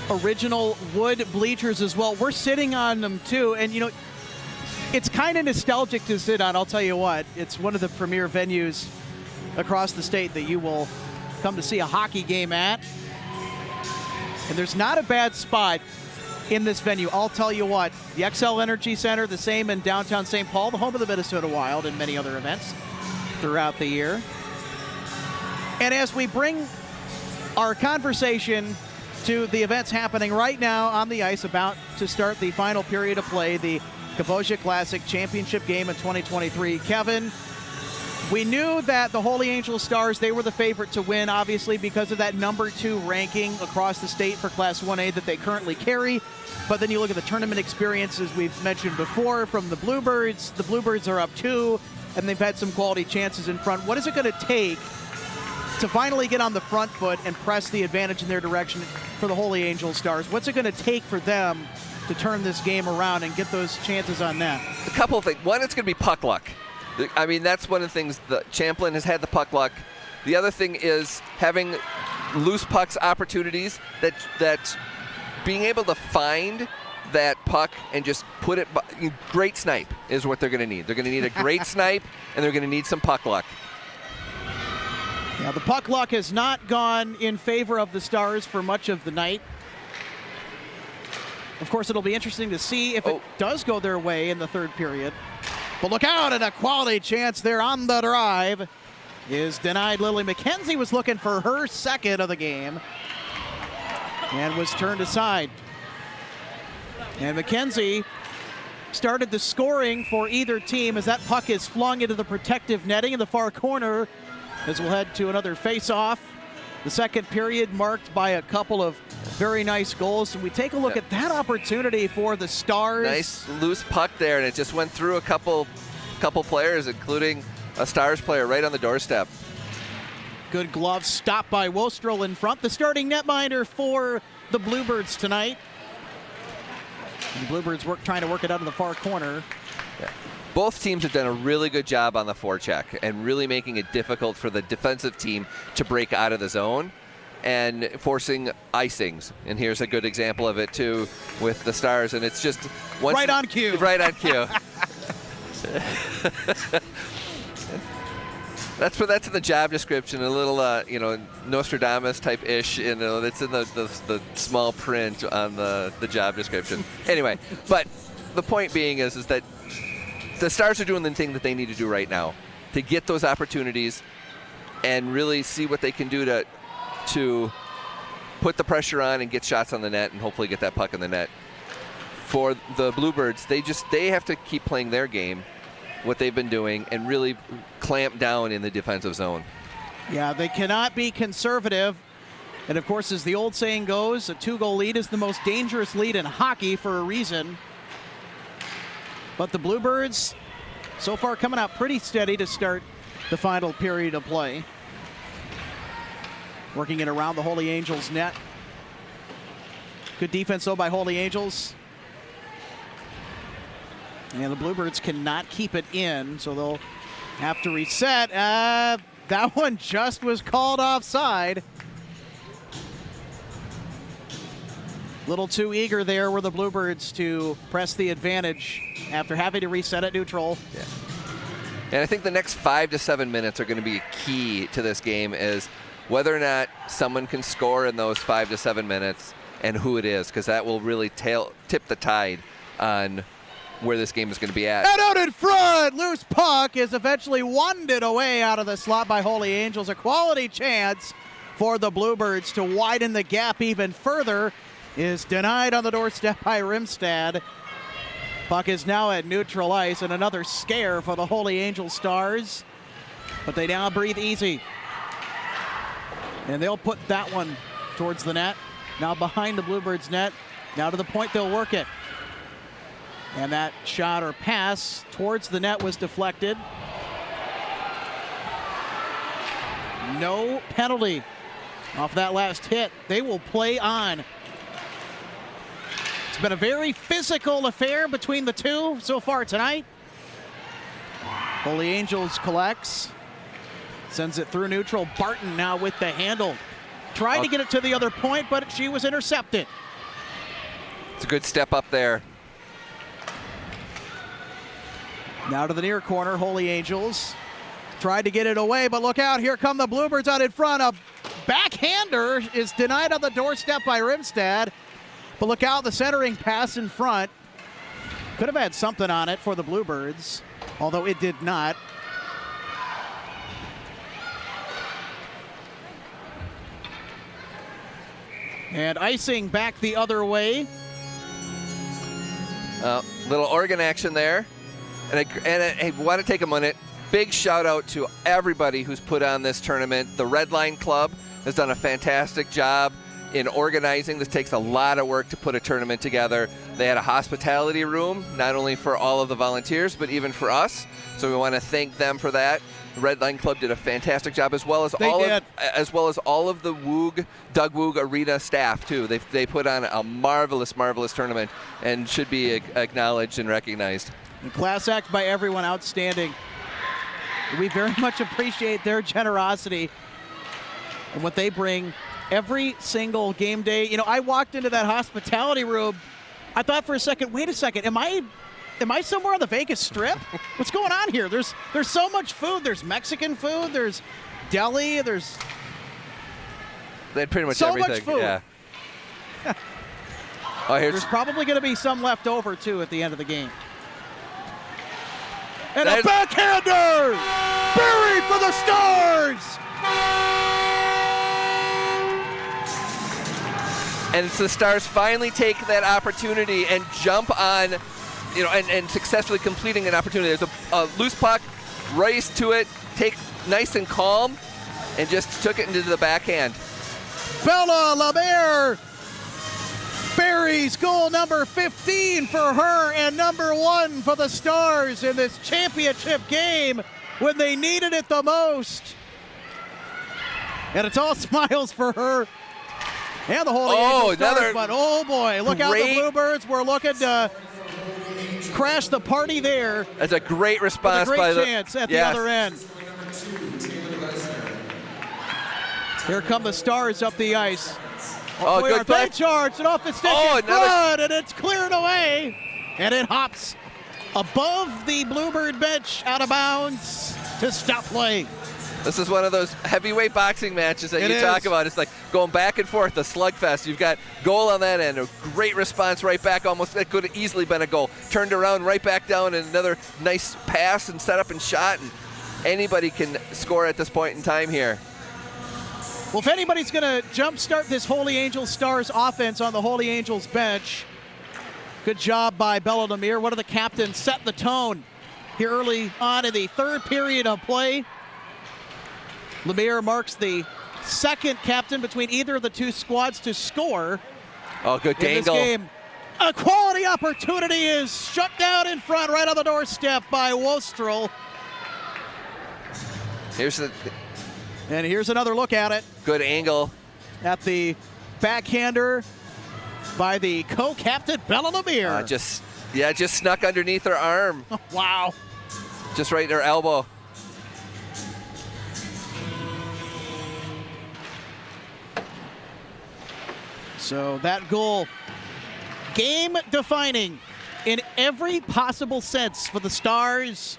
original wood bleachers as well. We're sitting on them too, and you know, it's kind of nostalgic to sit on, I'll tell you what. It's one of the premier venues across the state that you will come to see a hockey game at. And there's not a bad spot in this venue, I'll tell you what. The XL Energy Center, the same in downtown St. Paul, the home of the Minnesota Wild and many other events throughout the year. And as we bring our conversation to the events happening right now on the ice, about to start the final period of play, the Kaposia Classic Championship game in 2023. Kevin, we knew that the Holy Angel Stars, they were the favorite to win, obviously, because of that #2 ranking across the state for Class 1A that they currently carry. But then you look at the tournament experiences we've mentioned before from the Bluebirds. The Bluebirds are up 2, and they've had some quality chances in front. What is it going to take to finally get on the front foot and press the advantage in their direction for the Holy Angel Stars? What's it going to take for them to turn this game around and get those chances on net? A couple of things. One, it's going to be puck luck. I mean, that's one of the things that Champlin has had, the puck luck. The other thing is having loose pucks opportunities, that being able to find that puck and just put it, great snipe is what they're going to need. They're going to need a great snipe, and they're going to need some puck luck. Yeah, the puck luck has not gone in favor of the Stars for much of the night. Of course, it'll be interesting to see if it does go their way in the third period. But look out, and a quality chance there on the drive is denied. Lily McKenzie was looking for her second of the game and was turned aside. And McKenzie started the scoring for either team as that puck is flung into the protective netting in the far corner, as we'll head to another face-off. The second period marked by a couple of very nice goals. And we take a look at that opportunity for the Stars. Nice loose puck there, and it just went through a couple players, including a Stars player right on the doorstep. Good glove stop by Wostrel in front. The starting netminder for the Bluebirds tonight. And the Bluebirds trying to work it out in the far corner. Yeah. Both teams have done a really good job on the forecheck and really making it difficult for the defensive team to break out of the zone and forcing icings. And here's a good example of it, too, with the Stars. And it's just... right on cue. Right on cue. That's in the job description, a little, Nostradamus type-ish, that's in the small print on the job description. Anyway, but the point being is that the Stars are doing the thing that they need to do right now to get those opportunities and really see what they can do to put the pressure on and get shots on the net and hopefully get that puck in the net. For the Bluebirds, they have to keep playing their game, what they've been doing, and really clamp down in the defensive zone. Yeah, they cannot be conservative. And of course, as the old saying goes, a 2-goal lead is the most dangerous lead in hockey for a reason. But the Bluebirds, so far, coming out pretty steady to start the final period of play. Working it around the Holy Angels net. Good defense, though, by Holy Angels. And the Bluebirds cannot keep it in, so they'll have to reset. That one just was called offside. Little too eager there were the Bluebirds to press the advantage after having to reset at neutral. Yeah. And I think the next 5 to 7 minutes are going to be key to this game, is whether or not someone can score in those 5 to 7 minutes and who it is, because that will really tip the tide on where this game is going to be at. And out in front, loose puck is eventually wanded away out of the slot by Holy Angels. A quality chance for the Bluebirds to widen the gap even further is denied on the doorstep by Rimstad. Puck is now at neutral ice, and another scare for the Holy Angel Stars. But they now breathe easy. And they'll put that one towards the net. Now behind the Bluebirds' net. Now to the point they'll work it. And that shot or pass towards the net was deflected. No penalty off that last hit. They will play on. It's been a very physical affair between the two so far tonight. Holy Angels collects. Sends it through neutral. Barton now with the handle. Tried to get it to the other point, but she was intercepted. It's a good step up there. Now to the near corner, Holy Angels. Tried to get it away, but look out. Here come the Bluebirds out in front. A backhander is denied on the doorstep by Rimstad. But look out, the centering pass in front. Could have had something on it for the Bluebirds, although it did not. And icing back the other way. Little Oregon action there. And I want to take a minute. Big shout out to everybody who's put on this tournament. The Red Line Club has done a fantastic job in organizing. This takes a lot of work to put a tournament together. They had a hospitality room, not only for all of the volunteers, but even for us. So we want to thank them for that. The Red Line Club did a fantastic job, as well as all of the Doug Woog Arena staff too. They put on a marvelous tournament and should be acknowledged and recognized. And class act by everyone, outstanding. We very much appreciate their generosity and what they bring every single game day. You know, I walked into that hospitality room. I thought for a second, wait a second, am I somewhere on the Vegas Strip? What's going on here? There's so much food. There's Mexican food. There's deli. They had pretty much so everything. Much food. Yeah. There's probably going to be some left over too at the end of the game. And a backhander! Buried for the Stars! And it's the Stars finally take that opportunity and jump on, and successfully completing an opportunity. There's a loose puck, race to it, take nice and calm, and just took it into the backhand. Bella Lemire buries goal number 15 for her and number 1 for the Stars in this championship game when they needed it the most. And it's all smiles for her and the Holy Angels Stars, but oh boy, look out, the Bluebirds were looking to crash the party there. That's a great response by the chance at the other end. Here come the Stars up the ice. Good play. They charged it off the stick in front, and it's cleared away. And it hops above the Bluebird bench, out of bounds to stop play. This is one of those heavyweight boxing matches that you talk about. It's like going back and forth, a slugfest. You've got goal on that end, a great response right back. Almost that could have easily been a goal. Turned around, right back down, and another nice pass and set up and shot. And anybody can score at this point in time here. Well, if anybody's going to jumpstart this Holy Angels Stars offense on the Holy Angels bench, good job by Bella Lemire. One of the captains set the tone here early on in the third period of play. Lemire marks the second captain between either of the two squads to score. Oh, good dangle. In this game. A quality opportunity is shut down in front right on the doorstep by Wostrel. And here's another look at it. Good angle. At the backhander. by the co-captain Bella Lemire. Just snuck underneath her arm. Wow. Just right in her elbow. So that goal, game defining in every possible sense for the Stars,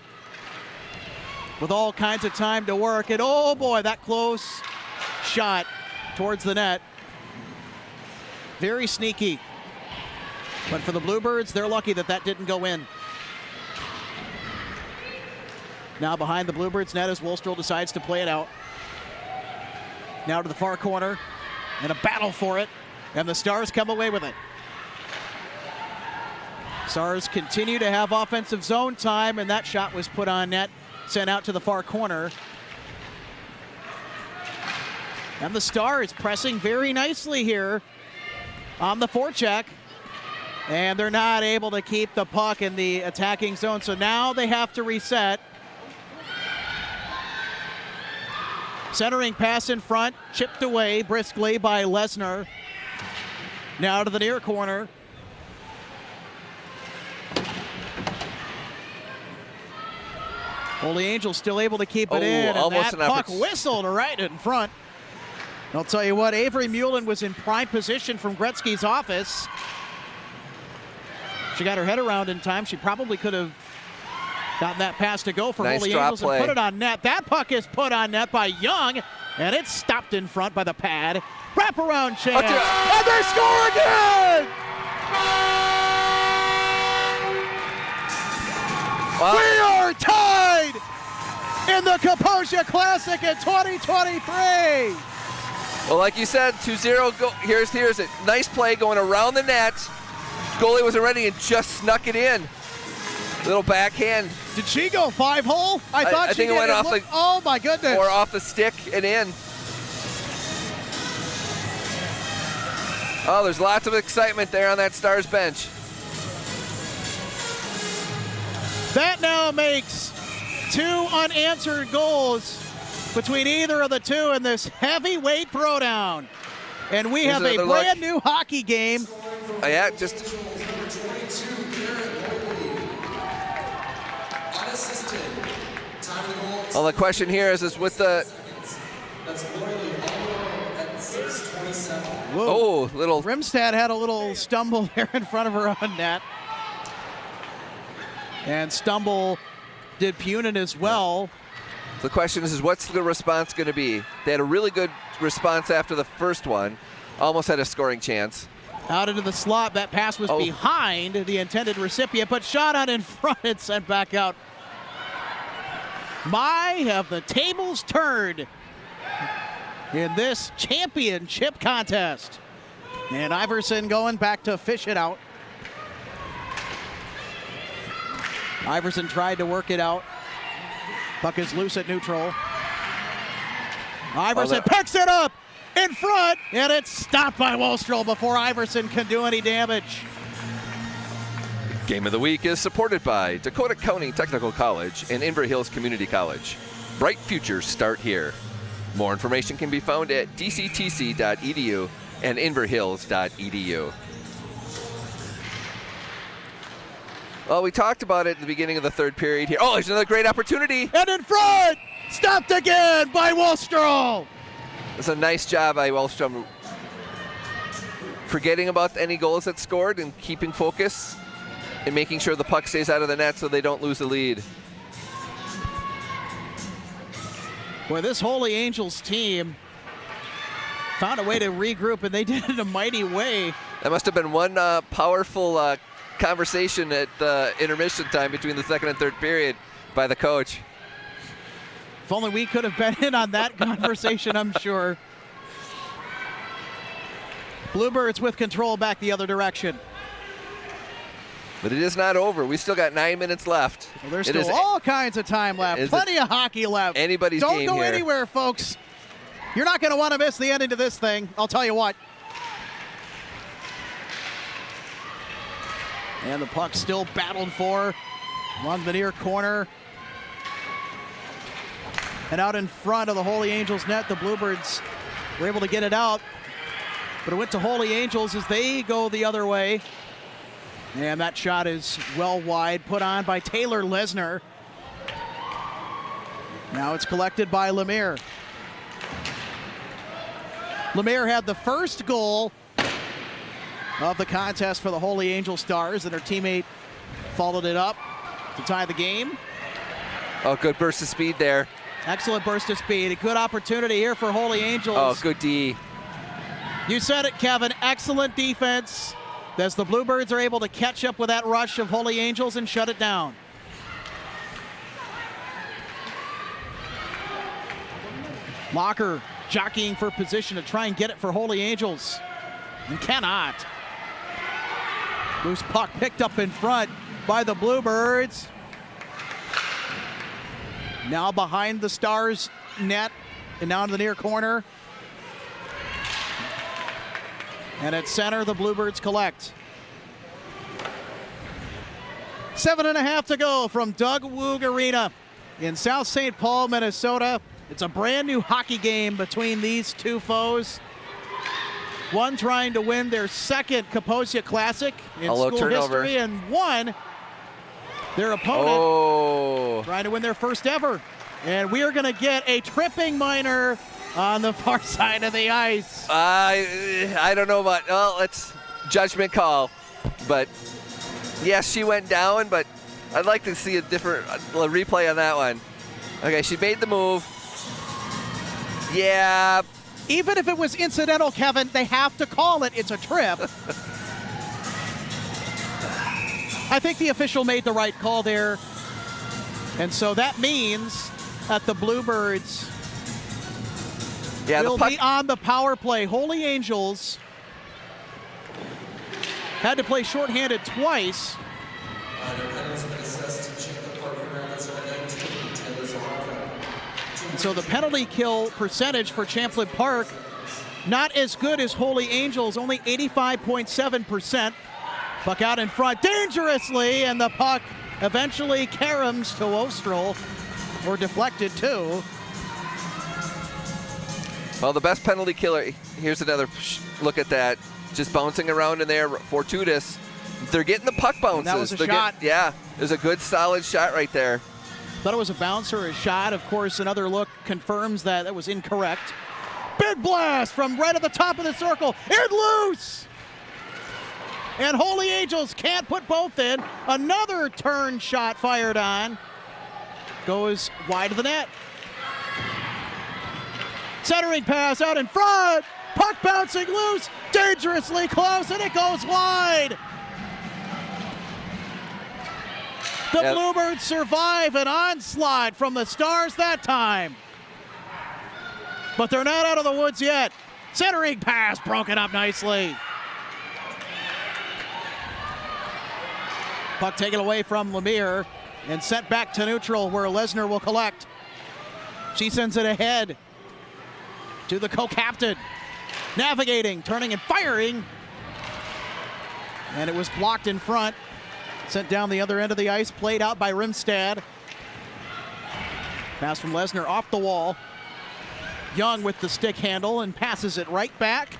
with all kinds of time to work. And oh boy, that close shot towards the net. Very sneaky. But for the Bluebirds, they're lucky that that didn't go in. Now behind the Bluebirds net as Wolstrow decides to play it out. Now to the far corner, and a battle for it, and the Stars come away with it. Stars continue to have offensive zone time, and that shot was put on net, sent out to the far corner. And the Stars pressing very nicely here on the forecheck. And they're not able to keep the puck in the attacking zone, so now they have to reset. Centering pass in front, chipped away briskly by Lesnar. Now to the near corner. Holy Angels still able to keep it in, and that puck whistled right in front. I'll tell you what, Avery Mullen was in prime position from Gretzky's office. She got her head around in time. She probably could have gotten that pass to go for Holy Angels and put it on net. That puck is put on net by Young, and it's stopped in front by the pad. Wraparound chance, and they score again! Wow. We are tied in the Kaposia Classic in 2023. Well, like you said, 2-0. Here's it. Nice play going around the net. Goalie wasn't ready and just snuck it in. Little backhand. Did she go 5-hole? I thought she think did. It went off the. Oh my goodness! Or off the stick and in. Oh, there's lots of excitement there on that Stars bench. That now makes 2 unanswered goals between either of the two in this heavyweight throwdown. And we have a brand new hockey game. Yeah, just. Well, the question here is with the. Whoa. Oh, little. Rimstad had a little stumble there in front of her own net. And stumble did Punin as well. The question is what's the response going to be? They had a really good response after the first one. Almost had a scoring chance. Out into the slot. That pass was behind the intended recipient, but shot out in front and sent back out. My, have the tables turned in this championship contest. And Iverson going back to fish it out. Iverson tried to work it out. Puck is loose at neutral. Iverson picks it up in front, and it's stopped by Wolstrow before Iverson can do any damage. Game of the Week is supported by Dakota County Technical College and Inver Hills Community College. Bright futures start here. More information can be found at dctc.edu and inverhills.edu. Well, we talked about it at the beginning of the third period here. Oh, there's another great opportunity. And in front, stopped again by Wolstrow. It's a nice job by Wellstrom, forgetting about any goals that scored and keeping focus and making sure the puck stays out of the net so they don't lose the lead. Boy, this Holy Angels team found a way to regroup, and they did it in a mighty way. That must have been one powerful conversation at intermission time between the second and third period by the coach. If only we could have been in on that conversation, I'm sure. Bluebirds with control back the other direction. But it is not over. We still got 9 minutes left. Well, there's still all kinds of time left. Plenty of hockey left. Anybody's game here. Don't go anywhere, folks. You're not going to want to miss the ending to this thing. I'll tell you what. And the puck still battled for along the near corner. And out in front of the Holy Angels net, the Bluebirds were able to get it out. But it went to Holy Angels as they go the other way. And that shot is well wide, put on by Taylor Lesnar. Now it's collected by Lemire. Lemire had the first goal of the contest for the Holy Angel Stars, and her teammate followed it up to tie the game. Oh, good burst of speed there. Excellent burst of speed. A good opportunity here for Holy Angels. Oh, good D. You said it, Kevin. Excellent defense as the Bluebirds are able to catch up with that rush of Holy Angels and shut it down. Locker jockeying for position to try and get it for Holy Angels, and cannot. Loose puck picked up in front by the Bluebirds. Now behind the Stars net and now in the near corner. And at center, the Bluebirds collect. 7.5 to go from Doug Woog Arena in South St. Paul, Minnesota. It's a brand new hockey game between these two foes. One trying to win their second Kaposia Classic in school turnover. history, and one, their opponent, trying to win their first ever. And we are going to get a tripping minor on the far side of the ice. I don't know about, well, it's judgment call. But yes, she went down, but I'd like to see a different replay on that one. Okay, she made the move. Yeah. Even if it was incidental, Kevin, they have to call it. It's a trip. I think the official made the right call there. And so that means that the Bluebirds will be on the power play. Holy Angels had to play shorthanded twice. So the penalty kill percentage for Champlin Park, not as good as Holy Angels, only 85.7%. Puck out in front dangerously, and the puck eventually caroms to Ostrel, or deflected too. Well, the best penalty killer, here's another look at that. Just bouncing around in there, fortuitous. They're getting the puck bounces. And that was a shot. Yeah, there's a good solid shot right there. Thought it was a bounce or a shot. Of course, another look confirms that that was incorrect. Big blast from right at the top of the circle. And loose! And Holy Angels can't put both in. Another turn shot fired on. Goes wide of the net. Centering pass out in front. Puck bouncing loose. Dangerously close, and it goes wide. The Bluebirds survive an onslaught from the Stars that time. But they're not out of the woods yet. Centering pass broken up nicely. Puck taken away from Lemire and sent back to neutral where Lesnar will collect. She sends it ahead to the co-captain. Navigating, turning and firing. And it was blocked in front. Sent down the other end of the ice, played out by Rimstad. Pass from Lesnar off the wall. Young with the stick handle and passes it right back.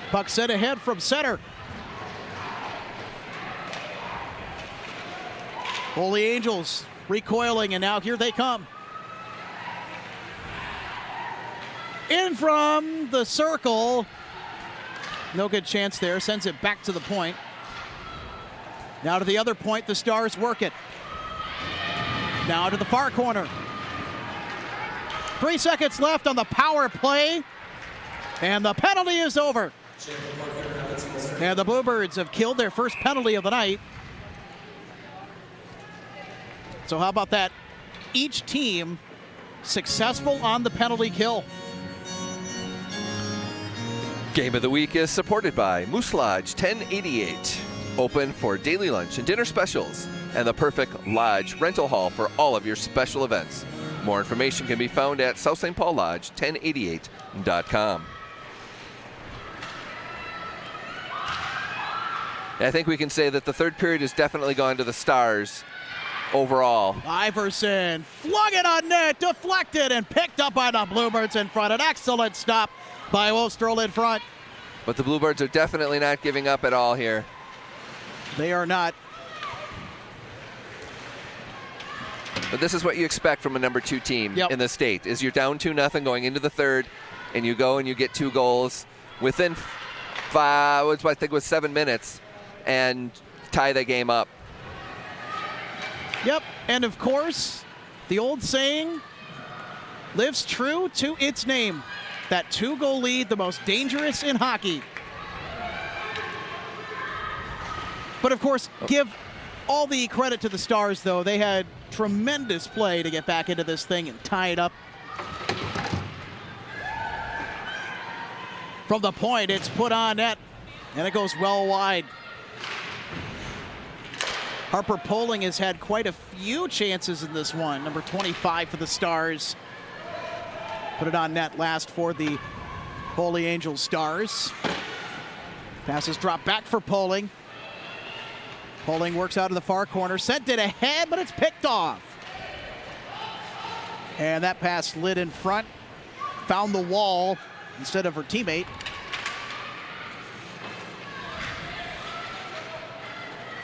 Puck sent ahead from center. Holy Angels recoiling, and now here they come. In from the circle. No good chance there. Sends it back to the point. Now to the other point, the Stars work it. Now to the far corner. 3 seconds left on the power play. And the penalty is over. And the Bluebirds have killed their first penalty of the night. So how about that? Each team successful on the penalty kill. Game of the Week is supported by Moose Lodge 1088. Open for daily lunch and dinner specials, and the perfect lodge rental hall for all of your special events. More information can be found at southstpaullodge1088.com. I think we can say that the third period has definitely gone to the Stars. overall. Iverson flung it on net, deflected, and picked up by the Bluebirds in front. An excellent stop by Osterl in front. But the Bluebirds are definitely not giving up at all here. They are not. But this is what you expect from a number 2 team in the state, is you're down 2-0 going into the third, and you go and you get 2 goals within 7 minutes and tie the game up. Yep, and of course, the old saying lives true to its name. That 2-goal lead, the most dangerous in hockey. But of course, give all the credit to the Stars, though. They had tremendous play to get back into this thing and tie it up. From the point, it's put on net, and it goes well wide. Harper Poling has had quite a few chances in this one. Number 25 for the Stars. Put it on net last for the Holy Angels Stars. Passes drop back for Poling. Poling works out of the far corner, sent it ahead, but it's picked off. And that pass slid in front, found the wall instead of her teammate.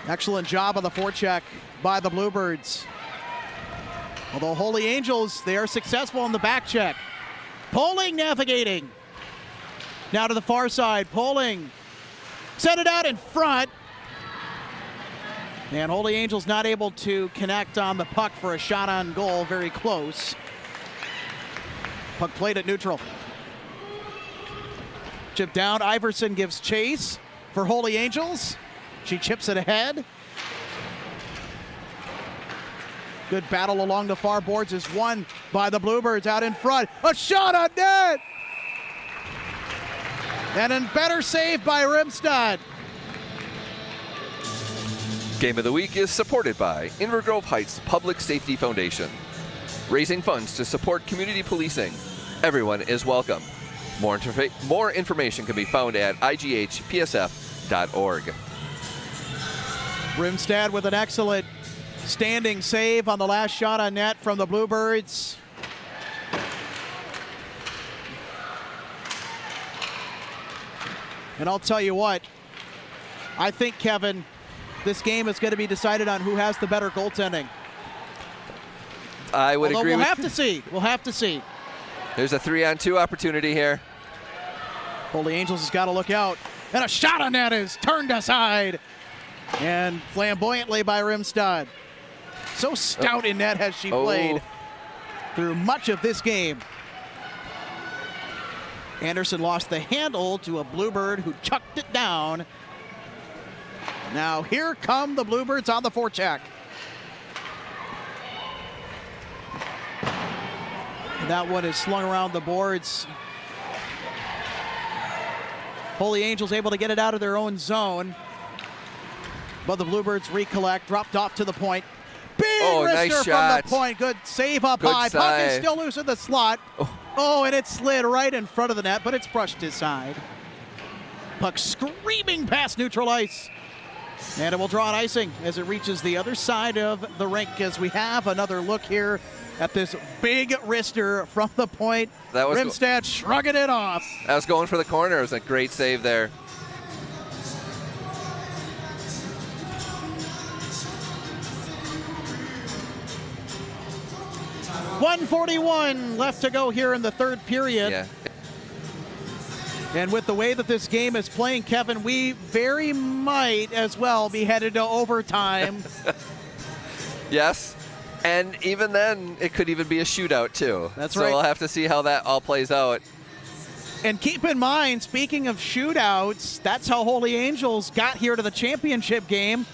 Excellent job on the forecheck by the Bluebirds. Although Holy Angels, they are successful on the back check. Poling navigating. Now to the far side, Poling sent it out in front. And Holy Angels not able to connect on the puck for a shot on goal, very close. Puck played at neutral. Chip down, Iverson gives chase for Holy Angels. She chips it ahead. Good battle along the far boards is won by the Bluebirds out in front. A shot on net! And a better save by Rimstad. Game of the Week is supported by Inver Grove Heights Public Safety Foundation. Raising funds to support community policing. Everyone is welcome. More information can be found at ighpsf.org. Rimstad with an excellent standing save on the last shot on net from the Bluebirds. And I'll tell you what, I think, Kevin, this game is going to be decided on who has the better goaltending. I would agree. We'll have to see. We'll have to see. There's a 3-on-2 opportunity here. Holy Angels has got to look out. And a shot on net is turned aside. And flamboyantly by Rimstad. So stout in net has she played through much of this game. Anderson lost the handle to a Bluebird who chucked it down. Now here come the Bluebirds on the forecheck. And that one is slung around the boards. Holy Angels able to get it out of their own zone. But the Bluebirds recollect, dropped off to the point. Big wrister nice from shot. the point. Good save up high. Puck is still loose in the slot. Oh, and it slid right in front of the net, but it's brushed aside. Puck screaming past neutral ice. And it will draw an icing as it reaches the other side of the rink as we have another look here at this big wrister from the point. That was Rimstad shrugging it off. That was going for the corner. It was a great save there. .141 left to go here in the third period. Yeah. And with the way that this game is playing, Kevin, we very might as well be headed to overtime. Yes. And even then, it could even be a shootout, too. That's right. So we'll have to see how that all plays out. And keep in mind, speaking of shootouts, that's how Holy Angels got here to the championship game.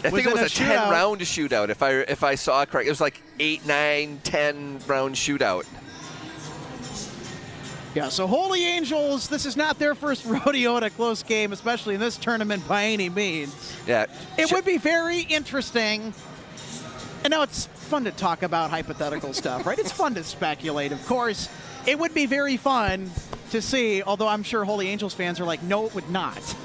I think it was a 10-round shootout, if I saw it correct. It was like 8, 9, 10-round shootout. Yeah, so Holy Angels, this is not their first rodeo in a close game, especially in this tournament by any means. Yeah. It would be very interesting. And now it's fun to talk about hypothetical stuff, right? It's fun to speculate, of course. It would be very fun to see, although I'm sure Holy Angels fans are like, no, it would not.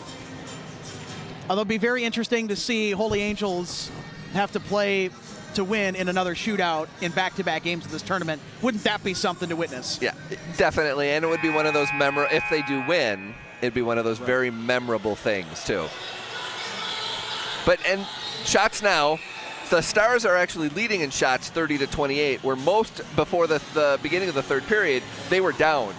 Although it'd be very interesting to see Holy Angels have to play to win in another shootout in back-to-back games of this tournament. Wouldn't that be something to witness? Yeah, definitely. And it would be one of those if they do win, it'd be one of those very memorable things, too. And shots now, the Stars are actually leading in shots 30-28, where most before the beginning of the third period, they were down.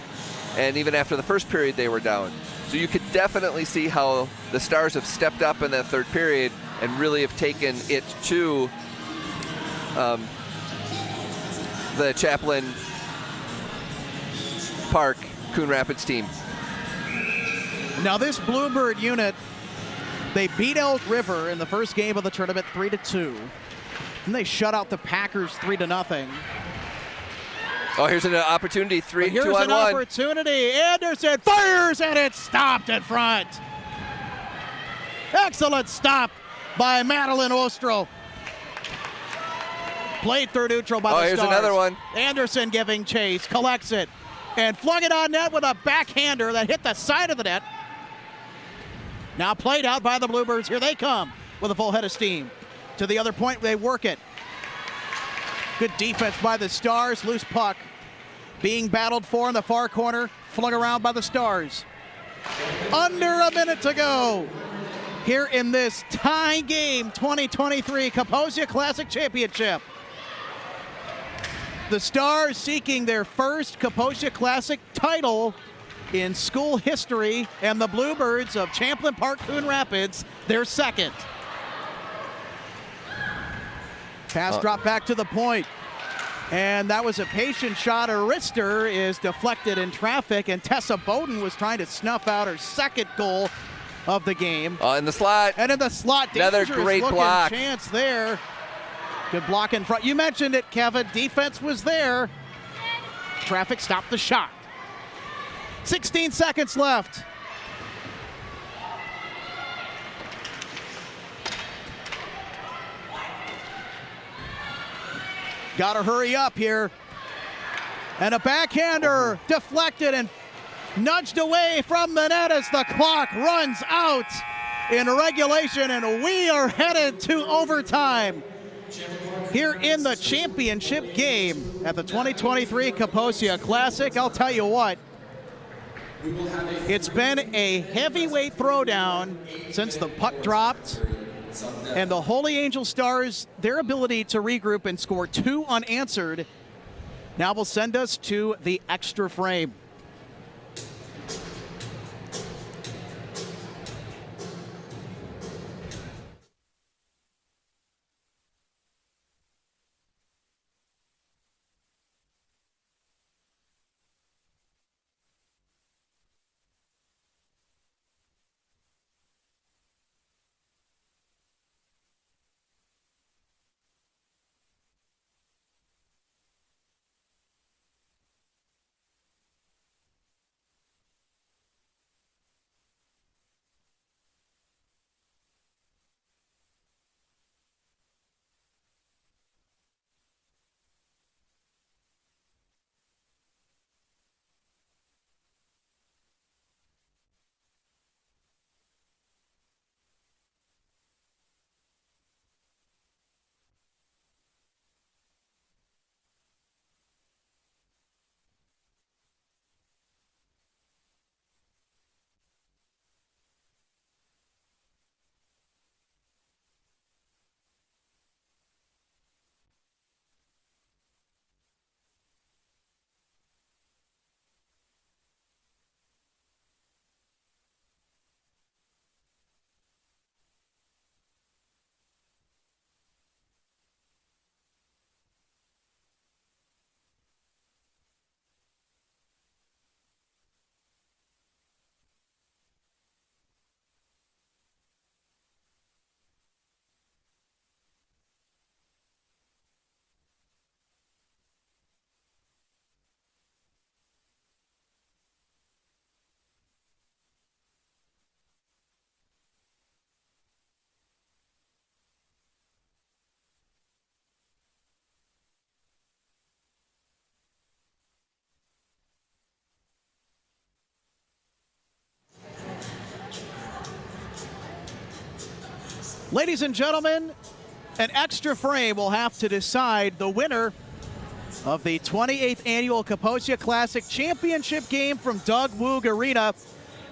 And even after the first period, they were down. So you could definitely see how the Stars have stepped up in that third period and really have taken it to the Champlin Park Coon Rapids team. Now this Bluebird unit, they beat Elk River in the first game of the tournament 3-2. And they shut out the Packers 3-0. Oh, here's an opportunity, 2-on-1. Here's an opportunity. Anderson fires, and it's stopped in front. Excellent stop by Madeline Ostro. Played through neutral by the Stars. Here's another one. Anderson giving chase, collects it, and flung it on net with a backhander that hit the side of the net. Now played out by the Bluebirds. Here they come with a full head of steam. To the other point, they work it. Good defense by the Stars. Loose puck being battled for in the far corner. Flung around by the Stars. Under a minute to go here in this tie game 2023 Kaposia Classic Championship. The Stars seeking their first Kaposia Classic title in school history, and the Bluebirds of Champlin Park Coon Rapids, their second. Pass drop back to the point. And that was a patient shot. Her wrister is deflected in traffic, and Tessa Bowden was trying to snuff out her second goal of the game. In the slot. And in the slot, another great block. Chance there. Good block in front. You mentioned it, Kevin. Defense was there. Traffic stopped the shot. 16 seconds left. Got to hurry up here. And a backhander deflected and nudged away from the net as the clock runs out in regulation, and we are headed to overtime here in the championship game at the 2023 Kaposia Classic. I'll tell you what, it's been a heavyweight throwdown since the puck dropped. And the Holy Angel Stars, their ability to regroup and score 2 unanswered now will send us to the extra frame. Ladies and gentlemen, An extra frame will have to decide the winner of the 28th annual Kaposia Classic Championship game from Doug Woog Arena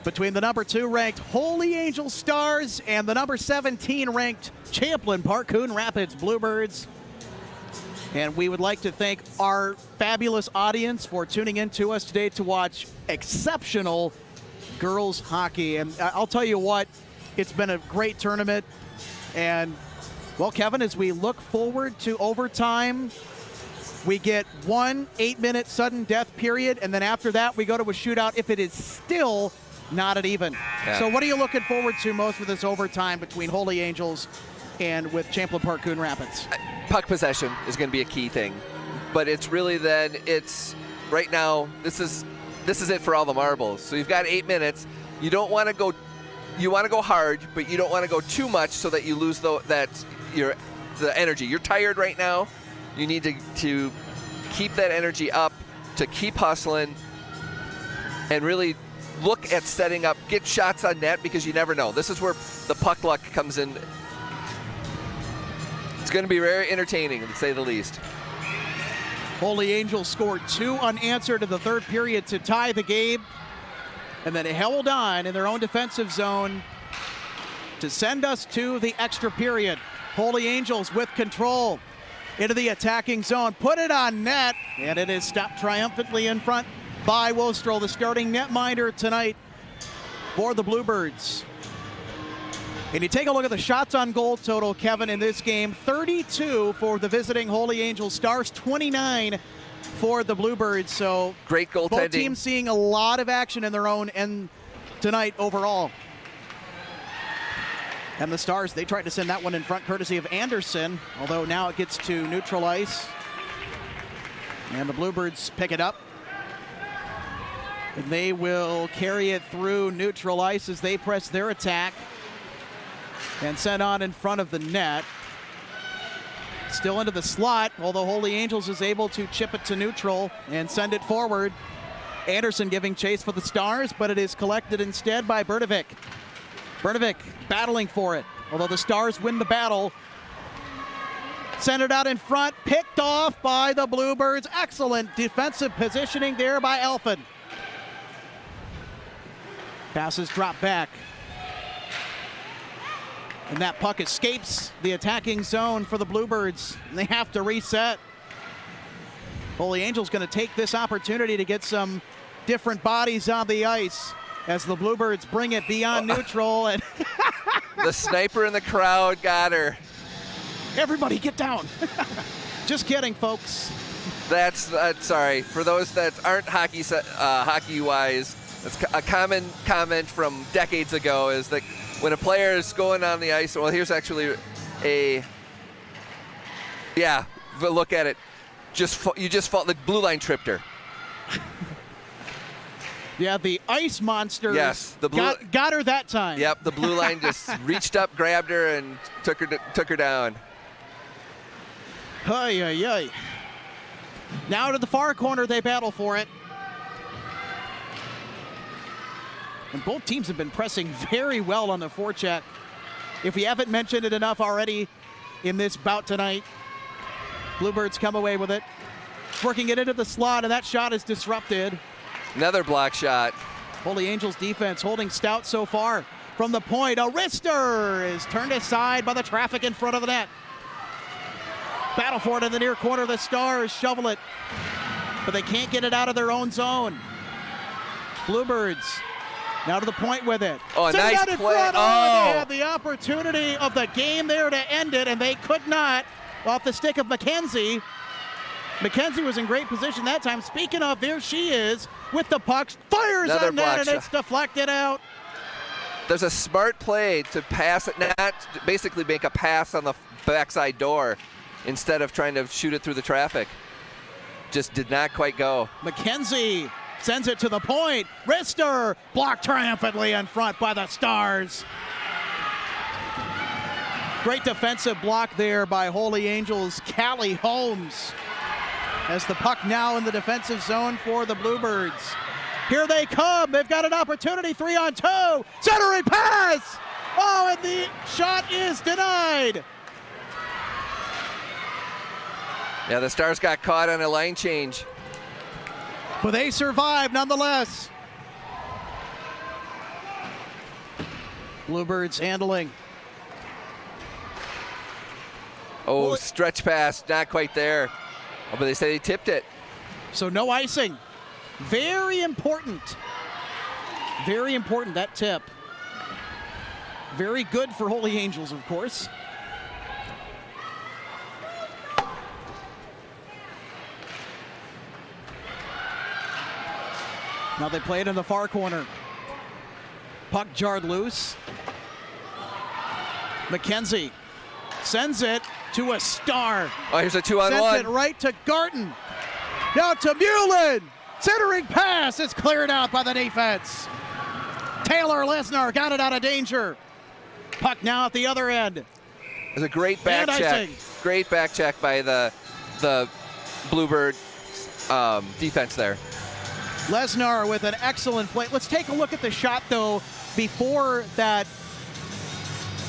between the number 2 ranked Holy Angel Stars and the number 17 ranked Champlin Park Coon Rapids Bluebirds. And we would like to thank our fabulous audience for tuning in to us today to watch exceptional girls hockey. And I'll tell you what, it's been a great tournament. And, well, Kevin, as we look forward to overtime, we get 1 8-minute sudden death period, and then after that we go to a shootout if it is still not at even. Yeah. So what are you looking forward to most with this overtime between Holy Angels and with Champlin Park Coon Rapids? Puck possession is going to be a key thing, but it's really then it's right now this is it for all the marbles. So you've got 8 minutes. You don't want to go, you want to go hard, but you don't want to go too much so that you lose the energy. You're tired right now. You need to keep that energy up, to keep hustling, and really look at setting up, get shots on net, because you never know. This is where the puck luck comes in. It's going to be very entertaining, to say the least. Holy Angels scored 2 unanswered in the third period to tie the game, and then held on in their own defensive zone to send us to the extra period. Holy Angels with control into the attacking zone, put it on net, and it is stopped triumphantly in front by Wostrel, the starting netminder tonight for the Bluebirds. And you take a look at the shots on goal total, Kevin, in this game, 32 for the visiting Holy Angels Stars, 29 for the Bluebirds. So great goaltending. Both teams seeing a lot of action in their own end tonight overall. And the Stars, they tried to send that one in front courtesy of Anderson, although now it gets to neutral ice. And the Bluebirds pick it up. And they will carry it through neutral ice as they press their attack and send on in front of the net. Still into the slot, although Holy Angels is able to chip it to neutral and send it forward. Anderson giving chase for the Stars, but it is collected instead by Bertovic. Bertovic battling for it, although the Stars win the battle. Send it out in front, picked off by the Bluebirds. Excellent defensive positioning there by Elfin. Passes drop back. And that puck escapes the attacking zone for the Bluebirds. And they have to reset. Holy Angels going to take this opportunity to get some different bodies on the ice as the Bluebirds bring it beyond neutral. And the sniper in the crowd got her. Everybody get down. Just kidding, folks. That's sorry. For those that aren't hockey-wise, that's a common comment from decades ago, is that when a player is going on the ice, well, here's actually look at it. You just fought, the blue line tripped her. Yeah, the ice monster got her that time. Yep, the blue line just reached up, grabbed her, and took her down. Ay, ay, ay. Now to the far corner, they battle for it. And both teams have been pressing very well on the forecheck. If we haven't mentioned it enough already in this bout tonight, Bluebirds come away with it. Working it into the slot, and that shot is disrupted. Another block shot. Holy Angels defense holding stout so far. From the point, a wrister is turned aside by the traffic in front of the net. Battle for it in the near corner. The Stars shovel it, but they can't get it out of their own zone. Bluebirds now to the point with it. Oh, send nice it out in play. front. Oh, They had the opportunity of the game there to end it, and they could not. Off the stick of McKenzie. McKenzie was in great position that time. Speaking of, there she is with the puck. Fires another on net, and shot. it's deflected out. There's a smart play to pass it, not basically make a pass on the backside door instead of trying to shoot it through the traffic. Just did not quite go. McKenzie sends it to the point. Wrister blocked triumphantly in front by the Stars. Great defensive block there by Holy Angels' Callie Holmes. As the puck now in the defensive zone for the Bluebirds. Here they come. They've got an opportunity. 3-on-2. Centering pass. Oh, and the shot is denied. Yeah, the Stars got caught on a line change. But they survive nonetheless. Bluebirds handling. Oh, stretch pass, not quite there. Oh, but they say they tipped it. So no icing. Very important. Very important, that tip. Very good for Holy Angels, of course. Now they play it in the far corner. Puck jarred loose. McKenzie sends it to a star. Oh, here's a 2-on-1. Sends it right to Garten. Now to Mullen. Centering pass. It's cleared out by the defense. Taylor Lesnar got it out of danger. Puck now at the other end. There's a great back check. Great back check by the Bluebird defense there. Lesnar with an excellent play. Let's take a look at the shot, though, before that.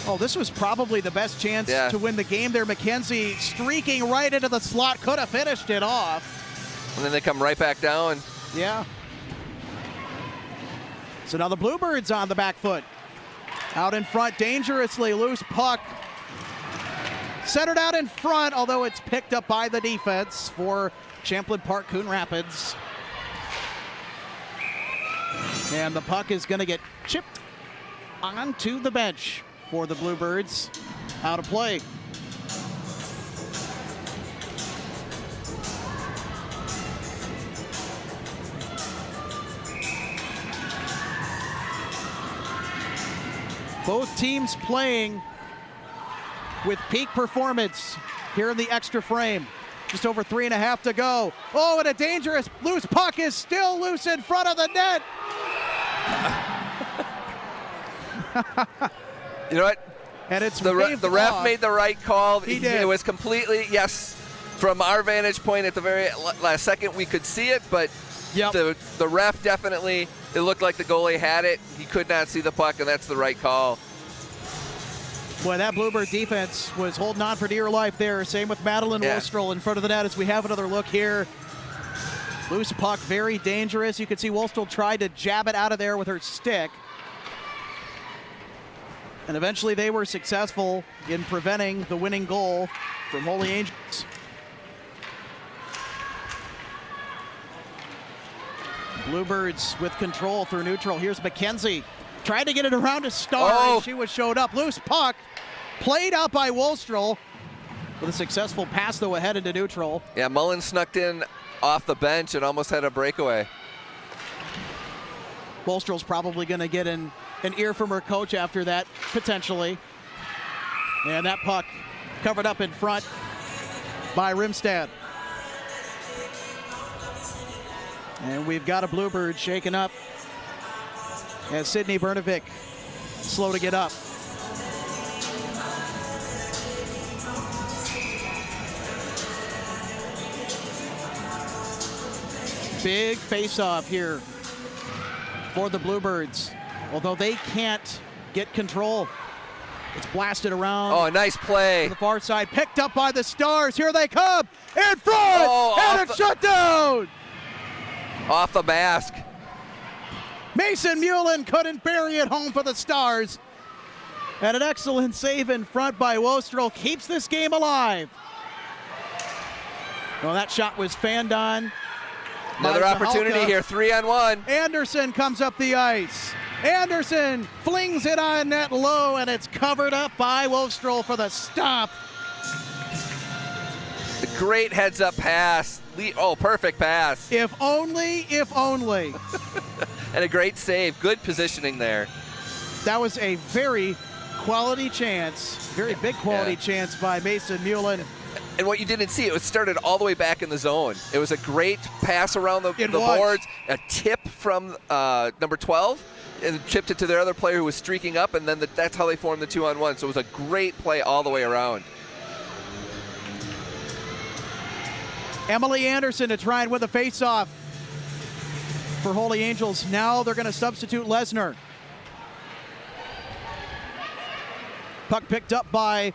Oh, this was probably the best chance to win the game there. McKenzie streaking right into the slot. Could have finished it off. And then they come right back down. Yeah. So now the Bluebirds on the back foot. Out in front, dangerously loose puck. Centered out in front, although it's picked up by the defense for Champlin Park Coon Rapids. And the puck is going to get chipped onto the bench for the Bluebirds. Out of play. Both teams playing with peak performance here in the extra frame. Just over 3.5 to go. Oh, and a dangerous loose puck is still loose in front of the net. You know what? And it's the ref made the right call. He did. It was completely, yes, from our vantage point at the very last second we could see it, but the ref definitely, it looked like the goalie had it. He could not see the puck, and that's the right call. Boy, that Bluebird defense was holding on for dear life there. Same with Madeline Wolstrel in front of the net as we have another look here. Loose puck, very dangerous. You can see Wolstrel tried to jab it out of there with her stick. And eventually they were successful in preventing the winning goal from Holy Angels. Bluebirds with control through neutral. Here's McKenzie. Tried to get it around a star, and she was showed up. Loose puck, played out by Wolstrel with a successful pass, though, ahead into neutral. Yeah, Mullen snuck in off the bench and almost had a breakaway. Wolstrel's probably going to get an ear from her coach after that, potentially. And that puck covered up in front by Rimstad. And we've got a Bluebird shaken up as Sydney Bernovic slow to get up. Big face-off here for the Bluebirds, although they can't get control. It's blasted around. Oh, nice play. To the far side, picked up by the Stars. Here they come, in front, and it's shut down. Off the mask. Mason Mullen couldn't bury it home for the Stars. And an excellent save in front by Wolstrel keeps this game alive. Well, that shot was fanned on. Another opportunity here, 3-on-1. Anderson comes up the ice. Anderson flings it on net low, and it's covered up by Wolstrel for the stop. The great heads-up pass. Oh, perfect pass. If only, if only. And a great save. Good positioning there. That was a very quality chance, very big quality chance by Mason Mullen. And what you didn't see, it started all the way back in the zone. It was a great pass around the boards, a tip from number 12, and chipped it to their other player who was streaking up, and then that's how they formed the 2-on-1. So it was a great play all the way around. Emily Anderson to try and win the faceoff for Holy Angels. Now they're going to substitute Lesnar. Puck picked up by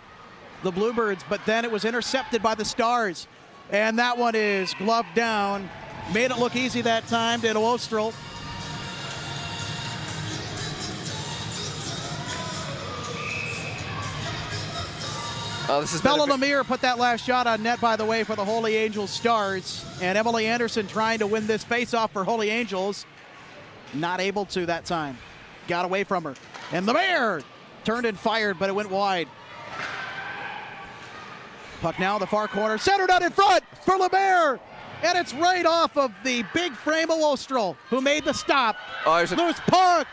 the Bluebirds, but then it was intercepted by the Stars. And that one is gloved down. Made it look easy that time, did Ostrel. Oh, this is Bella Lemire put that last shot on net, by the way, for the Holy Angels Stars. And Emily Anderson trying to win this faceoff for Holy Angels. Not able to that time. Got away from her. And Lemire turned and fired, but it went wide. Puck now in the far corner. Centered out in front for Lemire. And it's right off of the big frame of Ostrel, who made the stop. Oh, loose puck.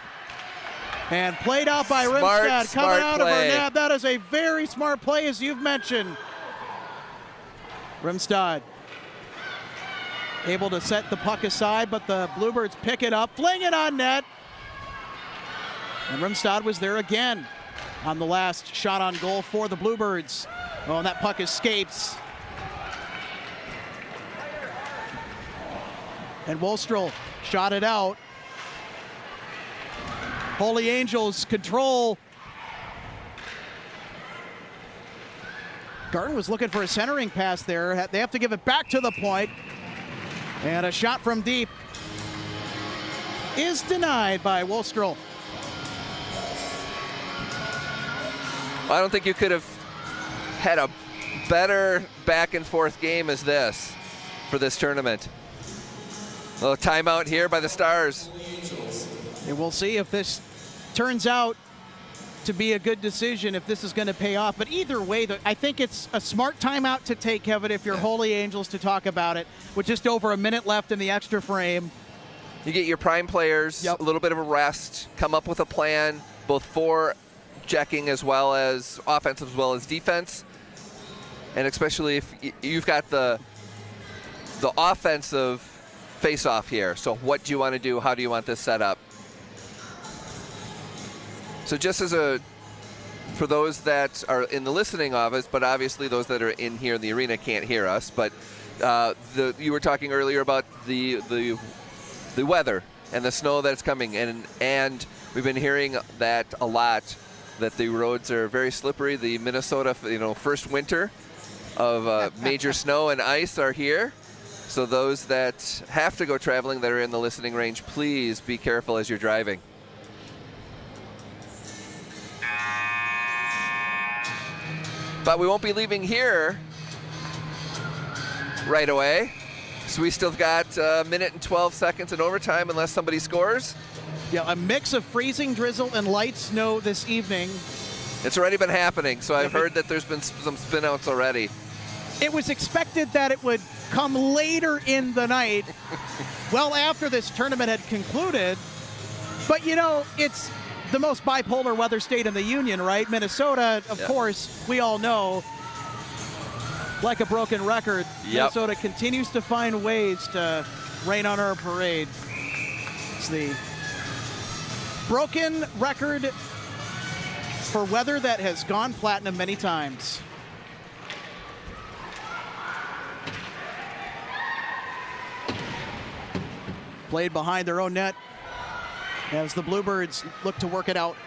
And played out by Rimstad, coming out play. of her net. That is a very smart play, as you've mentioned. Rimstad able to set the puck aside, but the Bluebirds pick it up, fling it on net. And Rimstad was there again on the last shot on goal for the Bluebirds. Oh, and that puck escapes. And Wostrel shot it out. Holy Angels control. Garten was looking for a centering pass there. They have to give it back to the point. And a shot from deep is denied by Wostrel. I don't think you could have had a better back and forth game as this for this tournament. A little timeout here by the Stars. And we'll see if this turns out to be a good decision, if this is going to pay off. But either way, I think it's a smart timeout to take, Kevin, if you're Holy Angels, to talk about it with just over a minute left in the extra frame. You get your prime players, a little bit of a rest, come up with a plan, both for checking as well as offense as well as defense. And especially if you've got the offensive face-off here. So what do you want to do? How do you want this set up? So just as for those that are in the listening office, but obviously those that are in here in the arena can't hear us, but you were talking earlier about the weather and the snow that's coming, and we've been hearing that a lot, that the roads are very slippery. The Minnesota, first winter of major snow and ice are here. So those that have to go traveling that are in the listening range, please be careful as you're driving. But we won't be leaving here right away. So we still got a minute and 12 seconds in overtime unless somebody scores. Yeah, a mix of freezing drizzle and light snow this evening. It's already been happening, so I've heard that there's been some spin-outs already. It was expected that it would come later in the night, well after this tournament had concluded. But, it's the most bipolar weather state in the union, right? Minnesota, of course, we all know, like a broken record, Minnesota continues to find ways to rain on our parade. It's the broken record for weather that has gone platinum many times. Played behind their own net as the Bluebirds look to work it out.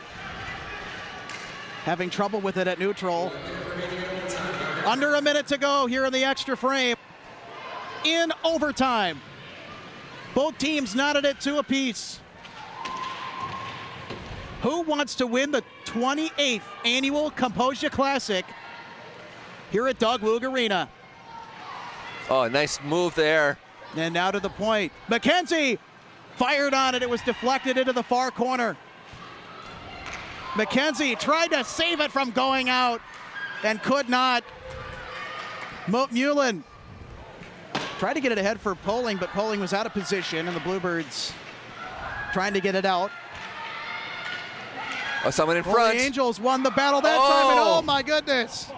Having trouble with it at neutral. Under a minute to go here in the extra frame. In overtime. Both teams knotted at 2 apiece. Who wants to win the 28th annual Composia Classic here at Doug Woog Arena? Oh, nice move there. And now to the point. McKenzie fired on it. It was deflected into the far corner. McKenzie tried to save it from going out and could not. Mullen tried to get it ahead for Poling, but Poling was out of position, and the Bluebirds trying to get it out. Oh, someone in front. The Angels won the battle that time, and oh my goodness.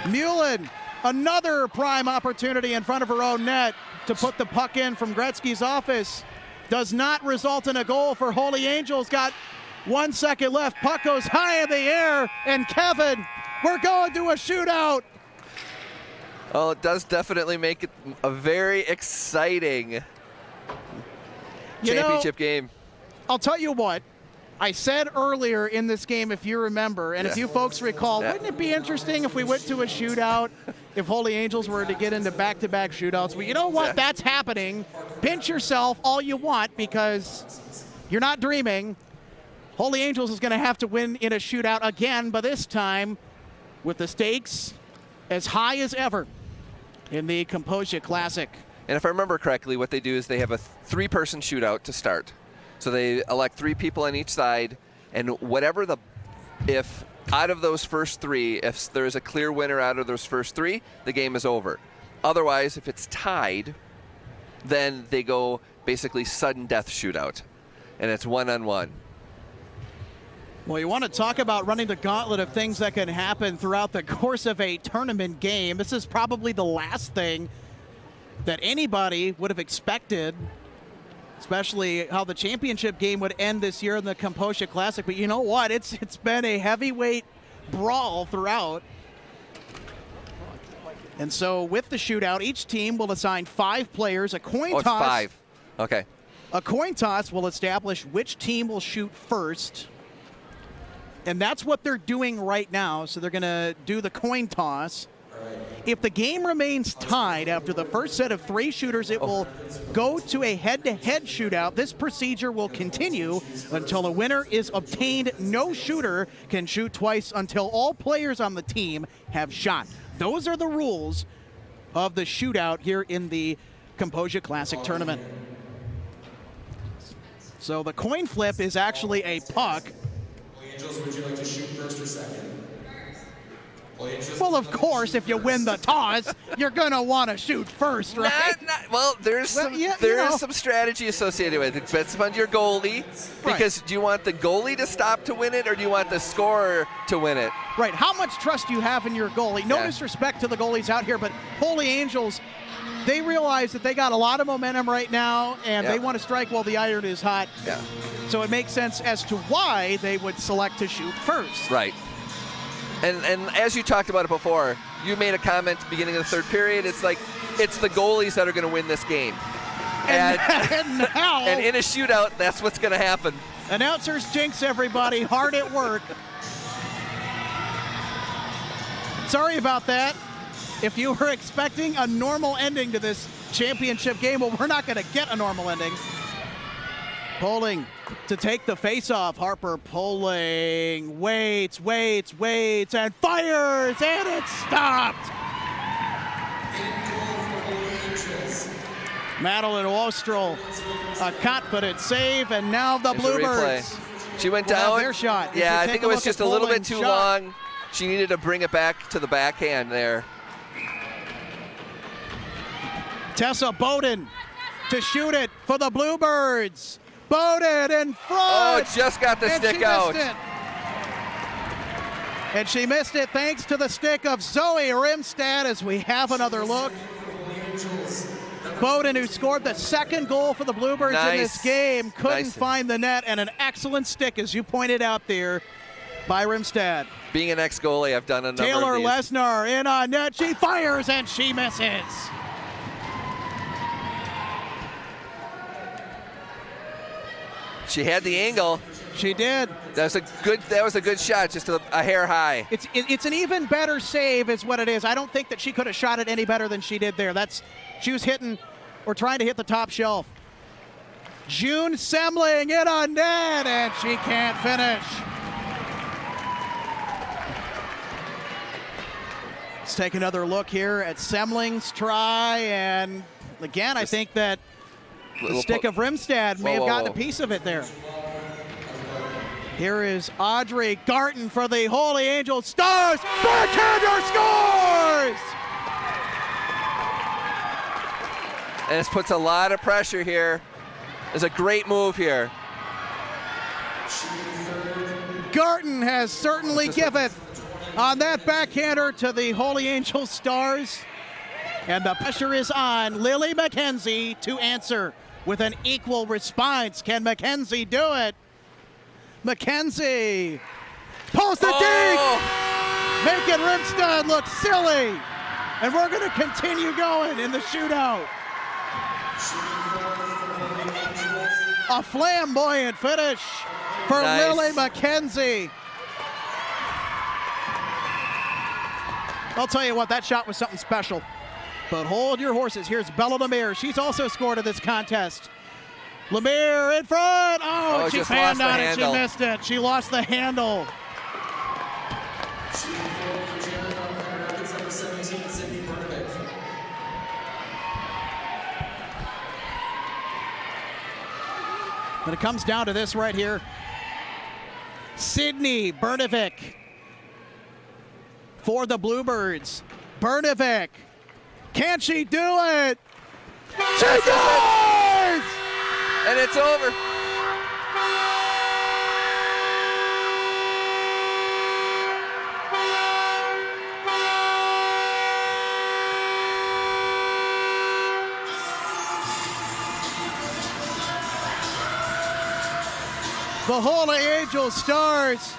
Mullen, another prime opportunity in front of her own net to put the puck in from Gretzky's office. Does not result in a goal for Holy Angels. Got 1 second left. Puck goes high in the air, and Kevin, we're going to a shootout. Well, it does definitely make it a very exciting championship game. I'll tell you what, I said earlier in this game, if you remember, and if you folks recall, wouldn't it be interesting if we went to a shootout, if Holy Angels were to get into back-to-back shootouts? Well, you know what? That's happening. Pinch yourself all you want because you're not dreaming. Holy Angels is going to have to win in a shootout again, but this time with the stakes as high as ever in the Composite Classic. And if I remember correctly, what they do is they have a 3-person shootout to start. So they elect 3 people on each side, and if out of those first 3, if there's a clear winner out of those first 3, the game is over. Otherwise, if it's tied, then they go basically sudden death shootout, and it's 1-on-1. Well, you want to talk about running the gauntlet of things that can happen throughout the course of a tournament game. This is probably the last thing that anybody would have expected, especially how the championship game would end this year in the Composite Classic. But you know what? It's been a heavyweight brawl throughout. And so with the shootout, each team will assign 5 players. A coin toss. It's 5. Okay. A coin toss will establish which team will shoot first. And that's what they're doing right now. So they're going to do the coin toss. If the game remains tied after the first set of 3 shooters, it will go to a head-to-head shootout. This procedure will continue until a winner is obtained. No shooter can shoot twice until all players on the team have shot. Those are the rules of the shootout here in the Composite Classic tournament. So the coin flip is actually a puck. Angels, would you like to shoot first or second? Well, of course, if you win the toss, you're going to want to shoot first, right? There's some strategy associated with it. It depends upon your goalie. Because do you want the goalie to stop to win it, or do you want the scorer to win it? Right. How much trust do you have in your goalie? No disrespect to the goalies out here, but Holy Angels, they realize that they got a lot of momentum right now, and they want to strike while the iron is hot. Yeah. So it makes sense as to why they would select to shoot first. Right. And as you talked about it before, you made a comment at the beginning of the 3rd period. It's like, it's the goalies that are going to win this game. And now, and in a shootout, that's what's going to happen. Announcers jinx everybody, hard at work. Sorry about that. If you were expecting a normal ending to this championship game, well, we're not going to get a normal ending. Poling to take the face-off. Harper Poling waits, and fires, and it's stopped. Madeline Ostrel, a confident save, and now the Bluebirds. She went down. Their shot. Yeah, I think it was just a little bit too long. She needed to bring it back to the backhand there. Tessa Bowden to shoot it for the Bluebirds. Bowden in front. Oh, just got the stick out. And she missed it thanks to the stick of Zoe Rimstad as we have another look. Bowden, who scored the 2nd goal for the Bluebirds in this game, couldn't find the net, and an excellent stick, as you pointed out there, by Rimstad. Being an ex-goalie, I've done a number Taylor of these. Lesnar in on net. She fires, and she misses. She had the angle. She did. That was a good shot, just a hair high. It's an even better save is what it is. I don't think that she could have shot it any better than she did there. She was hitting or trying to hit the top shelf. June Semling in on net, and she can't finish. Let's take another look here at Semling's try, and again, I think that the stick of Rimstad may have gotten a piece of it there. Here is Audrey Garton for the Holy Angels Stars. Backhander scores! And this puts a lot of pressure here. It's a great move here. Garton has certainly given on that backhander to the Holy Angels Stars. And the pressure is on Lily McKenzie to answer with an equal response. Can McKenzie do it? McKenzie post the dink, making Rimstad look silly. And we're going to continue going in the shootout. A flamboyant finish for Nice. Lily McKenzie. I'll tell you what, that shot was something special. But hold your horses. Here's Bella Lemire. She's also scored in this contest. Lemire in front. Oh, she just fanned lost the on it. handle. She missed it. She lost the handle. But it comes down to this right here. Sydney Bernovic for the Bluebirds. Bernovic. Can she do it? She does! And it's over. The Holy Angel Stars,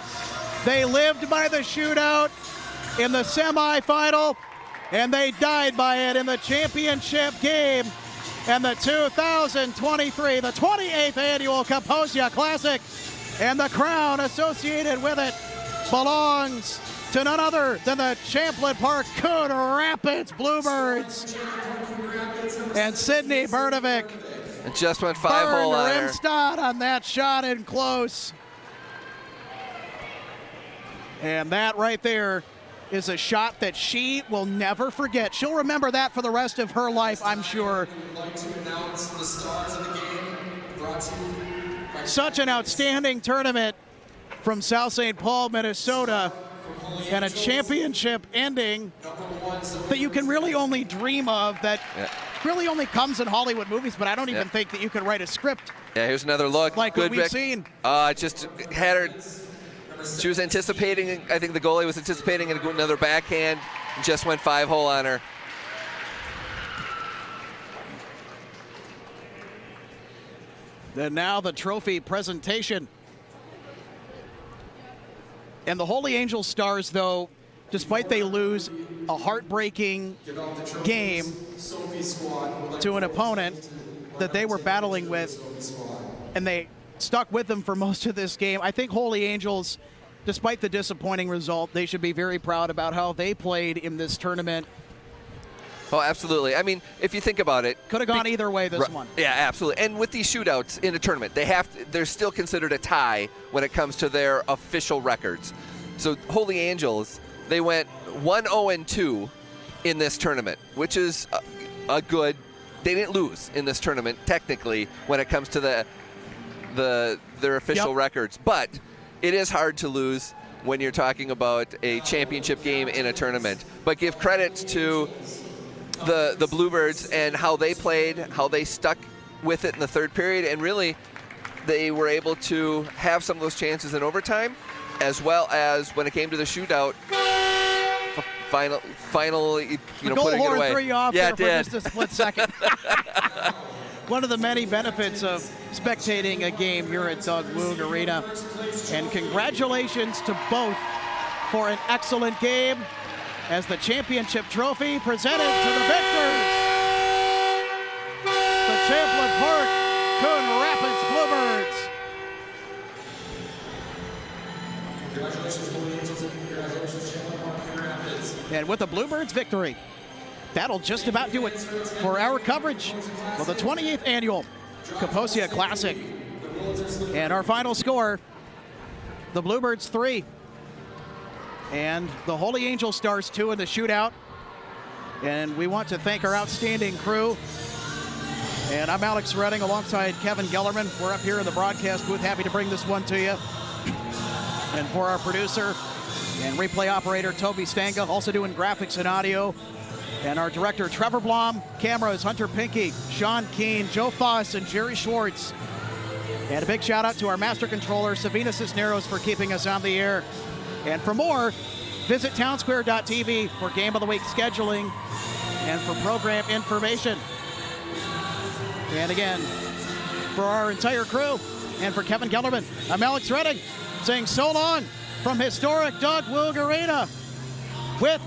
they lived by the shootout in the semifinal, and they died by it in the championship game. And the 2023, the 28th annual Kaposia Classic, and the crown associated with it belongs to none other than the Champlin Park Coon Rapids Bluebirds. And Sydney Bernovic It just went 5-hole on her. Rimstad on that shot in close. And that right there is a shot that she will never forget. She'll remember that for the rest of her life, I'm sure. We'd like to announce the stars of the game brought to you by Such an outstanding tournament from South St. Paul, Minnesota, and a championship ending that you can really only dream of, that really only comes in Hollywood movies, but I don't even think that you could write a script Yeah, here's another look. like what we've seen. Just had her. She was anticipating, I think the goalie was anticipating another backhand, and just went 5-hole on her. Then now the trophy presentation. And the Holy Angel Stars, though, despite they lose a heartbreaking game to an opponent that they were battling with, and they stuck with them for most of this game, I think Holy Angels, despite the disappointing result, they should be very proud about how they played in this tournament. Oh, absolutely. I mean, if you think about it, could have gone either way this one. Yeah, absolutely. And with these shootouts in a tournament, they're still considered a tie when it comes to their official records. So Holy Angels, they went 1-0-2 in this tournament, which is a good. They didn't lose in this tournament technically when it comes to their official records, but it is hard to lose when you're talking about a championship game in a tournament. But give credit to the Bluebirds and how they played, how they stuck with it in the third period, and really they were able to have some of those chances in overtime, as well as when it came to the shootout, finally, the putting it away. Threw you off yeah, there it for did. just a split second. One of the many benefits of spectating a game here at Doug Woog Arena. And congratulations to both for an excellent game as the championship trophy presented to the victors. The Champlin Park Coon Rapids Bluebirds. Congratulations, Holy Angels, and congratulations, Champlin Park Coon Rapids. And with the Bluebirds' victory, that'll just about do it for our coverage of the 28th annual Kaposia Classic. And our final score, the Bluebirds 3 and the Holy Angel Stars 2 in the shootout. And we want to thank our outstanding crew. And I'm Alex Redding alongside Kevin Gellerman. We're up here in the broadcast booth, happy to bring this one to you. And for our producer and replay operator, Toby Stanga, also doing graphics and audio. And our director, Trevor Blom. Cameras, Hunter Pinky, Sean Keane, Joe Foss, and Jerry Schwartz. And a big shout out to our master controller, Savina Cisneros, for keeping us on the air. And for more, visit townsquare.tv for Game of the Week scheduling and for program information. And again, for our entire crew and for Kevin Gellerman, I'm Alex Redding saying so long from historic Doug Woog Arena with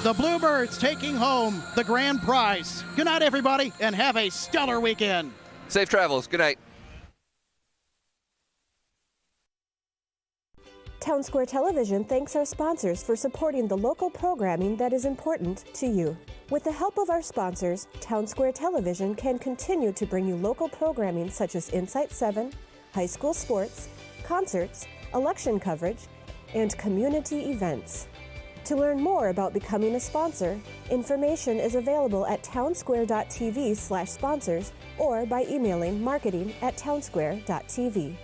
the Bluebirds taking home the grand prize. Good night, everybody, and have a stellar weekend. Safe travels. Good night. Town Square Television thanks our sponsors for supporting the local programming that is important to you. With the help of our sponsors, Town Square Television can continue to bring you local programming such as Insight 7, high school sports, concerts, election coverage, and community events. To learn more about becoming a sponsor, information is available at townsquare.tv/sponsors or by emailing marketing@townsquare.tv.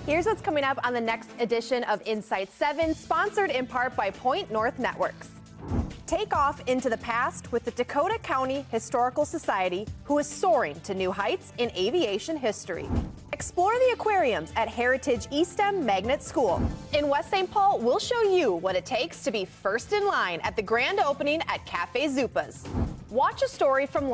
Here's what's coming up on the next edition of Insight 7, sponsored in part by Point North Networks. Take off into the past with the Dakota County Historical Society, who is soaring to new heights in aviation history. Explore the aquariums at Heritage Eastham Magnet School. In West St. Paul, we'll show you what it takes to be first in line at the grand opening at Cafe Zupa's. Watch a story from